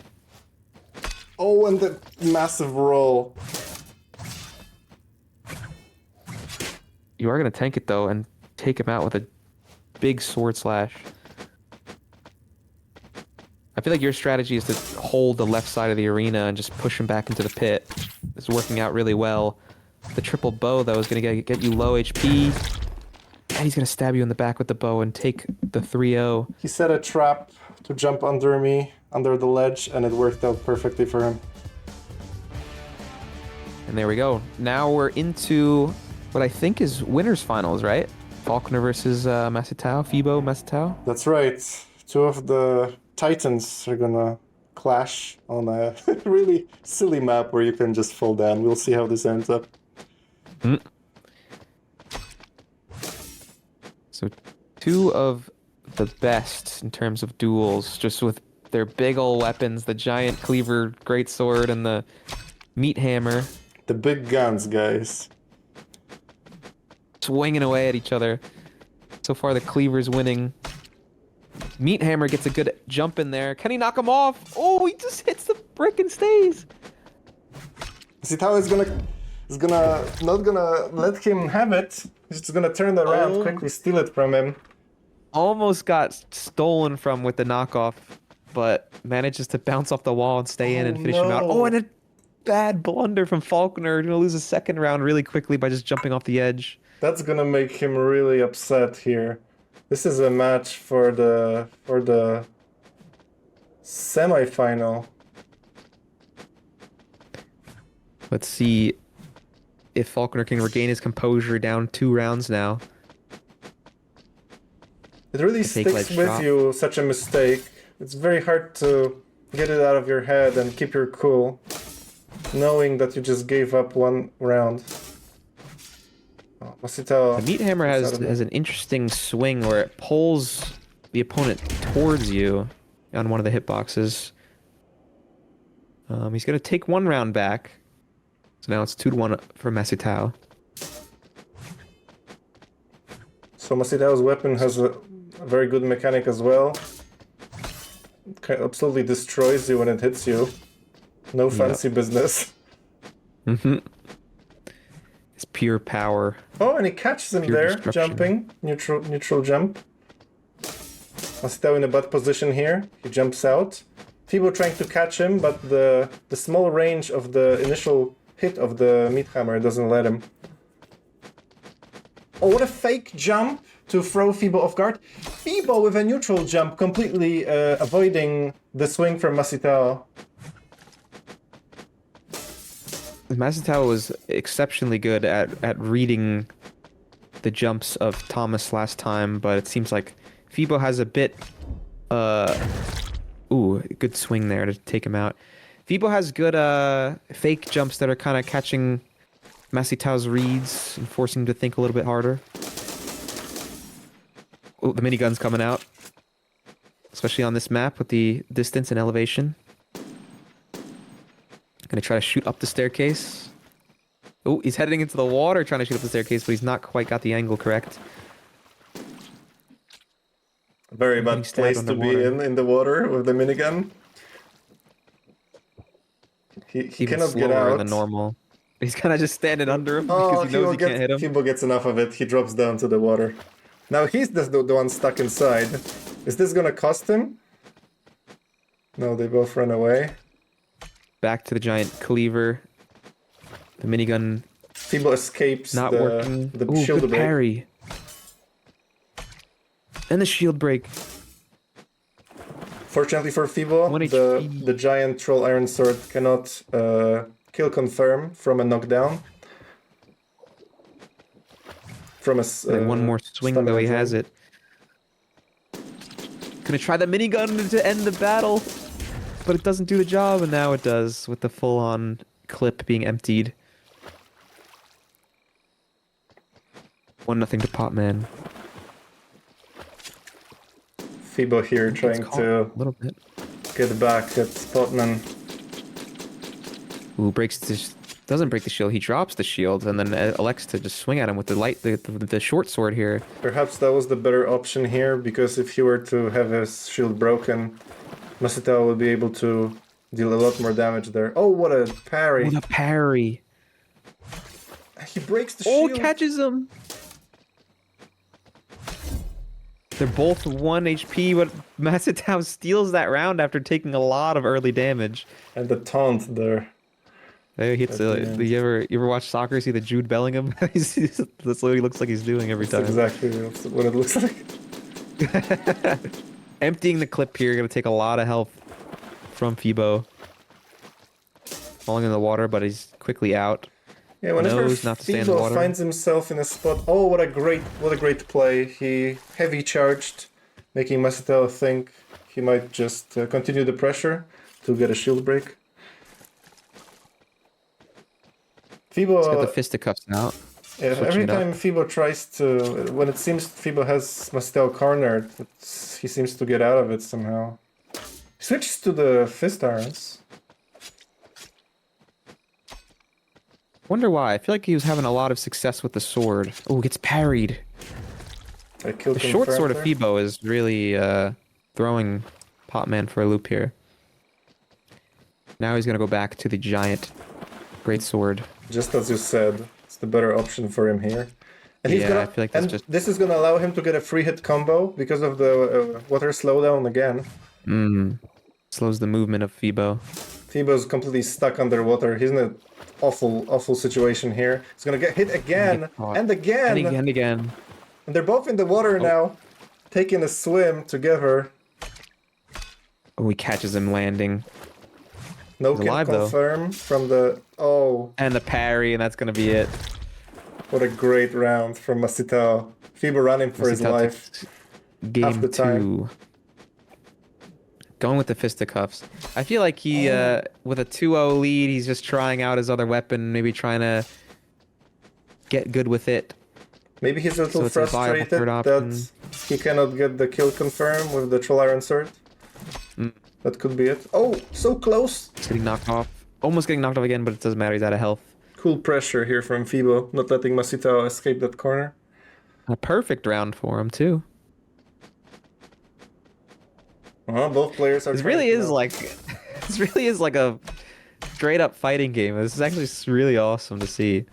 Speaker 3: Oh, and the massive roll.
Speaker 4: You are going to tank it though and take him out with a big sword slash. I feel like your strategy is to hold the left side of the arena and just push him back into the pit. It's working out really well. The triple bow though is going to get you low HP. And he's going to stab you in the back with the bow and take the 3-0.
Speaker 3: He set a trap to jump under me, under the ledge, and it worked out perfectly for him.
Speaker 4: And there we go. Now we're into what I think is winners finals, right? Falconer versus Masatao, Fibo Masatao.
Speaker 3: That's right. Two of the Titans are gonna clash on a really silly map where you can just fall down. We'll see how this ends up.
Speaker 4: So two of the best in terms of duels, just with their big ol' weapons, the giant cleaver greatsword and the meat hammer.
Speaker 3: The big guns, guys.
Speaker 4: Swinging away at each other. So far the cleaver's winning. Meat hammer gets a good jump in there. Can he knock him off? Oh, he just hits the brick and stays.
Speaker 3: Sitao is not gonna let him have it. He's just gonna turn around, quickly steal it from him.
Speaker 4: Almost got stolen from with the knockoff, but manages to bounce off the wall and stay in and finish him out. Oh, and a bad blunder from Falconer. Gonna lose a second round really quickly by just jumping off the edge.
Speaker 3: That's gonna make him really upset here. This is a match for the semi-final.
Speaker 4: Let's see if Falconer can regain his composure down 2 rounds now.
Speaker 3: It really sticks with you, such a mistake. It's very hard to get it out of your head and keep your cool, knowing that you just gave up 1 round. Masita.
Speaker 4: The meat hammer has an interesting swing where it pulls the opponent towards you on one of the hitboxes. He's gonna take one round back. So now it's 2-1 for Masitao.
Speaker 3: So Masitao's weapon has a very good mechanic as well. It absolutely destroys you when it hits you. No fancy business.
Speaker 4: Mm-hmm. It's pure power.
Speaker 3: Oh, and he catches him there, jumping. Neutral jump. Masitao in a bad position here. He jumps out. Fibo trying to catch him, but the small range of the initial hit of the meat hammer doesn't let him. Oh, what a fake jump to throw Fibo off guard. Fibo with a neutral jump, completely avoiding the swing from Masitao.
Speaker 4: Masitao was exceptionally good at reading the jumps of Thomas last time, but it seems like Fibo has a bit... Ooh, good swing there to take him out. Fibo has good fake jumps that are kind of catching Masitao's reads and forcing him to think a little bit harder. Oh, the minigun's coming out. Especially on this map with the distance and elevation. Gonna try to shoot up the staircase. Oh, he's heading into the water trying to shoot up the staircase, but he's not quite got the angle correct.
Speaker 3: Very bad place to be in the water with the minigun. He cannot get out.
Speaker 4: Than normal. He's kind of just standing under him because he knows he can't hit him.
Speaker 3: Fibo gets enough of it. He drops down to the water. Now he's the one stuck inside. Is this gonna cost him? No, they both run away.
Speaker 4: Back to the giant cleaver. The minigun.
Speaker 3: Fibo escapes
Speaker 4: not working.
Speaker 3: The
Speaker 4: Ooh,
Speaker 3: shield
Speaker 4: good
Speaker 3: break.
Speaker 4: parry. And the shield break.
Speaker 3: Fortunately for Fibo, the giant troll iron sword cannot kill confirm from a knockdown. From a
Speaker 4: one more swing though he has it. Gonna try the minigun to end the battle, but it doesn't do the job, and now it does with the full-on clip being emptied. 1-0 to Potman.
Speaker 3: Fibo here trying to
Speaker 4: a little bit.
Speaker 3: Get back at Potman.
Speaker 4: Ooh, doesn't break the shield. He drops the shield and then elects to just swing at him with the short sword here.
Speaker 3: Perhaps that was the better option here, because if he were to have his shield broken, Masitao would be able to deal a lot more damage there. Oh, what a parry!
Speaker 4: What a parry!
Speaker 3: He breaks the shield.
Speaker 4: Oh, catches him! They're both 1 HP, but Masitao steals that round after taking a lot of early damage.
Speaker 3: And the taunt there.
Speaker 4: He hits you ever watch soccer, see the Jude Bellingham? That's what he looks like he's doing every time.
Speaker 3: That's exactly what it looks like.
Speaker 4: Emptying the clip here, gonna take a lot of health from Fibo. Falling in the water, but he's quickly out.
Speaker 3: Yeah, whenever Fibo finds himself in a spot, oh, what a great play! He heavy charged, making Masitao think he might just continue the pressure to get a shield break. Fibo
Speaker 4: got the fisticuffs out.
Speaker 3: Yeah, every time Fibo tries to, when it seems Fibo has Masitao cornered, he seems to get out of it somehow. He switches to the fist irons.
Speaker 4: Wonder why. I feel like he was having a lot of success with the sword. Oh, gets parried. The short sword of Fibo is really throwing Potman for a loop here. Now he's gonna go back to the giant great sword.
Speaker 3: Just as you said, it's the better option for him here. And
Speaker 4: I feel like
Speaker 3: this is gonna allow him to get a free hit combo because of the water slowdown again.
Speaker 4: Slows the movement of Fibo.
Speaker 3: Fibo's completely stuck underwater. He's in an awful situation here. He's gonna get hit again and again
Speaker 4: and again.
Speaker 3: And they're both in the water now, taking a swim together.
Speaker 4: Oh, he catches him landing.
Speaker 3: No can confirm from the... Oh.
Speaker 4: And the parry, and that's going to be it.
Speaker 3: What a great round from Masitao. Fibo running for his life.
Speaker 4: Game 2. Going with the fisticuffs. I feel like he, with a 2-0 lead, he's just trying out his other weapon, maybe trying to get good with it.
Speaker 3: Maybe he's a little
Speaker 4: So it's a viable
Speaker 3: frustrated
Speaker 4: third option.
Speaker 3: that he cannot get the kill confirm with the Troll Iron Sword. That could be it. Oh, so close!
Speaker 4: It's getting knocked off. Almost getting knocked off again, but it doesn't matter. He's out of health.
Speaker 3: Cool pressure here from Fibo, not letting Masita escape that corner.
Speaker 4: A perfect round for him, too.
Speaker 3: Both players are.
Speaker 4: This really is like... This really is like a straight-up fighting game. This is actually really awesome to see.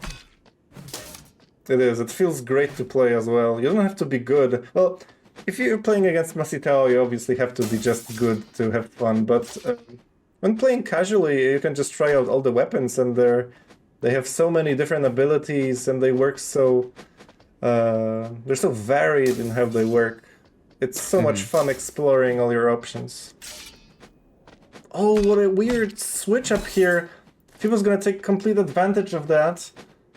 Speaker 3: It is. It feels great to play as well. You don't have to be good. Well, if you're playing against Masitao, you obviously have to be just good to have fun. But when playing casually, you can just try out all the weapons, and they have so many different abilities, and they work so... they're so varied in how they work. It's so much fun exploring all your options. Oh, what a weird switch up here. Fibo's gonna take complete advantage of that.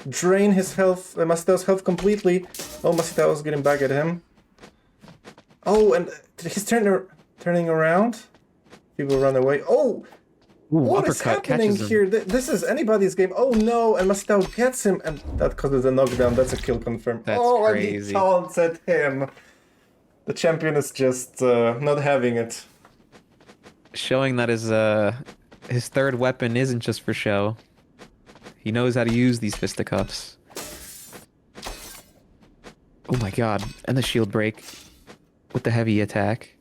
Speaker 3: Drain his health, Masitao's health completely. Oh, Masitao's getting back at him. Oh, and he's turning around. People run away. Oh!
Speaker 4: Ooh,
Speaker 3: What is happening here? This is anybody's game. Oh no, and Masitao gets him, and that causes a knockdown. That's a kill confirm.
Speaker 4: That's
Speaker 3: crazy.
Speaker 4: crazy.
Speaker 3: And he taunts at him. The champion is just not having it.
Speaker 4: Showing that his third weapon isn't just for show. He knows how to use these fisticuffs. Oh my god. And the shield break with the heavy attack.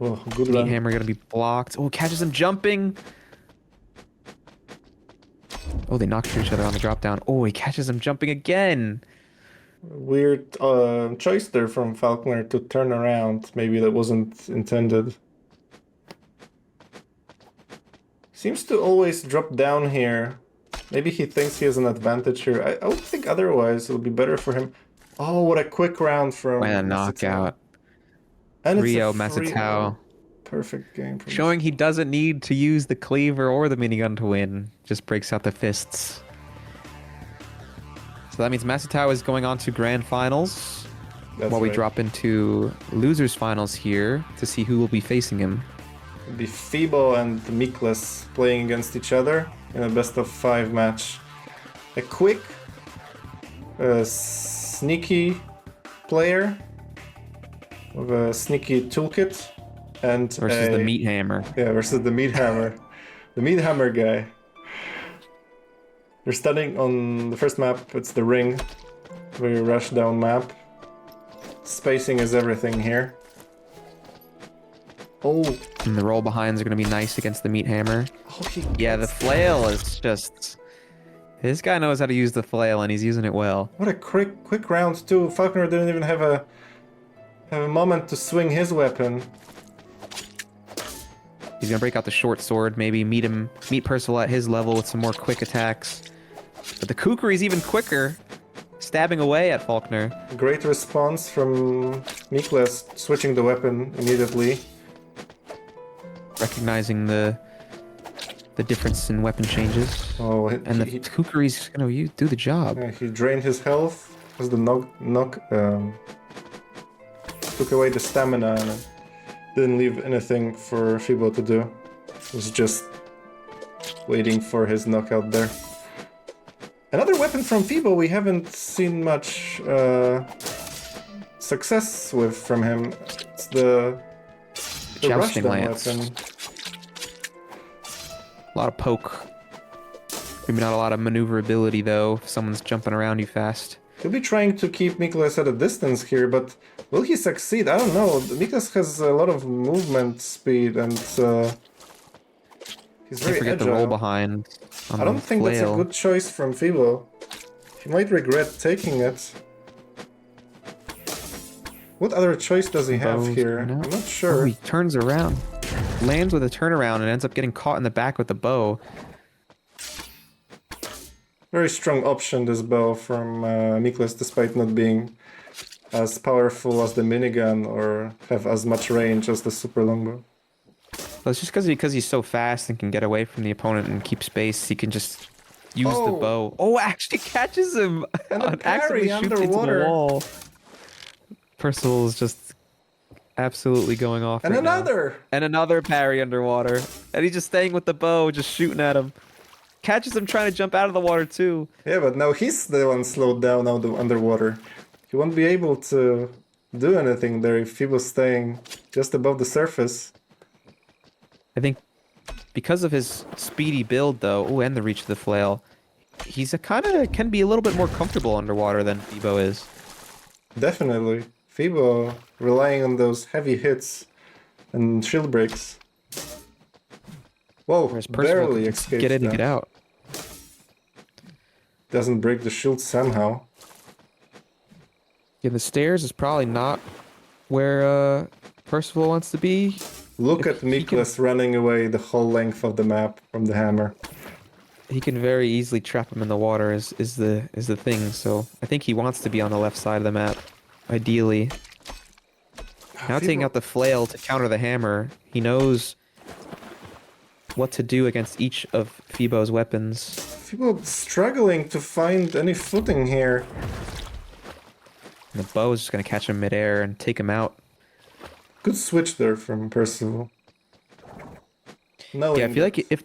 Speaker 3: Oh, good
Speaker 4: Meat
Speaker 3: run.
Speaker 4: hammer gonna be blocked. Oh, catches him jumping. Oh, they knocked each other on the drop down. Oh, he catches him jumping again.
Speaker 3: Weird choice there from Falconer to turn around. Maybe that wasn't intended. Seems to always drop down here. Maybe he thinks he has an advantage here. I would think otherwise. It'll be better for him. Oh, what a quick round from
Speaker 4: And a
Speaker 3: Masitao.
Speaker 4: knockout.
Speaker 3: And
Speaker 4: Rio
Speaker 3: it's a free-
Speaker 4: Masitao.
Speaker 3: Perfect game. From
Speaker 4: Showing he doesn't need to use the cleaver or the minigun to win. Just breaks out the fists. So that means Masitao is going on to grand finals.
Speaker 3: That's
Speaker 4: while we
Speaker 3: right.
Speaker 4: drop into losers finals here to see who will be facing him.
Speaker 3: It'll be Fibo and Miklas playing against each other in a best-of-5 match. A quick, sneaky player with a sneaky toolkit and
Speaker 4: Versus the meat hammer.
Speaker 3: Yeah, versus the meat hammer. The meat hammer guy. They're standing on the first map. It's the ring. Very rush down map. Spacing is everything here. Oh.
Speaker 4: And the roll behinds are going to be nice against the meat hammer.
Speaker 3: Oh,
Speaker 4: Yeah, the flail is just... This guy knows how to use the flail, and he's using it well.
Speaker 3: What a quick round too. Falconer didn't even have a moment to swing his weapon.
Speaker 4: He's going to break out the short sword, maybe meet Percival at his level with some more quick attacks. But the Kukuri's even quicker, stabbing away at Faulkner.
Speaker 3: Great response from Miklas, switching the weapon immediately.
Speaker 4: Recognizing the difference in weapon changes.
Speaker 3: Oh,
Speaker 4: And the Kukuri's going to do the job.
Speaker 3: yeah, he drained his health as the knock took away the stamina and didn't leave anything for Fibo to do. Was just waiting for his knockout there. Another weapon from Fibo we haven't seen much success with from him. It's the
Speaker 4: Jousting
Speaker 3: rushdown
Speaker 4: lance.
Speaker 3: weapon.
Speaker 4: A lot of poke. Maybe not a lot of maneuverability, though, if someone's jumping around you fast.
Speaker 3: He'll be trying to keep Miklas at a distance here, but will he succeed? I don't know. Miklas has a lot of movement speed and he's
Speaker 4: Can't
Speaker 3: very
Speaker 4: forget
Speaker 3: agile.
Speaker 4: the roll behind. On
Speaker 3: I don't
Speaker 4: the
Speaker 3: think that's a
Speaker 4: flail.
Speaker 3: good choice from Fibo. He might regret taking it. What other choice does he have
Speaker 4: Bows
Speaker 3: here?
Speaker 4: coming out.
Speaker 3: I'm not
Speaker 4: Oh,
Speaker 3: sure.
Speaker 4: he turns around. Lands with a turnaround and ends up getting caught in the back with the bow.
Speaker 3: Very strong option, this bow from Miklas, despite not being as powerful as the minigun or have as much range as the super longbow.
Speaker 4: Well, it's just because he's so fast and can get away from the opponent and keep space, he can just use the
Speaker 3: Oh.
Speaker 4: bow. Oh, actually catches him!
Speaker 3: And a
Speaker 4: Accidentally
Speaker 3: parry
Speaker 4: shoots into
Speaker 3: underwater.
Speaker 4: the wall. Percival's just absolutely going off
Speaker 3: And
Speaker 4: right now.
Speaker 3: another!
Speaker 4: And another parry underwater. And he's just staying with the bow, just shooting at him. catches him trying to jump out of the water too.
Speaker 3: Yeah, but now he's the one slowed down out underwater. He won't be able to do anything there if he was staying just above the surface.
Speaker 4: I think because of his speedy build, though, and the reach of the flail, he's can be a little bit more comfortable underwater than Fibo is.
Speaker 3: Definitely. Fibo relying on those heavy hits and shield breaks. Whoa,
Speaker 4: Whereas Percival
Speaker 3: barely
Speaker 4: can
Speaker 3: escaped
Speaker 4: get in and
Speaker 3: that.
Speaker 4: get out.
Speaker 3: Doesn't break the shield somehow.
Speaker 4: Yeah, the stairs is probably not where Percival wants to be.
Speaker 3: Look
Speaker 4: If
Speaker 3: at
Speaker 4: he can-
Speaker 3: Miklas running away the whole length of the map from the hammer.
Speaker 4: He can very easily trap him in the water is the thing, so I think he wants to be on the left side of the map, ideally. Now taking out the flail to counter the hammer, he knows what to do against each of Fibo's weapons.
Speaker 3: Fibo struggling to find any footing here.
Speaker 4: And the bow is just gonna catch him midair and take him out.
Speaker 3: Good switch there from Percival. Knowing
Speaker 4: Yeah, I feel like if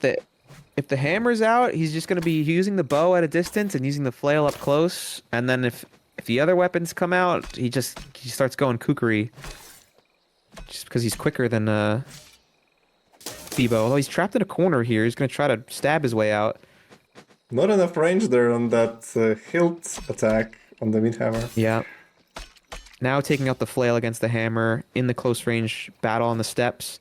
Speaker 4: the hammer's out, he's just gonna be using the bow at a distance and using the flail up close. And then if the other weapons come out, he starts going kookery. Just because he's quicker than Fibo. Although he's trapped in a corner here, he's gonna try to stab his way out.
Speaker 3: Not enough range there on that hilt attack on the meat hammer.
Speaker 4: Yeah. Now taking out the flail against the hammer in the close range battle on the steps.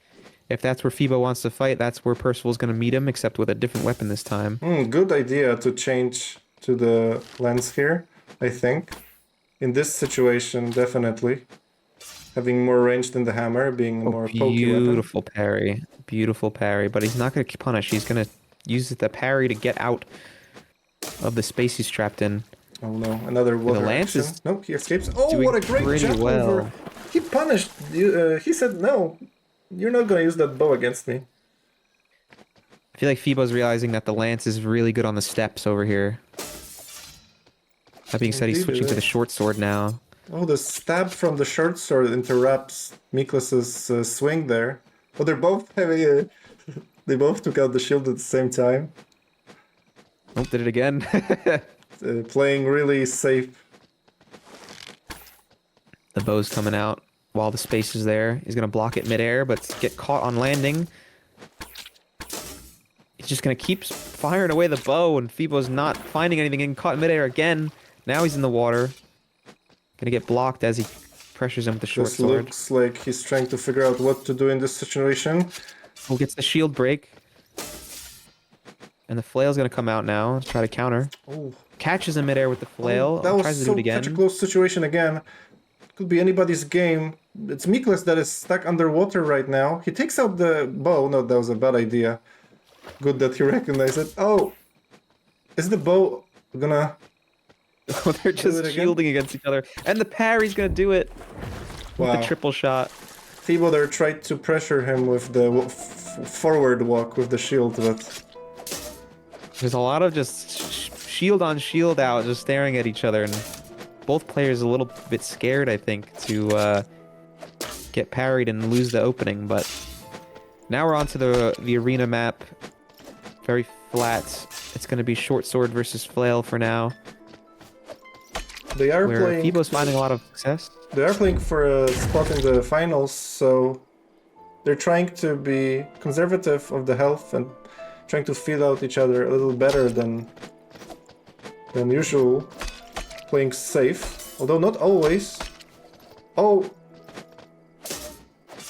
Speaker 4: If that's where Fibo wants to fight, that's where Percival's going to meet him, except with a different weapon this time.
Speaker 3: Good idea to change to the land sphere, I think. In this situation, definitely. Having more range than the hammer, being a more pokey weapon.
Speaker 4: Beautiful parry. Beautiful parry. But he's not going to punish. He's going to use the parry to get out of the space he's trapped in.
Speaker 3: Oh no, another water
Speaker 4: lance
Speaker 3: action.
Speaker 4: is
Speaker 3: Nope, he escapes. Oh,
Speaker 4: doing
Speaker 3: what a great
Speaker 4: pretty
Speaker 3: jump
Speaker 4: well.
Speaker 3: over. He punished. He said, no, you're not going to use that bow against me.
Speaker 4: I feel like Fibo's realizing that the lance is really good on the steps over here. That being said, he's
Speaker 3: Indeed
Speaker 4: switching
Speaker 3: it
Speaker 4: to the
Speaker 3: is.
Speaker 4: short sword now.
Speaker 3: Oh, the stab from the short sword interrupts Miklas's swing there. Oh, they're both having they both took out the shield at the same time.
Speaker 4: Oh, did it again.
Speaker 3: Playing really safe.
Speaker 4: The bow's coming out while the space is there. He's going to block it midair, but get caught on landing. He's just going to keep firing away the bow, and Fibo's not finding anything, getting caught in midair again. Now he's in the water. Going to get blocked as he pressures him with the short
Speaker 3: This
Speaker 4: sword.
Speaker 3: looks like he's trying to figure out what to do in this situation.
Speaker 4: Who gets the shield break. And the flail's going to come out now and try to counter.
Speaker 3: Oh,
Speaker 4: Catches him midair with the flail.
Speaker 3: that
Speaker 4: Tries
Speaker 3: was
Speaker 4: to do it again.
Speaker 3: such a close situation again. Could be anybody's game. It's Miklas that is stuck underwater right now. He takes out the bow. No, that was a bad idea. Good that he recognized it. Oh, is the bow gonna...
Speaker 4: They're
Speaker 3: it
Speaker 4: just
Speaker 3: again?
Speaker 4: shielding against each other. And the parry's going to do it. With
Speaker 3: Wow.
Speaker 4: the triple shot.
Speaker 3: Fibo there tried to pressure him with the forward walk with the shield, but...
Speaker 4: There's a lot of just shield on shield out, just staring at each other, and both players a little bit scared, I think, to get parried and lose the opening. But now we're onto the arena map. Very flat. It's going to be short sword versus flail for now.
Speaker 3: They are
Speaker 4: Where
Speaker 3: playing...
Speaker 4: Fibo's finding a lot of success.
Speaker 3: They are playing for a spot in the finals, so they're trying to be conservative of the health and trying to feel out each other a little better than usual. Playing safe, although not always. Oh,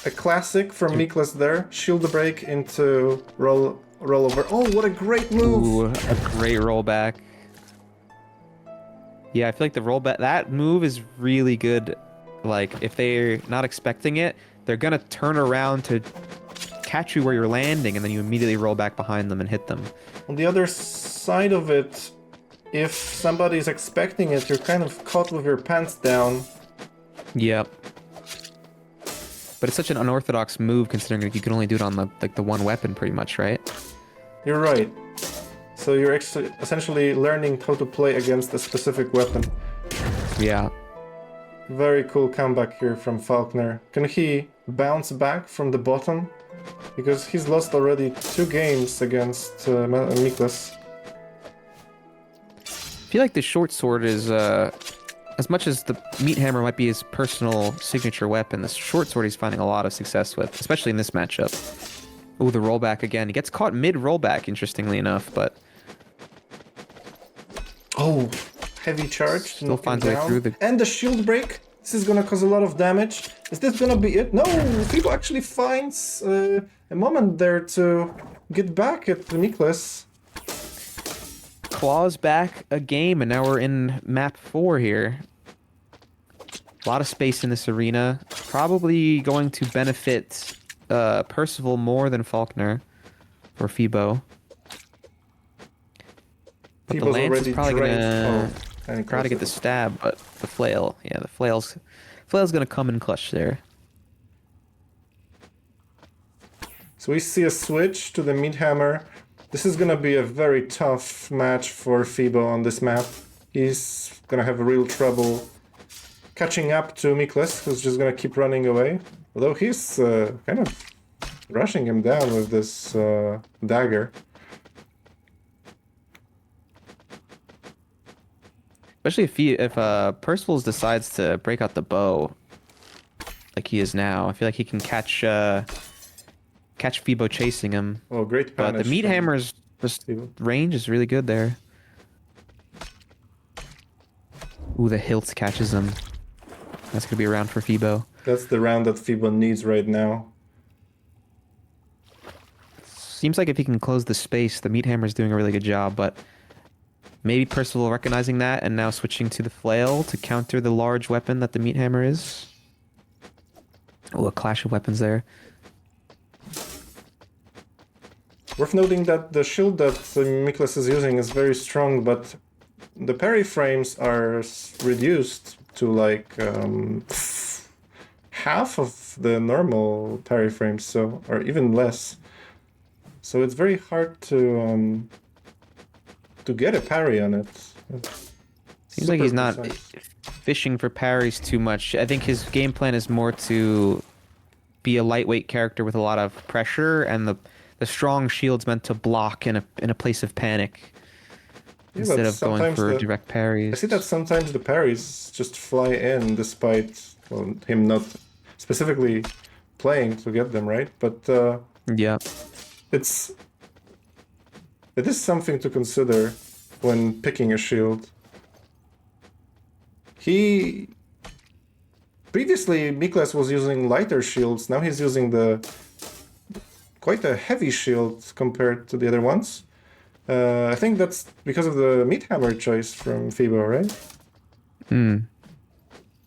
Speaker 3: a classic from Miklas there. Shield break into rollover. Oh, what a great move!
Speaker 4: Ooh, a great rollback. Yeah, I feel like the rollback, that move is really good. Like, if they're not expecting it, they're gonna turn around to catch you where you're landing, and then you immediately roll back behind them and hit them.
Speaker 3: On the other side of it, if somebody's expecting it, you're kind of caught with your pants down.
Speaker 4: Yep. But it's such an unorthodox move, considering you can only do it on the one weapon, pretty much, right?
Speaker 3: You're right. So you're essentially learning how to play against a specific weapon.
Speaker 4: Yeah.
Speaker 3: Very cool comeback here from Falkner. Can he bounce back from the bottom? Because he's lost already 2 games against Miklas.
Speaker 4: feel like the short sword is, as much as the meat hammer might be his personal signature weapon, the short sword he's finding a lot of success with, especially in this matchup. Ooh, the rollback again. He gets caught mid-rollback, interestingly enough, but...
Speaker 3: Oh, heavy charge.
Speaker 4: Still finds a way through the...
Speaker 3: And the shield break. This is gonna cause a lot of damage. Is this gonna be it? No, Fibo actually finds a moment there to get back at Niklas.
Speaker 4: Claws back a game, and now we're in map 4 here. A lot of space in this arena. Probably going to benefit Percival more than Faulkner or Fibo. But the lance is probably gonna try to get the stab, but the flail, yeah, the flail's gonna come in clutch there.
Speaker 3: So we see a switch to the meat hammer. This is gonna be a very tough match for Fibo on this map. He's gonna have real trouble catching up to Miklas, who's just gonna keep running away. Although he's kind of rushing him down with this dagger.
Speaker 4: Especially if Percival decides to break out the bow, like he is now. I feel like he can catch Fibo chasing him.
Speaker 3: Oh, great punish.
Speaker 4: But the meat hammer's just range is really good there. Ooh, the hilt catches him. That's gonna be a round for Fibo.
Speaker 3: That's the round that Fibo needs right now.
Speaker 4: Seems like if he can close the space, the meat hammer's doing a really good job, but maybe Percival recognizing that and now switching to the flail to counter the large weapon that the meat hammer is. Oh, a clash of weapons there.
Speaker 3: Worth noting that the shield that Miklas is using is very strong, but the parry frames are reduced to like half of the normal parry frames, so or even less. So it's very hard to get a parry on it.
Speaker 4: Seems like he's not fishing for parries too much. I think his game plan is more to be a lightweight character with a lot of pressure, and the strong shield's meant to block in a place of panic instead of going for direct parries.
Speaker 3: I see that sometimes the parries just fly in despite him not specifically playing to get them, right? But
Speaker 4: yeah.
Speaker 3: It is something to consider when picking a shield. Previously, Miklas was using lighter shields. Now he's using quite a heavy shield compared to the other ones. I think that's because of the meat hammer choice from Fibo, right?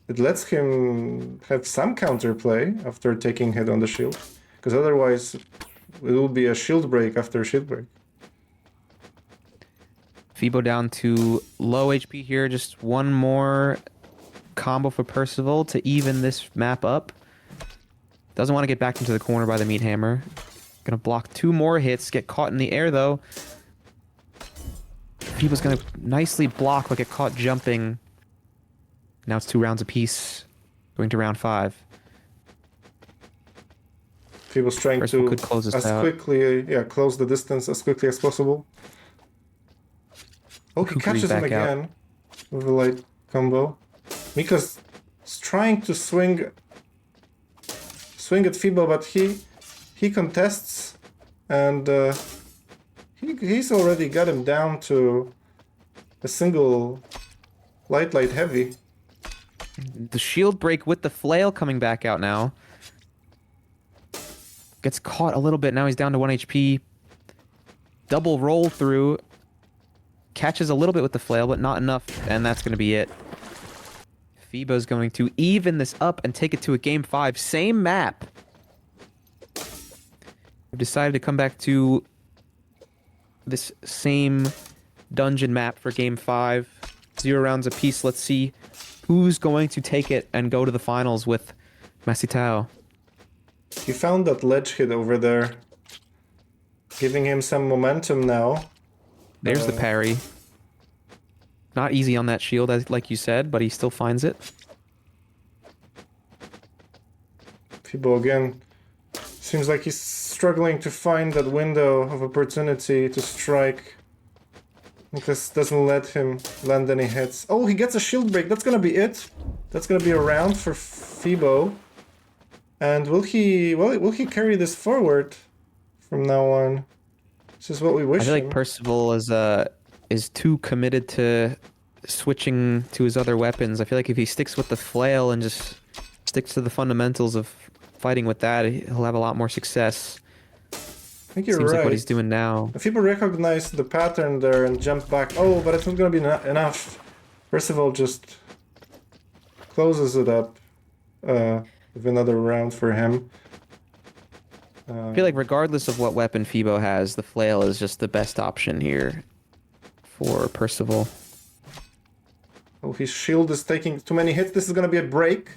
Speaker 3: It lets him have some counterplay after taking hit on the shield, because otherwise it will be a shield break after shield break.
Speaker 4: Fibo down to low HP here. Just one more combo for Percival to even this map up. Doesn't want to get back into the corner by the meat hammer. Gonna block 2 more hits. Get caught in the air though. Fibo's gonna nicely block, but get caught jumping. Now it's 2 rounds apiece. Going to round 5.
Speaker 3: Fibo's trying
Speaker 4: Percival
Speaker 3: to
Speaker 4: could close this out.
Speaker 3: Close the distance as quickly as possible. Oh, he catches him again with a light combo. Mika's trying to swing at Fibo, but he contests, and he's already got him down to a single light heavy.
Speaker 4: The shield break with the flail coming back out now. Gets caught a little bit. Now he's down to 1 HP. Double roll through. Catches a little bit with the flail, but not enough, and that's going to be it. Fibo's going to even this up and take it to a game 5. Same map. We've decided to come back to this same dungeon map for game 5. 0 rounds apiece. Let's see who's going to take it and go to the finals with Masitao.
Speaker 3: He found that ledge hit over there, giving him some momentum now.
Speaker 4: There's the parry. Not easy on that shield, like you said, but he still finds it.
Speaker 3: Fibo again. Seems like he's struggling to find that window of opportunity to strike. Nicholas doesn't let him land any hits. Oh, he gets a shield break. That's gonna be it. That's gonna be a round for Fibo. And will he carry this forward from now on? This is what we wish.
Speaker 4: I feel like
Speaker 3: him.
Speaker 4: Percival is too committed to switching to his other weapons. I feel like if he sticks with the flail and just sticks to the fundamentals of fighting with that, he'll have a lot more success.
Speaker 3: I think you're
Speaker 4: Seems
Speaker 3: right.
Speaker 4: like what he's doing now.
Speaker 3: If people recognize the pattern there and jump back, oh, but it's not gonna be enough. Percival just closes it up with another round for him.
Speaker 4: I feel like regardless of what weapon Fibo has, the flail is just the best option here for Percival.
Speaker 3: Oh, his shield is taking too many hits. This is gonna be a break.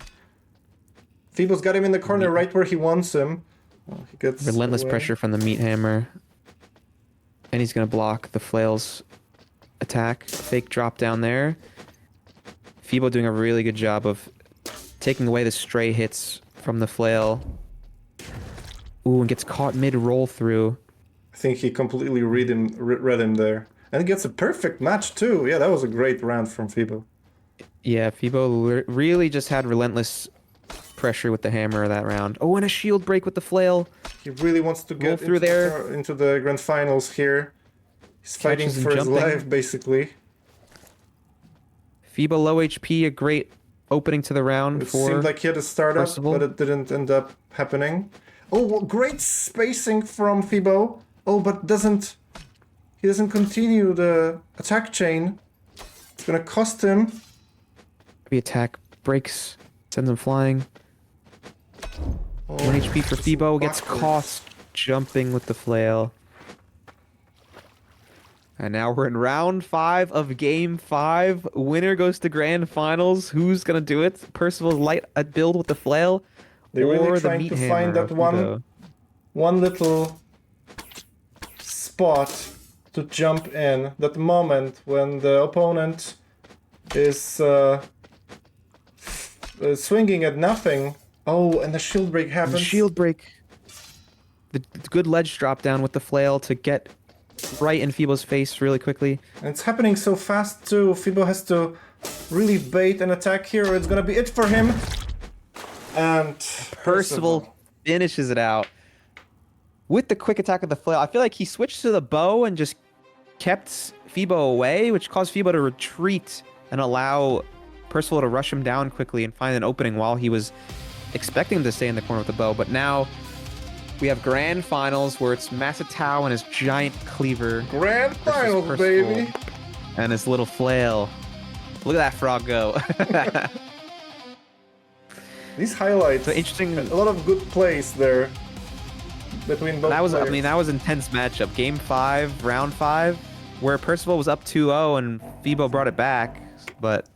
Speaker 3: Fibo's got him in the corner right where he wants him. Oh, he gets
Speaker 4: Relentless
Speaker 3: away.
Speaker 4: pressure from the meat hammer. And he's gonna block the flail's attack. Fake drop down there. Fibo doing a really good job of taking away the stray hits from the flail. Ooh, and gets caught mid-roll through.
Speaker 3: I think he completely read him there. And he gets a perfect match too. Yeah, that was a great round from Fibo.
Speaker 4: Yeah, Fibo really just had relentless pressure with the hammer that round. Oh, and a shield break with the flail.
Speaker 3: He really wants to get
Speaker 4: through
Speaker 3: into the grand finals here. He's fighting
Speaker 4: Catches
Speaker 3: for
Speaker 4: and
Speaker 3: his
Speaker 4: jumping.
Speaker 3: life, basically.
Speaker 4: Fibo low HP, a great opening to the round
Speaker 3: It
Speaker 4: for
Speaker 3: seemed like he had a startup,
Speaker 4: Percival.
Speaker 3: but it didn't end up happening. Oh, well, great spacing from Fibo. Oh, but he doesn't continue the attack chain. It's gonna cost him.
Speaker 4: the attack breaks, sends him flying.
Speaker 3: Oh,
Speaker 4: 1 HP for Fibo, gets
Speaker 3: backwards.
Speaker 4: caught jumping with the flail. And now we're in round 5 of game 5. Winner goes to grand finals. Who's gonna do it? Percival's light build with the flail,
Speaker 3: They're
Speaker 4: or
Speaker 3: really
Speaker 4: the
Speaker 3: trying
Speaker 4: meat
Speaker 3: to
Speaker 4: hammer
Speaker 3: find that
Speaker 4: of Fibo?
Speaker 3: one little spot to jump in. That moment when the opponent is swinging at nothing. Oh, and the shield break
Speaker 4: And
Speaker 3: happens.
Speaker 4: the shield break. The good ledge drop down with the flail to get right in Fibo's face really quickly.
Speaker 3: And it's happening so fast too. Fibo has to really bait an attack here, or it's gonna be it for him. And
Speaker 4: Percival finishes it out with the quick attack of the flail. I feel like he switched to the bow and just kept Fibo away, which caused Fibo to retreat and allow Percival to rush him down quickly and find an opening while he was expecting him to stay in the corner with the bow. But now we have grand finals where it's Masatao and his giant cleaver.
Speaker 3: Grand
Speaker 4: versus
Speaker 3: finals,
Speaker 4: Percival
Speaker 3: baby.
Speaker 4: And his little flail. Look at that frog go.
Speaker 3: These highlights.
Speaker 4: So interesting.
Speaker 3: A lot of good plays there between both
Speaker 4: That was,
Speaker 3: players.
Speaker 4: I mean, that was an intense matchup. Game 5, round 5, where Percival was up 2-0 and Fibo brought it back. But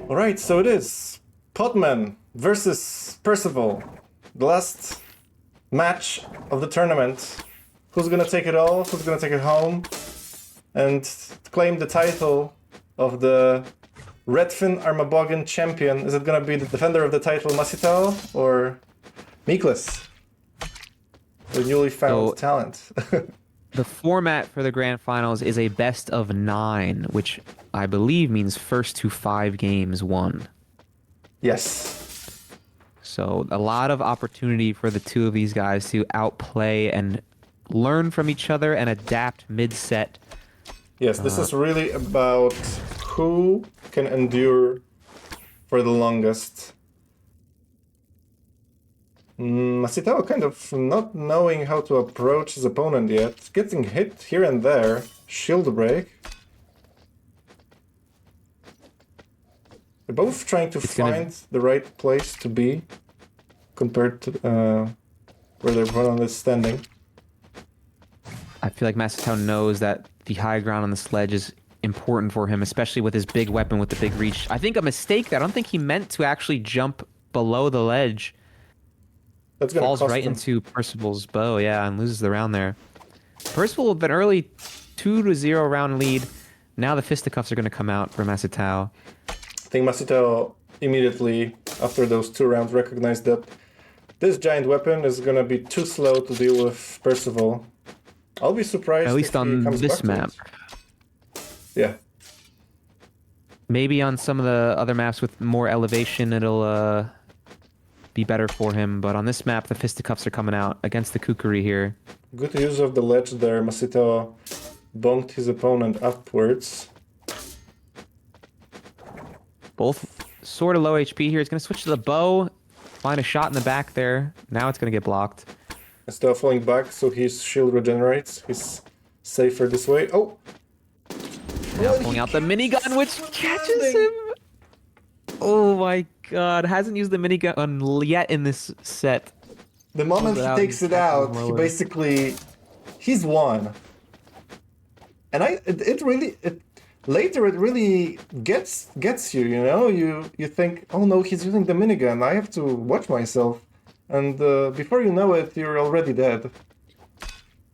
Speaker 3: All right, so it is Podman versus Percival. The last match of the tournament. Who's gonna take it all? Who's gonna take it home? And claim the title of the Redfin Armaboggin champion? Is it gonna be the defender of the title, Masitao, or Miklas? The newly found
Speaker 4: So-
Speaker 3: talent.
Speaker 4: the format for the grand finals is a best of 9, which I believe means first to 5 games won.
Speaker 3: Yes.
Speaker 4: So a lot of opportunity for the two of these guys to outplay and learn from each other and adapt mid-set.
Speaker 3: Yes, this is really about who can endure for the longest. Masitao kind of not knowing how to approach his opponent yet. Getting hit here and there. Shield break. They're both trying to find the right place to be compared to where their opponent is standing.
Speaker 4: I feel like Masatao knows that the high ground on the sledge is important for him, especially with his big weapon with the big reach. I think a mistake there. I don't think he meant to actually jump below the ledge.
Speaker 3: That's gonna
Speaker 4: Falls
Speaker 3: cost
Speaker 4: right
Speaker 3: him.
Speaker 4: into Percival's bow, yeah, and loses the round there. Percival with an early 2-0 round lead. Now the fisticuffs are going to come out for Masatao.
Speaker 3: I think Masitao immediately, after those 2 rounds, recognized that this giant weapon is gonna be too slow to deal with Percival. I'll be surprised
Speaker 4: At least
Speaker 3: if he
Speaker 4: on
Speaker 3: comes
Speaker 4: this
Speaker 3: back to
Speaker 4: map.
Speaker 3: it. Yeah.
Speaker 4: Maybe on some of the other maps with more elevation, it'll be better for him. But on this map, the fisticuffs are coming out against the Kukuri here.
Speaker 3: Good use of the ledge there. Masito bonked his opponent upwards.
Speaker 4: Both sort of low HP here. He's going to switch to the bow, find a shot in the back there. Now it's going to get blocked.
Speaker 3: Instead of falling back, so his shield regenerates. He's safer this way. Oh!
Speaker 4: Now pulling out the minigun, which catches him. Oh my god. Hasn't used the minigun yet in this set.
Speaker 3: The moment he takes it out, he basically... He's won. And later it really gets you, you know? You think, oh no, he's using the minigun. I have to watch myself. And before you know it, you're already dead.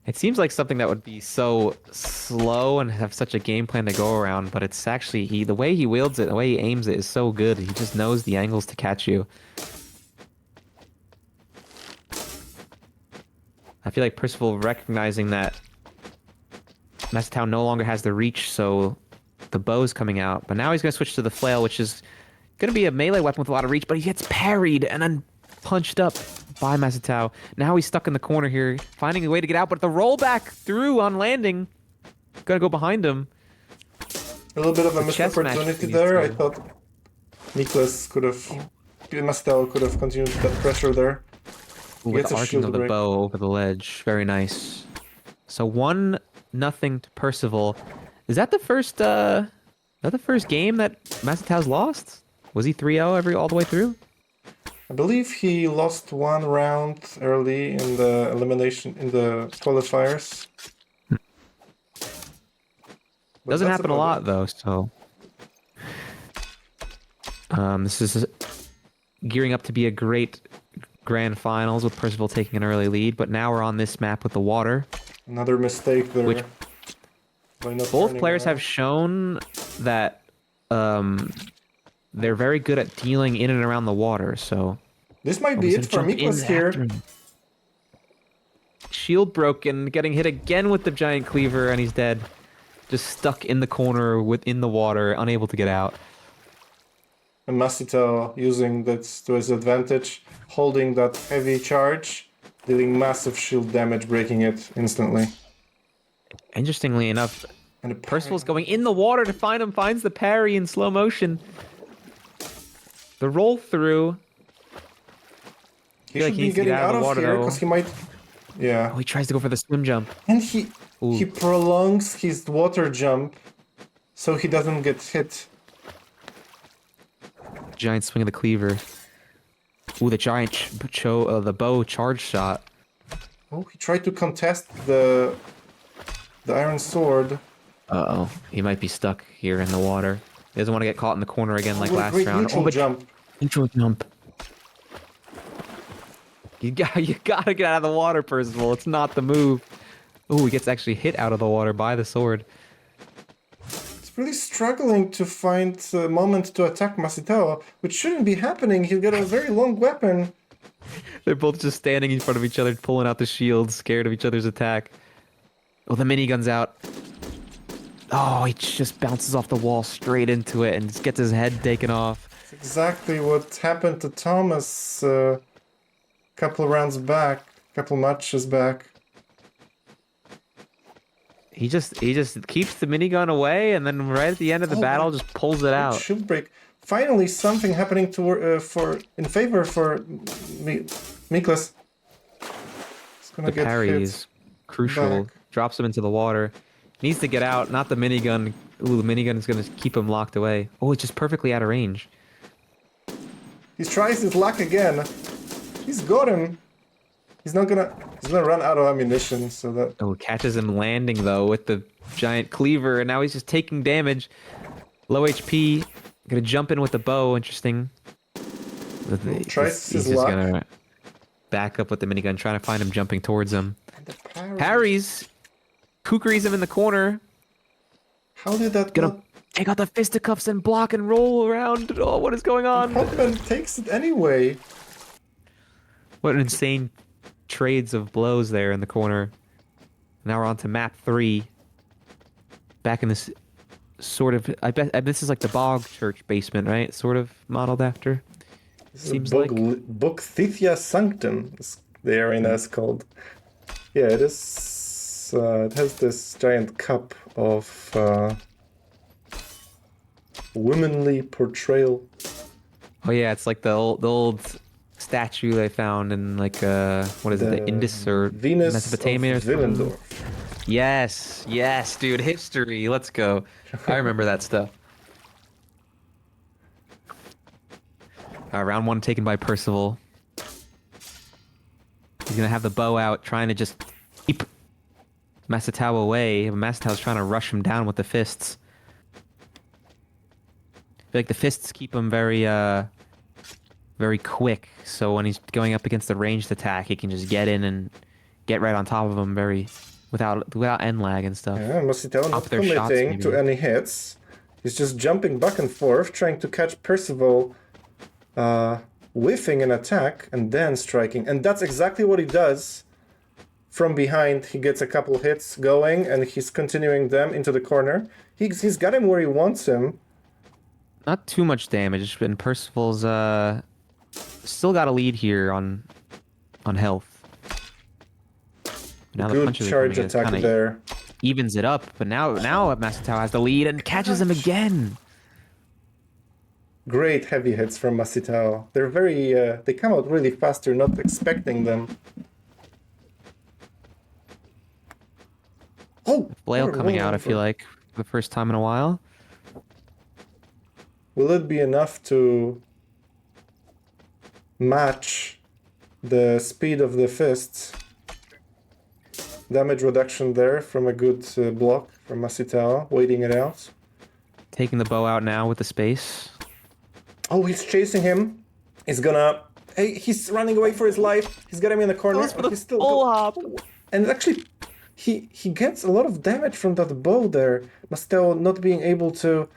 Speaker 4: It seems like something that would be so slow and have such a game plan to go around, but it's actually the way he wields it, the way he aims it is so good. He just knows the angles to catch you. I feel like Percival recognizing that Masatow no longer has the reach, so the bow's coming out. But now he's going to switch to the flail, which is going to be a melee weapon with a lot of reach, but he gets parried and then punched up by Masatow. Now he's stuck in the corner here, finding a way to get out, but the rollback through on landing, gonna go behind him.
Speaker 3: A little bit of a missed opportunity there. I thought Niklas Masatow could have continued that pressure there.
Speaker 4: With the arcing of the bow over the ledge, very nice. So 1-0 to Percival. Is that the first game that Masatow's lost? Was he 3-0 all the way through?
Speaker 3: I believe he lost one round early in the elimination, in the qualifiers.
Speaker 4: Doesn't happen a lot though, so... this is gearing up to be a great grand finals with Percival taking an early lead, but now we're on this map with the water.
Speaker 3: Another mistake there.
Speaker 4: Which both players have shown that they're very good at dealing in and around the water, so...
Speaker 3: This might be it for Miklas here.
Speaker 4: Shield broken, getting hit again with the giant cleaver, and he's dead. Just stuck in the corner within the water, unable to get out.
Speaker 3: And Masito using that to his advantage, holding that heavy charge, dealing massive shield damage, breaking it instantly.
Speaker 4: Interestingly enough, Percival's going in the water to find him, finds the parry in slow motion. The roll through.
Speaker 3: He should be getting out of here because he might... Yeah.
Speaker 4: Oh, he tries to go for the swim jump.
Speaker 3: And he prolongs his water jump so he doesn't get hit.
Speaker 4: Giant swing of the cleaver. Ooh, the giant the bow charge shot.
Speaker 3: Oh, he tried to contest the iron sword.
Speaker 4: Uh-oh. He might be stuck here in the water. He doesn't want to get caught in the corner again like last round.
Speaker 3: Neutral jump.
Speaker 4: Neutral jump. You gotta get out of the water, Percival. It's not the move. Oh, he gets actually hit out of the water by the sword.
Speaker 3: It's really struggling to find a moment to attack Masito, which shouldn't be happening. He'll get a very long weapon.
Speaker 4: They're both just standing in front of each other, pulling out the shields, scared of each other's attack. Oh, the minigun's out. Oh, he just bounces off the wall straight into it and just gets his head taken off.
Speaker 3: It's exactly what happened to Thomas a couple rounds back, couple matches back.
Speaker 4: He just keeps the minigun away, and then right at the end of the battle, just pulls it out.
Speaker 3: Shield break. Finally, something happening in favor for Miklas.
Speaker 4: The parry is crucial.
Speaker 3: Back.
Speaker 4: Drops him into the water. Needs to get out, not the minigun. Ooh, the minigun is going to keep him locked away. Oh, it's just perfectly out of range.
Speaker 3: He tries his luck again. He's got him. He's gonna run out of ammunition, so that...
Speaker 4: Oh, catches him landing, though, with the giant cleaver, and now he's just taking damage. Low HP. Gonna jump in with the bow, interesting.
Speaker 3: Tries his
Speaker 4: just
Speaker 3: luck.
Speaker 4: Gonna back up with the minigun, trying to find him jumping towards him. Parries. Kukuris him in the corner.
Speaker 3: How did that
Speaker 4: Gonna take out the fisticuffs and block and roll around. Oh, what is going on?
Speaker 3: Hoodbomer takes it anyway.
Speaker 4: What an insane trades of blows there in the corner. Now we're on to map 3. Back in this sort of. I bet this is like the Bog Church basement, right? Sort of modeled after. Seems like.
Speaker 3: Bocthithia Sanctum, the arena is called. Yeah, it is. It has this giant cup of womanly portrayal.
Speaker 4: Oh yeah, it's like the old statue they found in like what is it, the Indus or
Speaker 3: Venus
Speaker 4: Mesopotamia or
Speaker 3: of
Speaker 4: something?
Speaker 3: Willendorf.
Speaker 4: Yes, dude, history. Let's go. I remember that stuff. Round 1 taken by Percival. He's gonna have the bow out, trying to just keep Masatao away. Masatao's trying to rush him down with the fists. I feel like the fists keep him very quick, so when he's going up against the ranged attack, he can just get in and get right on top of him without end lag and stuff.
Speaker 3: Yeah, Masatao not
Speaker 4: their shots,
Speaker 3: committing to
Speaker 4: maybe.
Speaker 3: any hits. He's just jumping back and forth, trying to catch Percival whiffing an attack and then striking. And that's exactly what he does. From behind, he gets a couple hits going, and he's continuing them into the corner. He's got him where he wants him.
Speaker 4: Not too much damage, and Percival's still got a lead here on health. Now the
Speaker 3: Good
Speaker 4: punches are
Speaker 3: charge
Speaker 4: coming in,
Speaker 3: attack
Speaker 4: kinda
Speaker 3: there.
Speaker 4: evens it up, but now Masatao has the lead and catches him again.
Speaker 3: Great heavy hits from Masatao. They're very, they come out really fast, you're not expecting them. Oh!
Speaker 4: Flail coming out, I feel like, for the first time in a while.
Speaker 3: Will it be enough to match the speed of the fists? Damage reduction there from a good block from Masatao, waiting it out.
Speaker 4: Taking the bow out now with the space.
Speaker 3: Oh, he's chasing him. He's gonna... Hey, he's running away for his life. He's got him in the corner.
Speaker 4: Goes for the
Speaker 3: He's still
Speaker 4: full hop.
Speaker 3: And actually, he gets a lot of damage from that bow there. Masatao not being able to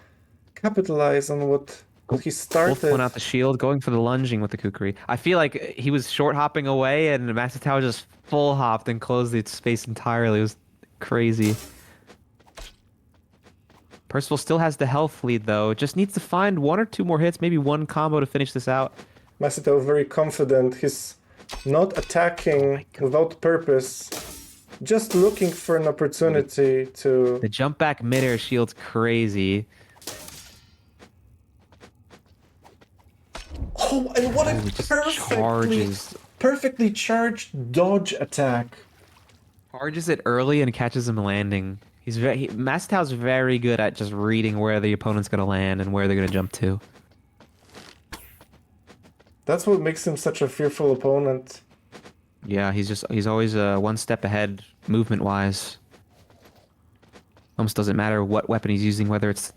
Speaker 3: capitalize on what he started.
Speaker 4: Both went out the shield, going for the lunging with the kukri. I feel like he was short hopping away, and Masatao just full hopped and closed the space entirely. It was crazy. Percival still has the health lead though. Just needs to find 1 or 2 more hits, maybe 1 combo to finish this out.
Speaker 3: Masatao very confident. He's not attacking without purpose. Just looking for an opportunity to...
Speaker 4: The jump back midair shield's crazy.
Speaker 3: Oh, and what a
Speaker 4: He just charges.
Speaker 3: perfectly charged dodge attack.
Speaker 4: Charges it early and catches him landing. Masatao's very good at just reading where the opponent's gonna land and where they're gonna jump to.
Speaker 3: That's what makes him such a fearful opponent.
Speaker 4: Yeah, he's always 1 step ahead movement wise. Almost doesn't matter what weapon he's using, whether it's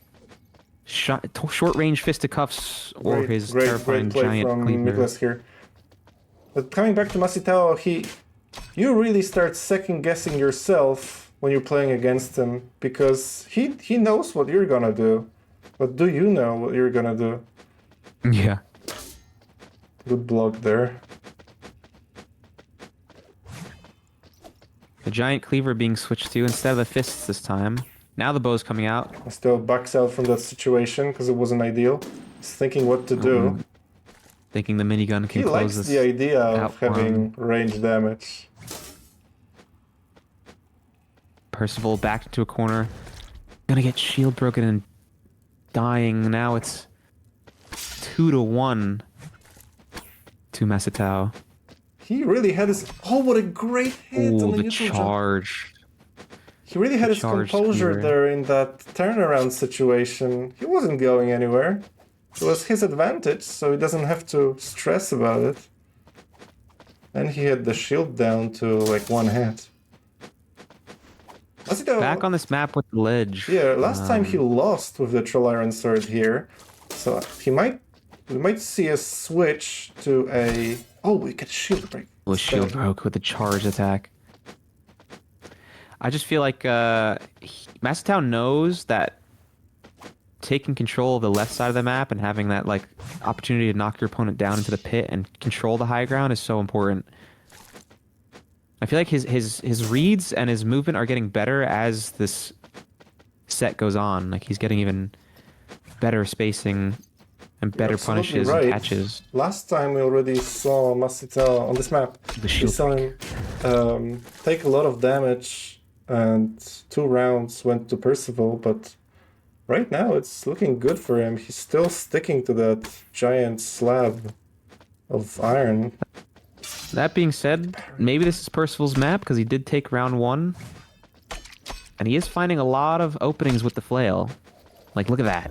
Speaker 4: short range fisticuffs or his terrifying
Speaker 3: play
Speaker 4: giant
Speaker 3: from
Speaker 4: cleaver.
Speaker 3: Nicholas here. But coming back to Masatao, you really start second guessing yourself when you're playing against him, because he knows what you're gonna do. But do you know what you're gonna do?
Speaker 4: Yeah.
Speaker 3: Good block there.
Speaker 4: The giant cleaver being switched to instead of the fists this time. Now the bow's coming out.
Speaker 3: Still backs out from that situation because it wasn't ideal. He's thinking what to do.
Speaker 4: Thinking the minigun can
Speaker 3: He
Speaker 4: close
Speaker 3: likes
Speaker 4: this
Speaker 3: the idea of
Speaker 4: out for
Speaker 3: having
Speaker 4: him.
Speaker 3: range damage.
Speaker 4: Percival back into a corner. Gonna get shield broken and dying. Now it's 2-1 to Masatao.
Speaker 3: He really had his... Oh, what a great hit on
Speaker 4: Ooh,
Speaker 3: the
Speaker 4: the
Speaker 3: neutral jump.
Speaker 4: charge.
Speaker 3: He really had
Speaker 4: The
Speaker 3: his
Speaker 4: charge
Speaker 3: composure
Speaker 4: spear.
Speaker 3: there in that turnaround situation. He wasn't going anywhere. It was his advantage, so he doesn't have to stress about it. And he had the shield down to like 1 hit.
Speaker 4: Back on this map with the ledge.
Speaker 3: Yeah, last time he lost with the Troll Iron Sword here. So we might see a switch to a... Oh, we get shield break.
Speaker 4: Was shield broke with the charge attack. I just feel like Masatao knows that taking control of the left side of the map and having that like opportunity to knock your opponent down into the pit and control the high ground is so important. I feel like his reads and his movement are getting better as this set goes on. Like he's getting even better spacing and better
Speaker 3: Absolutely
Speaker 4: punishes
Speaker 3: right.
Speaker 4: and catches.
Speaker 3: Last time we already saw Masita on this map.
Speaker 4: The
Speaker 3: We
Speaker 4: shield.
Speaker 3: saw him take a lot of damage, and 2 rounds went to Percival, but right now it's looking good for him. He's still sticking to that giant slab of iron.
Speaker 4: That being said, maybe this is Percival's map because he did take round 1. And he is finding a lot of openings with the flail. Like, look at that.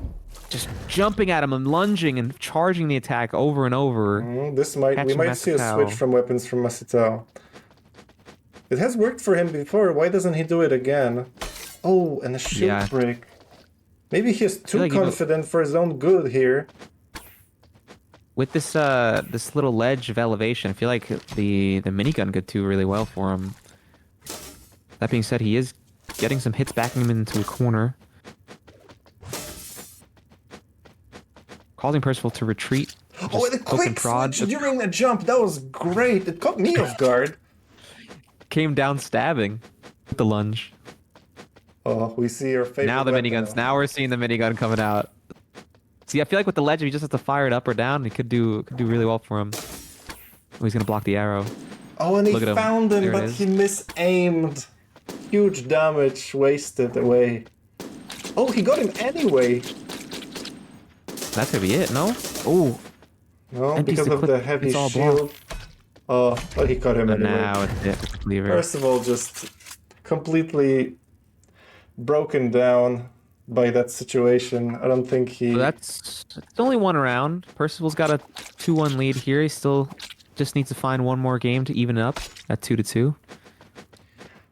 Speaker 4: Just jumping at him and lunging and charging the attack over and over.
Speaker 3: We might see a switch from weapons from Masita. It has worked for him before. Why doesn't he do it again? Oh, and a shield break. Maybe he's too confident for his own good here.
Speaker 4: With this this little ledge of elevation, I feel like the minigun could do really well for him. That being said, he is getting some hits backing him into a corner. Causing Percival to retreat.
Speaker 3: Oh, and a quick switch during the jump. That was great. It caught me off guard.
Speaker 4: Came down stabbing with the lunge.
Speaker 3: Oh, we see your favorite
Speaker 4: Now the
Speaker 3: weapon.
Speaker 4: miniguns. Now we're seeing the minigun coming out. See, I feel like with the ledge, if he just has to fire it up or down, it could do really well for him. Oh, he's gonna block the arrow.
Speaker 3: Oh, and he found him, but he misaimed. Huge damage wasted away. Oh, he got him anyway.
Speaker 4: That's gonna be it, no? Oh.
Speaker 3: No, because of the heavy shield. Oh, but he caught him anyway.
Speaker 4: Now it's it. Lever.
Speaker 3: First of all, just completely broken down by that situation. I don't think he...
Speaker 4: It's only 1 round. Percival's got a 2-1 lead here. He still just needs to find 1 more game to even up at 2-2.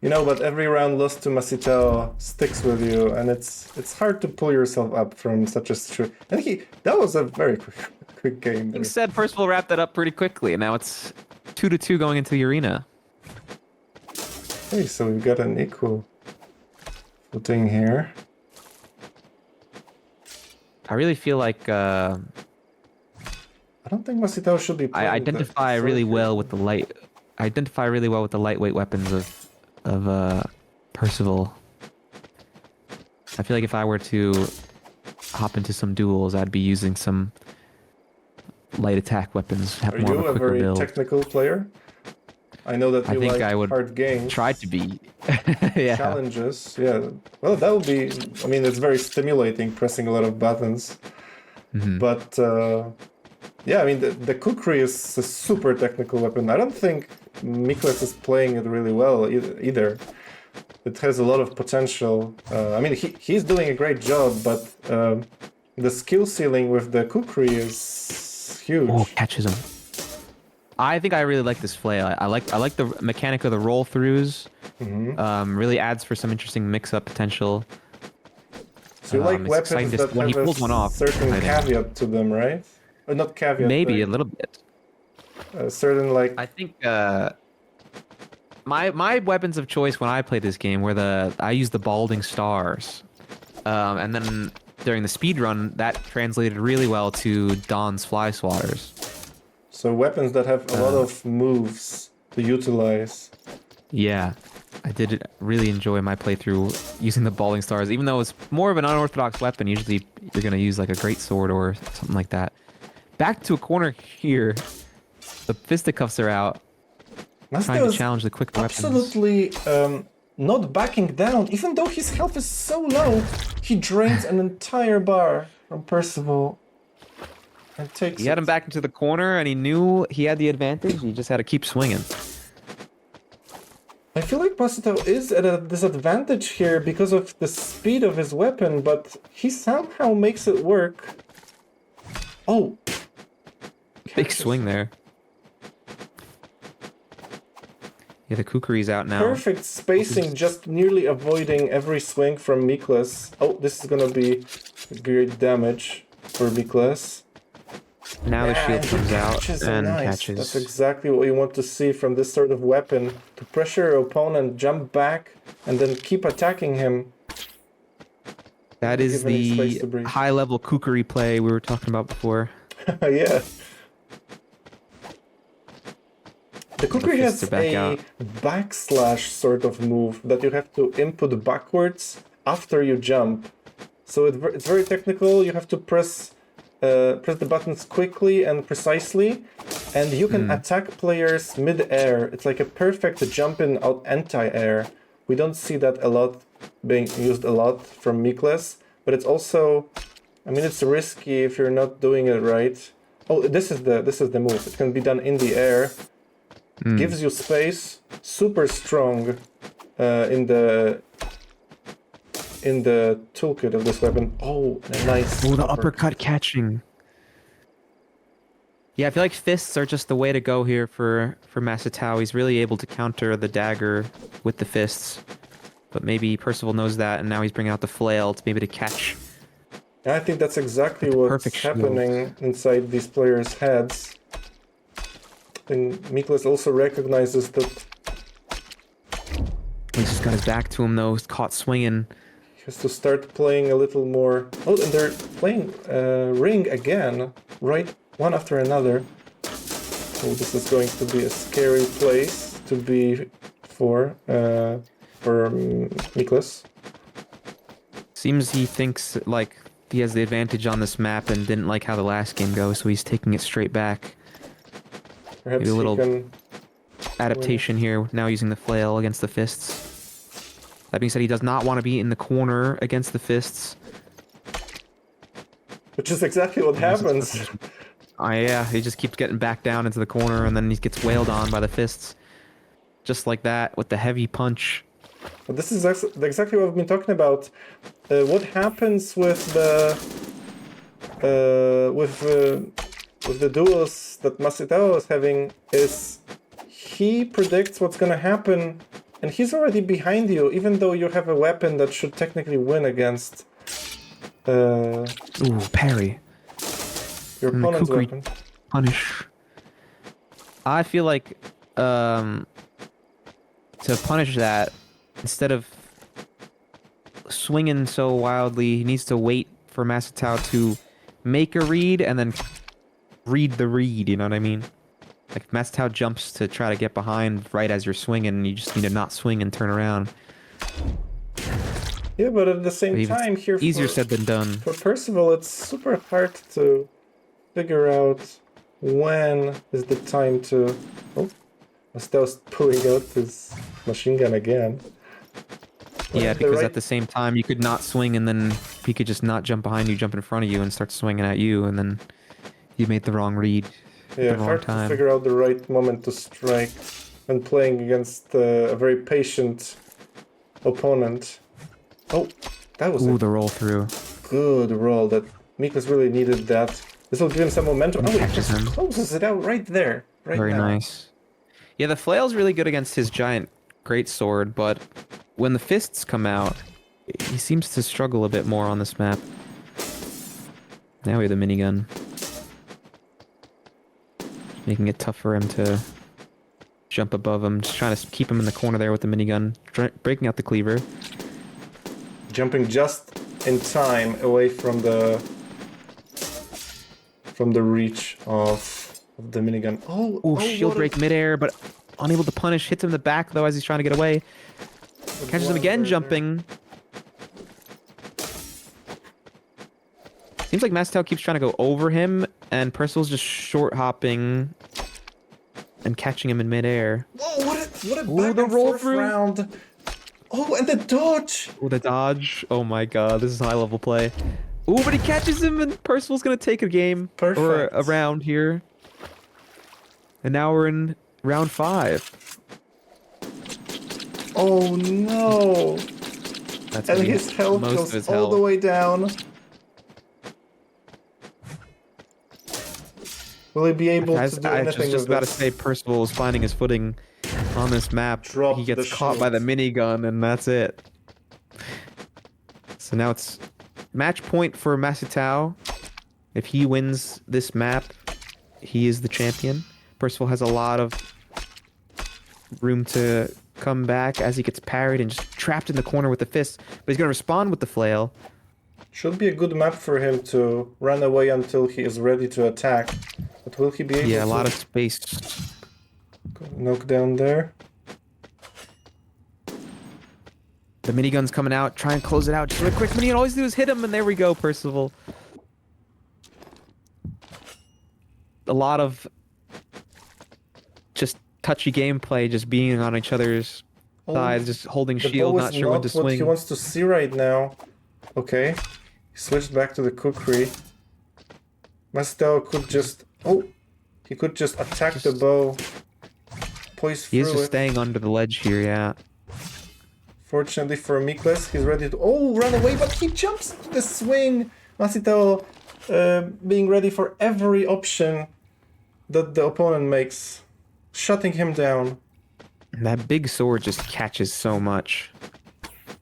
Speaker 3: You know, but every round lost to Masita sticks with you, and it's hard to pull yourself up from such a situation. And that was a very quick game.
Speaker 4: You said Percival wrapped that up pretty quickly, and now it's 2-2 going into the arena.
Speaker 3: Okay, so we've got an equal footing here.
Speaker 4: I really feel like
Speaker 3: I don't think Masita should be playing
Speaker 4: I identify really well with the lightweight weapons of Percival. I feel like if I were to hop into some duels, I'd be using some light attack weapons. Have
Speaker 3: Are
Speaker 4: more
Speaker 3: you
Speaker 4: of a
Speaker 3: a
Speaker 4: quicker
Speaker 3: very
Speaker 4: build.
Speaker 3: technical player? I know that you like
Speaker 4: I would
Speaker 3: hard games.
Speaker 4: try to be. Yeah.
Speaker 3: Challenges, yeah. Well, that would be... I mean, it's very stimulating, pressing a lot of buttons.
Speaker 4: Mm-hmm.
Speaker 3: But, yeah, I mean, the kukri is a super technical weapon. I don't think Miklas is playing it really well either. It has a lot of potential. I mean, he's doing a great job, but the skill ceiling with the kukri is huge.
Speaker 4: Oh, catches him. I think I really like this flail. I like the mechanic of the roll throughs.
Speaker 3: Mm-hmm.
Speaker 4: Really adds for some interesting mix-up potential.
Speaker 3: So you like weapons that
Speaker 4: when he
Speaker 3: have
Speaker 4: pulls one off,
Speaker 3: a certain caveat to them, right? Or not caveat.
Speaker 4: Maybe a little bit.
Speaker 3: A certain like.
Speaker 4: I think my weapons of choice when I played this game were I used the balding stars, and then during the speed run that translated really well to Dawn's fly swatters.
Speaker 3: So weapons that have a lot of moves to utilize.
Speaker 4: Yeah, I did really enjoy my playthrough using the balding stars, even though it's more of an unorthodox weapon. Usually you're gonna use like a great sword or something like that. Back to a corner here. The fisticuffs are out. Trying to challenge the quick weapons.
Speaker 3: Absolutely not backing down. Even though his health is so low, he drains an entire bar from Percival. And takes
Speaker 4: He had him back into the corner, and he knew he had the advantage. He just had to keep swinging.
Speaker 3: I feel like Masita is at a disadvantage here because of the speed of his weapon, but he somehow makes it work. Oh!
Speaker 4: Big swing there. Yeah, the kukri's out now.
Speaker 3: Perfect spacing, just nearly avoiding every swing from Miklas. Oh, this is gonna be great damage for Miklas.
Speaker 4: Now the shield comes out and catches.
Speaker 3: That's exactly what you want to see from this sort of weapon. To pressure your opponent, jump back, and then keep attacking him.
Speaker 4: That is the high-level kukri play we were talking about before.
Speaker 3: Yeah. The kukri has a backslash sort of move that you have to input backwards after you jump. So it's very technical. You have to press the buttons quickly and precisely, and you can attack players mid-air. It's like a perfect jump in out anti-air. We don't see that a lot being used a lot from Miklas, but it's also, I mean, it's risky if you're not doing it right. Oh, this is the move. It can be done in the air. Gives you space. Super strong in the toolkit of this weapon. Oh, nice.
Speaker 4: Oh, the uppercut catching. Yeah, I feel like fists are just the way to go here for Masatao. He's really able to counter the dagger with the fists. But maybe Percival knows that, and now he's bringing out the flail to maybe to catch.
Speaker 3: I think that's exactly what's happening inside these players' heads. And Miklas also recognizes that...
Speaker 4: He's just got his back to him, though. He's caught swinging.
Speaker 3: He has to start playing a little more... Oh, and they're playing Ring again, right? One after another. Oh, this is going to be a scary place to be for Miklas.
Speaker 4: Seems he thinks, like, he has the advantage on this map and didn't like how the last game goes, so he's taking it straight back.
Speaker 3: Perhaps
Speaker 4: maybe a little adaptation here, now using the flail against the fists. That being said, he does not want to be in the corner against the fists.
Speaker 3: Which is exactly what happens.
Speaker 4: Yeah, he just keeps getting back down into the corner, and then he gets wailed on by the fists. Just like that, with the heavy punch.
Speaker 3: Well, this is exactly what I've been talking about. What happens with the duels that Masatao is having is he predicts what's gonna happen, and he's already behind you, even though you have a weapon that should technically win against.
Speaker 4: Ooh, parry.
Speaker 3: Your opponent's weapon.
Speaker 4: Punish. I feel like to punish that, instead of swinging so wildly, he needs to wait for Masatao to make a read and then read the read, you know what I mean? Like, if Masatao jumps to try to get behind right as you're swinging, you just need to not swing and turn around.
Speaker 3: Yeah, but at the same time, here
Speaker 4: easier said than done.
Speaker 3: For Percival, it's super hard to figure out when is the time to... Oh, Masatao's pulling out his machine gun again.
Speaker 4: Yeah, because at the same time, you could not swing, and then he could just not jump behind you, jump in front of you, and start swinging at you, and then you made the wrong read.
Speaker 3: Yeah, hard to figure out the right moment to strike when playing against a very patient opponent. Oh, that was
Speaker 4: the roll through.
Speaker 3: Good roll. That Miklas really needed that. This will give him some momentum. Oh, he just closes it out right there. Right
Speaker 4: Very
Speaker 3: now.
Speaker 4: Nice. Yeah, the flail's really good against his giant greatsword, but when the fists come out, he seems to struggle a bit more on this map. Now we have the minigun. Making it tough for him to jump above him. Just trying to keep him in the corner there with the minigun. Breaking out the cleaver.
Speaker 3: Jumping just in time away from the reach of the minigun. Oh,
Speaker 4: shield break midair, but unable to punish. Hits him in the back, though, as he's trying to get away. Catches him again, jumping. Seems like Masatao keeps trying to go over him, and Percival's just short hopping and catching him in midair.
Speaker 3: Whoa, what a back and forth round. Oh, and the dodge!
Speaker 4: Oh, the dodge. Oh my god, this is high level play. Ooh, but he catches him, and Percival's gonna take a game.
Speaker 3: Perfect.
Speaker 4: Or a round here. And now we're in round 5.
Speaker 3: Oh no!
Speaker 4: That's
Speaker 3: and his health goes all the way down. Will he be able to do anything with this?
Speaker 4: I was just about to say Percival was finding his footing on this map. He gets caught by the minigun, and that's it. So now it's match point for Masatao. If he wins this map, he is the champion. Percival has a lot of room to come back as he gets parried and just trapped in the corner with the fist. But he's going to respond with the flail.
Speaker 3: Should be a good map for him to run away until he is ready to attack. But will he be able to...
Speaker 4: Yeah, a lot of space.
Speaker 3: Knock down there.
Speaker 4: The minigun's coming out. Try and close it out. Just really quick. What you can always do is hit him, and there we go, Percival. A lot of just touchy gameplay, just being on each other's sides, just holding shield, not sure when to swing.
Speaker 3: What he wants to see right now. Okay, he switched back to the kukri. Mastel could just... Oh! He could just attack the bow. Poise through it.
Speaker 4: He's just staying under the ledge here, yeah.
Speaker 3: Fortunately for Miklas, he's ready to... Oh, run away, but he jumps into the swing! Mastel being ready for every option that the opponent makes. Shutting him down.
Speaker 4: That big sword just catches so much.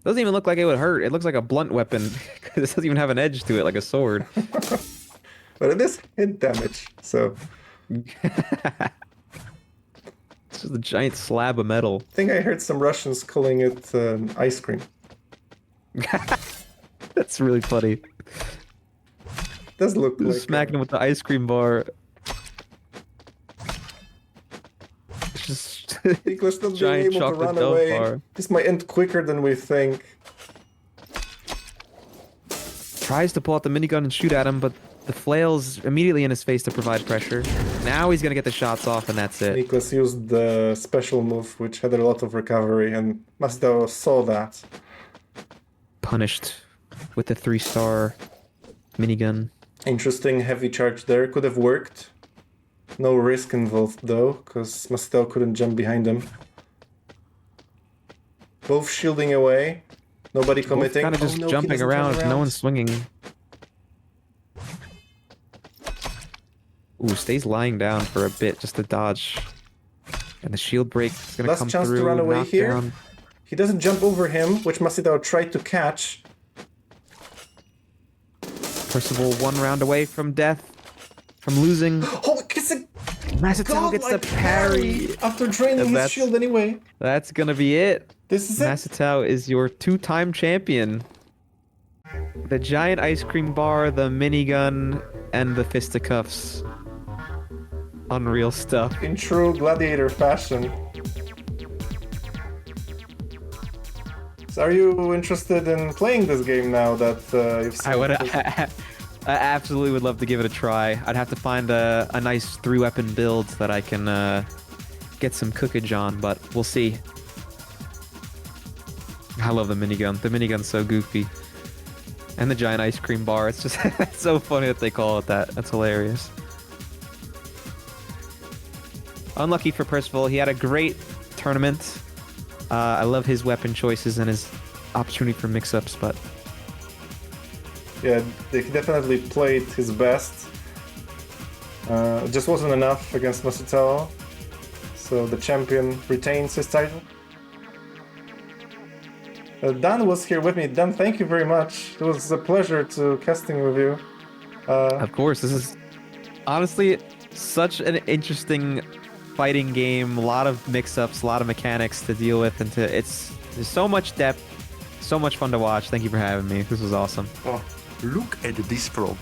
Speaker 4: Doesn't even look like it would hurt. It looks like a blunt weapon. It doesn't even have an edge to it like a sword.
Speaker 3: But it is hit damage, so...
Speaker 4: It's just a giant slab of metal.
Speaker 3: I think I heard some Russians calling it ice cream.
Speaker 4: That's really funny.
Speaker 3: Does look like...
Speaker 4: Smacking him with the ice cream bar. It's just...
Speaker 3: English not being
Speaker 4: giant
Speaker 3: able to
Speaker 4: chocolate
Speaker 3: run
Speaker 4: dough
Speaker 3: away.
Speaker 4: bar.
Speaker 3: This might end quicker than we think.
Speaker 4: Tries to pull out the minigun and shoot at him, but the flail's immediately in his face to provide pressure. Now he's gonna get the shots off, and that's it.
Speaker 3: Niklas used the special move, which had a lot of recovery, and Masdao saw that.
Speaker 4: Punished with the 3-star minigun.
Speaker 3: Interesting heavy charge there. Could have worked. No risk involved though, because Masdao couldn't jump behind him. Both shielding away. Nobody committing.
Speaker 4: Kind of just
Speaker 3: no,
Speaker 4: jumping around. No one's swinging. Ooh, stays lying down for a bit just to dodge. And the shield break is gonna come through.
Speaker 3: Last chance to run away here.
Speaker 4: Down.
Speaker 3: He doesn't jump over him, which Masvidal tried to catch.
Speaker 4: Percival 1 round away from death. From losing.
Speaker 3: Oh, it's a
Speaker 4: Masvidal gets the parry.
Speaker 3: after draining his shield anyway.
Speaker 4: That's gonna be it.
Speaker 3: This is it.
Speaker 4: Masvidal is your 2-time champion. The giant ice cream bar, the minigun, and the fisticuffs. Unreal stuff.
Speaker 3: In true gladiator fashion. So are you interested in playing this game now that you've seen
Speaker 4: I absolutely would love to give it a try. I'd have to find a nice 3-weapon build that I can get some cookage on, but we'll see. I love the minigun. The minigun's so goofy. And the giant ice cream bar. It's just it's so funny that they call it that. That's hilarious. Unlucky for Percival. He had a great tournament. I love his weapon choices and his opportunity for mix-ups, but...
Speaker 3: Yeah, he definitely played his best. It just wasn't enough against Masutao. So the champion retains his title. Dan was here with me. Dan, thank you very much. It was a pleasure to casting with you.
Speaker 4: Of course, this is honestly such an interesting fighting game. A lot of mix-ups, a lot of mechanics to deal with, and there's so much depth, so much fun to watch. Thank you for having me. This was awesome.
Speaker 2: Oh, look at this frog.